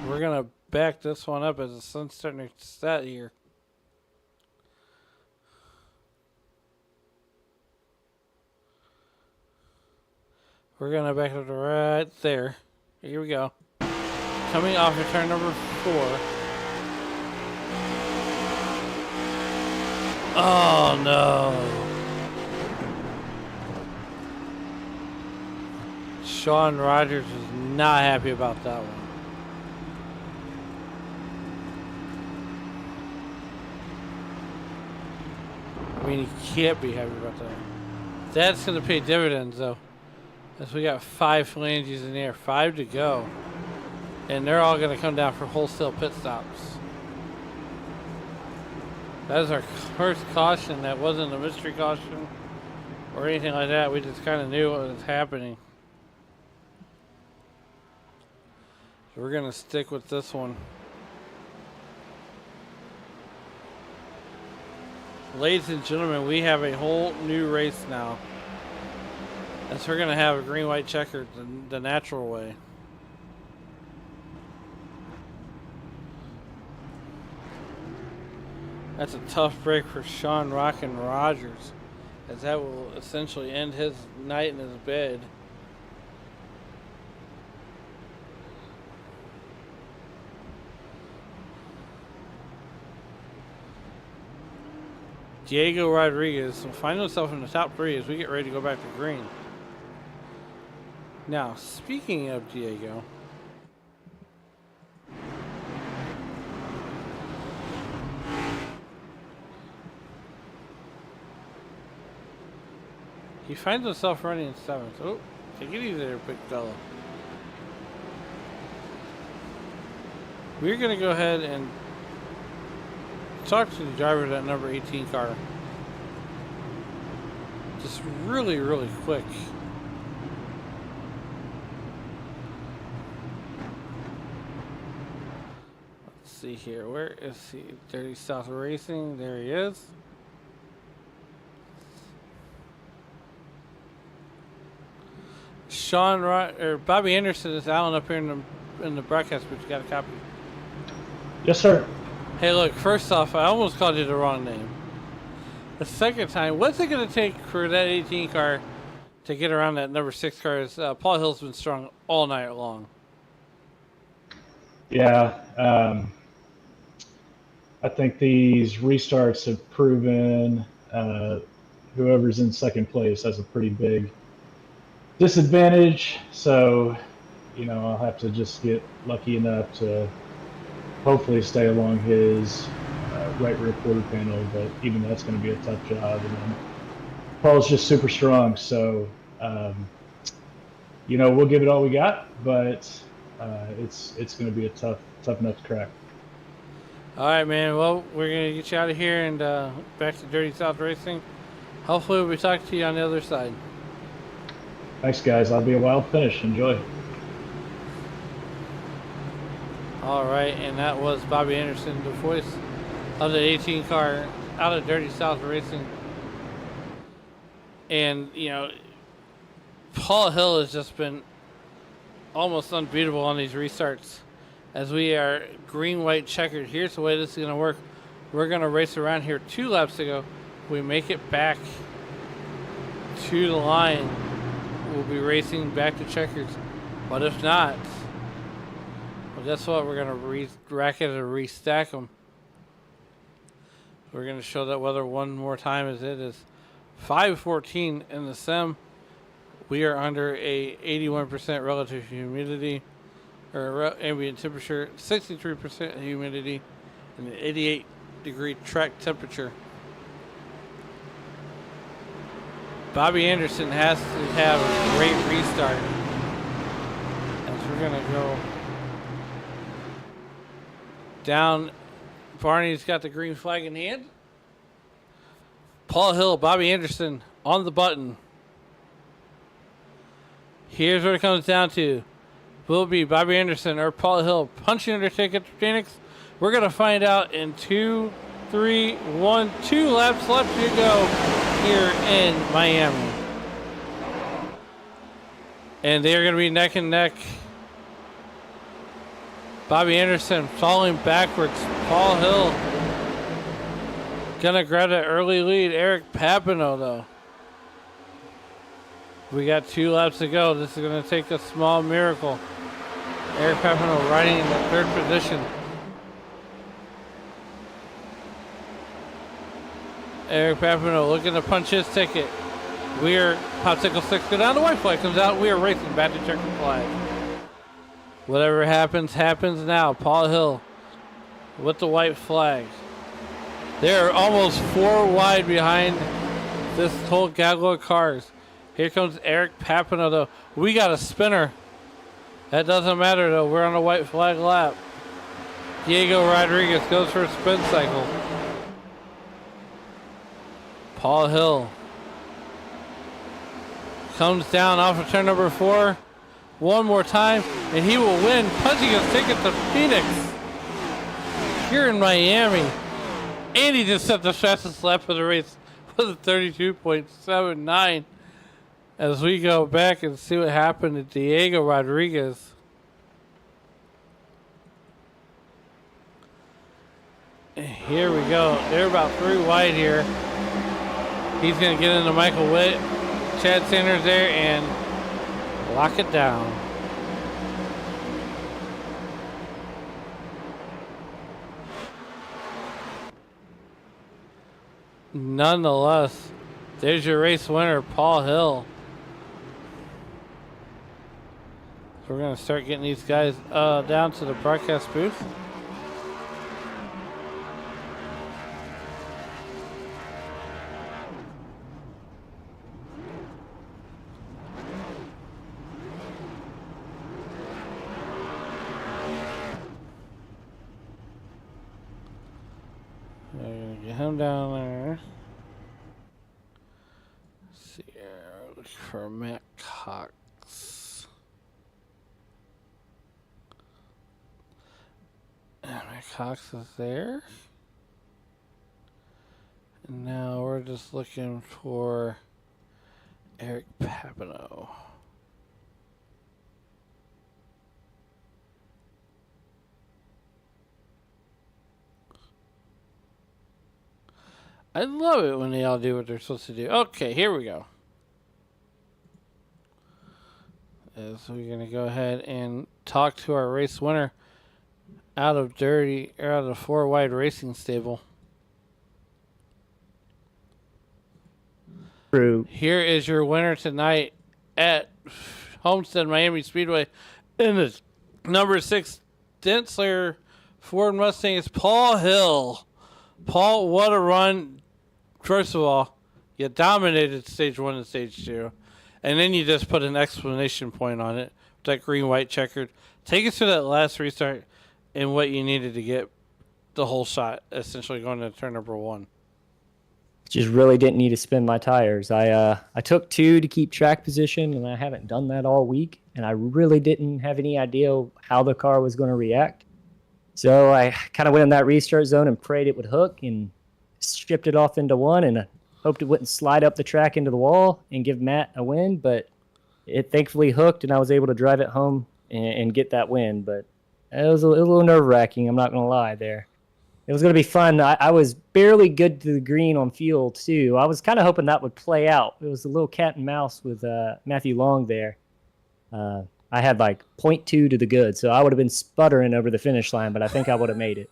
We're gonna back this one up as the sun's starting to set here. We're gonna back it up to right there. Here we go. Coming off of turn number 4. Oh no. Sean Rogers is not happy about that one. I mean, he can't be happy about that. That's going to pay dividends, though. As we got 5 phalanges in the air, 5 to go. And they're all going to come down for wholesale pit stops. That is our first caution. That wasn't a mystery caution or anything like that. We just kind of knew what was happening. So we're going to stick with this one. Ladies and gentlemen, we have a whole new race now. And so we're going to have a green-white checker the natural way. That's a tough break for Sean Rockin' Rogers, as that will essentially end his night in his bed. Diego Rodriguez will find himself in the top 3 as we get ready to go back to green. Now, speaking of Diego, he finds himself running in 7th. Oh, take it easy there, big fella. We're going to go ahead and talk to the driver of that number 18 car. Just really, really quick. see here. Where is he? Dirty South Racing. There he is. Bobby Anderson is Alan up here in the broadcast, but you got a copy. Yes, sir. Hey, look. First off, I almost called you the wrong name. The second time, what's it going to take for that 18 car to get around that number 6 car? Paul Hill's been strong all night long. Yeah. I think these restarts have proven whoever's in second place has a pretty big disadvantage. So, I'll have to just get lucky enough to hopefully stay along his right rear quarter panel, but even that's going to be a tough job. And then Paul's just super strong. So, we'll give it all we got, but it's going to be a tough nut to crack. All right, man. Well, we're going to get you out of here and back to Dirty South Racing. Hopefully we'll be talking to you on the other side. Thanks, guys. I'll be a wild finish. Enjoy. All right, and that was Bobby Anderson, the voice of the 18 car out of Dirty South Racing. And, Paul Hill has just been almost unbeatable on these restarts. As we are green-white checkered, here's the way this is going to work. We're going to race around here 2 laps to go. We make it back to the line. We'll be racing back to checkers. But if not, well, guess what? We're going to rack it and restack them. We're going to show that weather one more time as it is 5:14 in the sim. We are under a 81% relative humidity, or ambient temperature, 63% humidity, and an 88-degree track temperature. Bobby Anderson has to have a great restart. As we're going to go down. Barney's got the green flag in hand. Paul Hill, Bobby Anderson on the button. Here's what it comes down to. Will it be Bobby Anderson or Paul Hill punching under ticket to Phoenix? We're going to find out in 2, 3, 1, 2 laps left to go here in Miami. And they're going to be neck and neck. Bobby Anderson falling backwards. Paul Hill going to grab that early lead. Eric Papineau, though. We got 2 laps to go. This is going to take a small miracle. Eric Papineau riding in the 3rd position. Eric Papineau looking to punch his ticket. We are Popsicle 6 go down. The white flag comes out. We are racing back to checker flag. Whatever happens, happens now. Paul Hill with the white flag. They're almost 4 wide behind this whole gaggle of cars. Here comes Eric Papineau, though. We got a spinner. That doesn't matter, though. We're on a white flag lap. Diego Rodriguez goes for a spin cycle. Paul Hill comes down off of turn number 4. One more time, and he will win, punching his ticket to Phoenix here in Miami. And he just set the fastest lap of the race with a 32.79. As we go back and see what happened to Diego Rodriguez. And here we go. They're about 3 wide here. He's going to get into Michael Witt. Chad Sanders there and lock it down. Nonetheless, there's your race winner, Paul Hill. So we're going to start getting these guys down to the broadcast booth. We're going to get him down there. Let's see here. Look for Matt Cox. And we Cox is there. And now we're just looking for Eric Papineau. I love it when they all do what they're supposed to do. Okay, here we go. So we're going to go ahead and talk to our race winner out of the 4 Wide Racing Stable. True. Here is your winner tonight at Homestead-Miami Speedway in the number 6 Densler Ford Mustang. It's Paul Hill. Paul, what a run. First of all, you dominated stage 1 and stage 2. And then you just put an exclamation point on it. That green, white, checkered. Take us through that last restart and what you needed to get the whole shot, essentially going to turn number 1. Just really didn't need to spin my tires. I took 2 to keep track position, and I haven't done that all week. And I really didn't have any idea how the car was going to react. So I kind of went in that restart zone and prayed it would hook and stripped it off into 1 and hoped it wouldn't slide up the track into the wall and give Matt a win. But it thankfully hooked, and I was able to drive it home and get that win. But it was a little nerve-wracking, I'm not going to lie there. It was going to be fun. I was barely good to the green on fuel, too. I was kind of hoping that would play out. It was a little cat and mouse with Matthew Long there. I had like 0.2 to the good, so I would have been sputtering over the finish line, but I think I would have made it.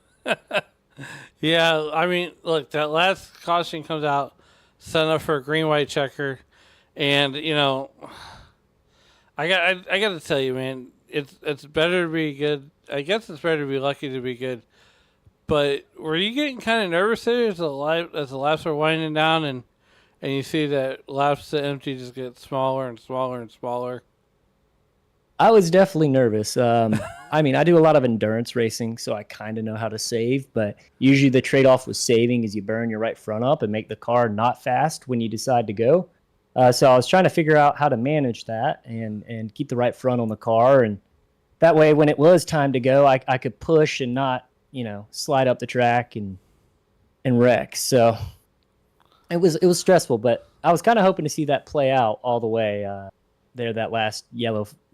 Yeah, I mean, look, that last caution comes out, set up for a green, white checker, and, you know, I got to tell you, man, it's better to be good. I guess it's better to be lucky to be good. But were you getting kind of nervous there as the laps were winding down and you see that laps to empty just get smaller and smaller and smaller? I was definitely nervous. I mean, I do a lot of endurance racing, so I kind of know how to save, but usually the trade-off with saving is you burn your right front up and make the car not fast when you decide to go. So I was trying to figure out how to manage that and keep the right front on the car, and that way when it was time to go, I could push and not, slide up the track and wreck. So it was stressful, but I was kind of hoping to see that play out all the way there, that last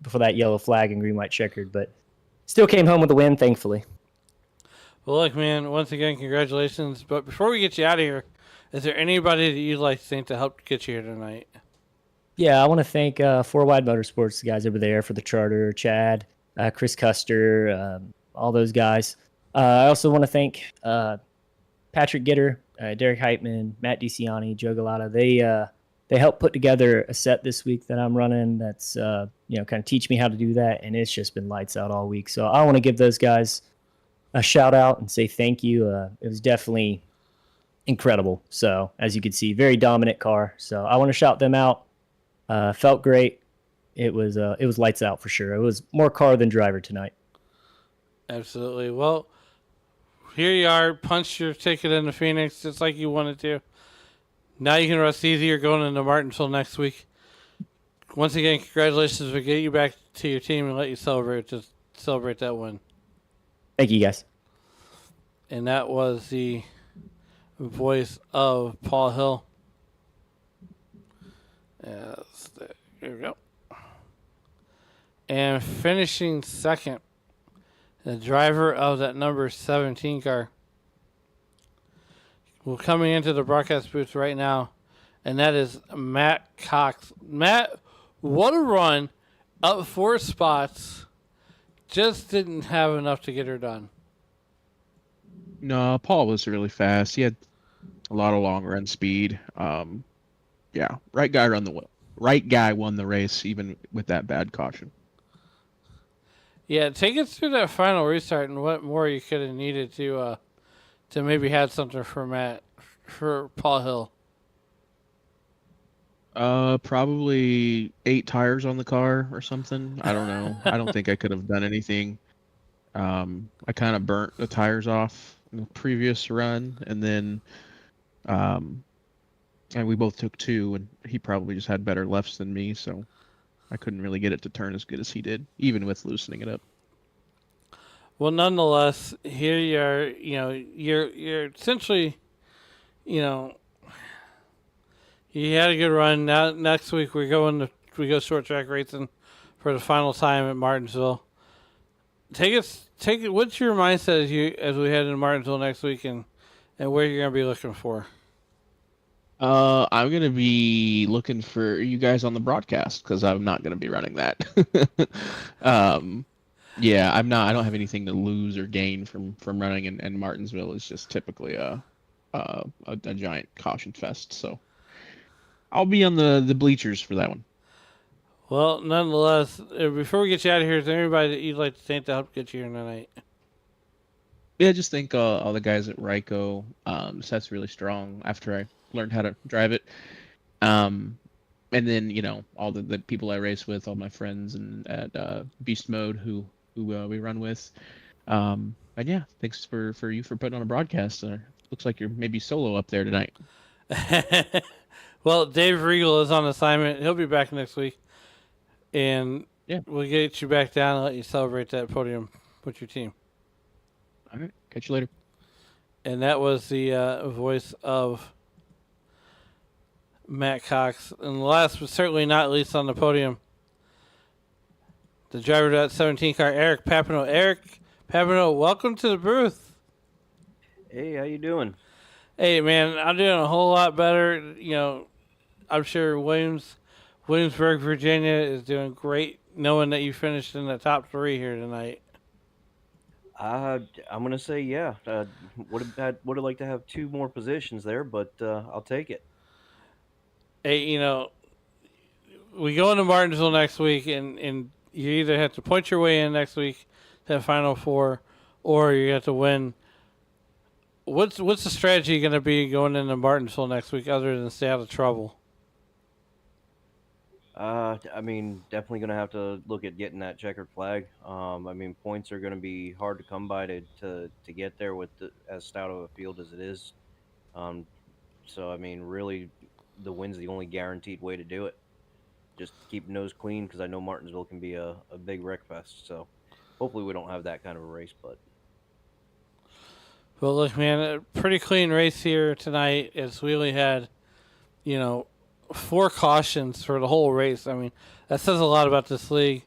before that yellow flag and green, white, checkered, but still came home with a win, thankfully. Well, look, man, once again, congratulations. But before we get you out of here, is there anybody that you'd like to thank to help get you here tonight? Yeah, I want to thank 4 Wide Motorsports, the guys over there for the charter, Chad, Chris Custer, all those guys. I also want to thank Patrick Gitter, Derek Heitman, Matt DeCiani, Joe Galata. They helped put together a set this week that I'm running that's, kind of teach me how to do that, and it's just been lights out all week. So I want to give those guys a shout out and say thank you. It was definitely incredible. So as you can see, very dominant car. So I want to shout them out. Felt great. It was lights out for sure. It was more car than driver tonight. Absolutely. Well, here you are, punched your ticket into Phoenix just like you wanted to. Now you can rest easy. You're going into Martinsville next week. Once again, congratulations. We'll get you back to your team and let you celebrate that win. Thank you, guys. And that was the voice of Paul Hill. Yes, here we go. And finishing second, the driver of that number 17 car. We're coming into the broadcast booth right now, and that is Matt Cox. Matt, what a run. Up 4 spots. Just didn't have enough to get her done. No, Paul was really fast. He had a lot of long run speed. Yeah, right guy won the race, even with that bad caution. Yeah, take us through that final restart and what more you could have needed to maybe have something for Paul Hill. Probably 8 tires on the car or something. I don't know. I don't think I could have done anything. I kind of burnt the tires off in the previous run, and then and we both took 2, and he probably just had better lefts than me, so I couldn't really get it to turn as good as he did, even with loosening it up. Well, nonetheless, here you are. You're essentially, you know, you had a good run. Now next week we go short track racing for the final time at Martinsville. Take it. What's your mindset as we head into Martinsville next week, and where you're gonna be looking for? I'm gonna be looking for you guys on the broadcast because I'm not gonna be running that. um, yeah, I'm not. I don't have anything to lose or gain from running, and Martinsville is just typically a giant caution fest. So I'll be on the bleachers for that one. Well, nonetheless, before we get you out of here, is there anybody that you'd like to thank to help get you here tonight? Yeah, just think all the guys at Ryko. Seth's really strong after I learned how to drive it. Um, and then all the people I race with, all my friends and at Beast Mode who we run with. And yeah, thanks for you for putting on a broadcast. Looks like you're maybe solo up there tonight. Well, Dave Regal is on assignment. He'll be back next week, and Yeah. we'll get you back down and let you celebrate that podium with your team. All right, catch you later. And that was the voice of Matt Cox. And last but certainly not least on the podium, the driver of that 17 car, Eric Papineau. Eric Papineau, welcome to the booth. Hey, how you doing? Hey, man, I'm doing a whole lot better. I'm sure Williamsburg, Virginia is doing great knowing that you finished in the top 3 here tonight. I'm gonna say yeah. Would have liked to have 2 more positions there, but I'll take it. Hey, we go into Martinsville next week, and you either have to point your way in next week to the Final Four, or you have to win. What's the strategy going to be going into Martinsville next week, other than stay out of trouble? I mean, definitely gonna have to look at getting that checkered flag. I mean, points are gonna be hard to come by to get there with as stout of a field as it is. Um, so I mean, really, the win's the only guaranteed way to do it. Just keep nose clean because I know Martinsville can be a big wreck fest. So hopefully we don't have that kind of a race, but. Well, look, man, a pretty clean race here tonight as we only had, 4 cautions for the whole race. I mean, that says a lot about this league.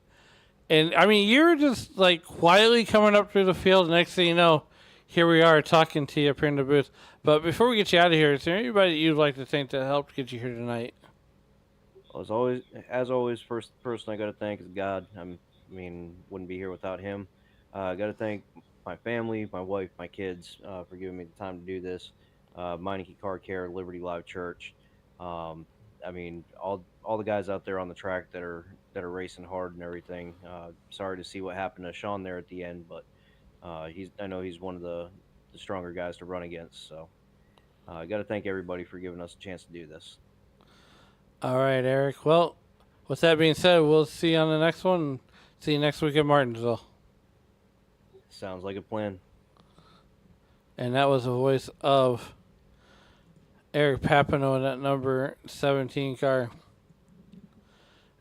And, I mean, you're just, quietly coming up through the field. Next thing you know, here we are talking to you up here in the booth. But before we get you out of here, is there anybody that you'd like to thank that helped get you here tonight? As always, first person I got to thank is God. Wouldn't be here without him. I got to thank my family, my wife, my kids for giving me the time to do this. Meineke Car Care, Liberty Live Church. All the guys out there on the track that are racing hard and everything. Sorry to see what happened to Sean there at the end, but I know he's one of the stronger guys to run against. So I got to thank everybody for giving us a chance to do this. All right, Eric. Well, with that being said, we'll see you on the next one. See you next week at Martinsville. Sounds like a plan. And that was the voice of Eric Papineau in that number 17 car.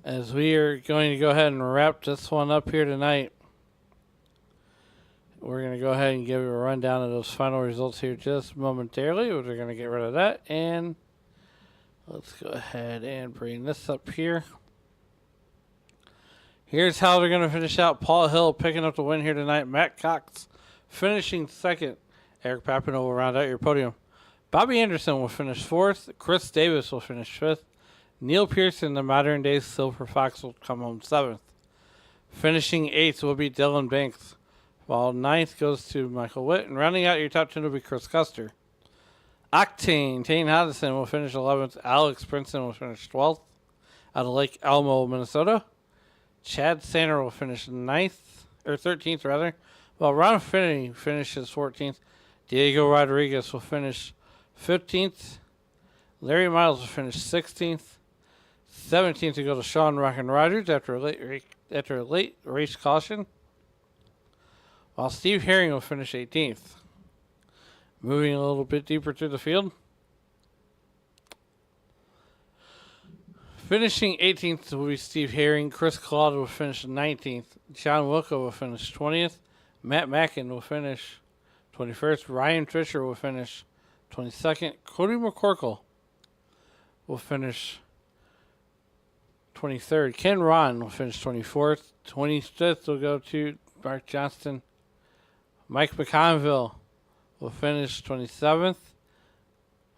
As we are going to go ahead and wrap this one up here tonight, we're going to go ahead and give you a rundown of those final results here just momentarily. We're going to get rid of that. And let's go ahead and bring this up here. Here's how they're going to finish out. Paul Hill picking up the win here tonight. Matt Cox finishing second. Eric Papineau will round out your podium. Bobby Anderson will finish 4th. Chris Davis will finish 5th. Neil Pearson, the modern day Silver Fox, will come home 7th. Finishing 8th will be Dylan Banks, while 9th goes to Michael Witt. And rounding out your top 10 will be Chris Custer. Octane, Tane Hodgson will finish 11th. Alex Princeton will finish 12th out of Lake Elmo, Minnesota. Chad Sander will finish 13th rather, while Ron Finney finishes 14th. Diego Rodriguez will finish 15th. Larry Miles will finish 16th. 17th to go to Sean Rockin' Rogers after a late race caution, while Steve Herring will finish 18th. Moving a little bit deeper through the field. Finishing 18th will be Steve Herring. Chris Claude will finish 19th. John Wilco will finish 20th. Matt Mackin will finish 21st. Ryan Fisher will finish 22nd. Cody McCorkle will finish 23rd. Ken Ron will finish 24th. 25th will go to Mark Johnston. Mike McConville will finish 27th.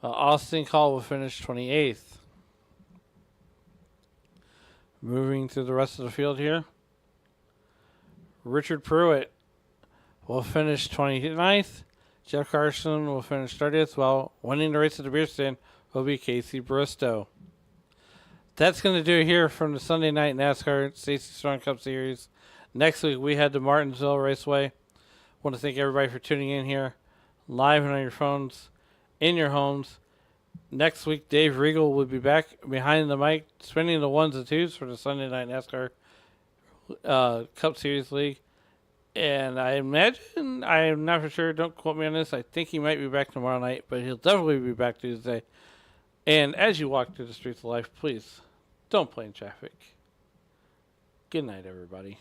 Austin Call will finish 28th. Moving to the rest of the field here. Richard Pruitt will finish 29th. Jeff Carson will finish 30th, while winning the race at the beer stand will be Casey Bristow. That's going to do it here from the Sunday Night NASCAR Stacy Strong Cup Series. Next week, we head to Martinsville Raceway. I want to thank everybody for tuning in here, live and on your phones, in your homes. Next week, Dave Regal will be back behind the mic, spinning the ones and twos for the Sunday Night NASCAR Cup Series League. And I imagine, I am not for sure, don't quote me on this, I think he might be back tomorrow night, but he'll definitely be back Tuesday. And as you walk through the streets of life, please don't play in traffic. Good night, everybody.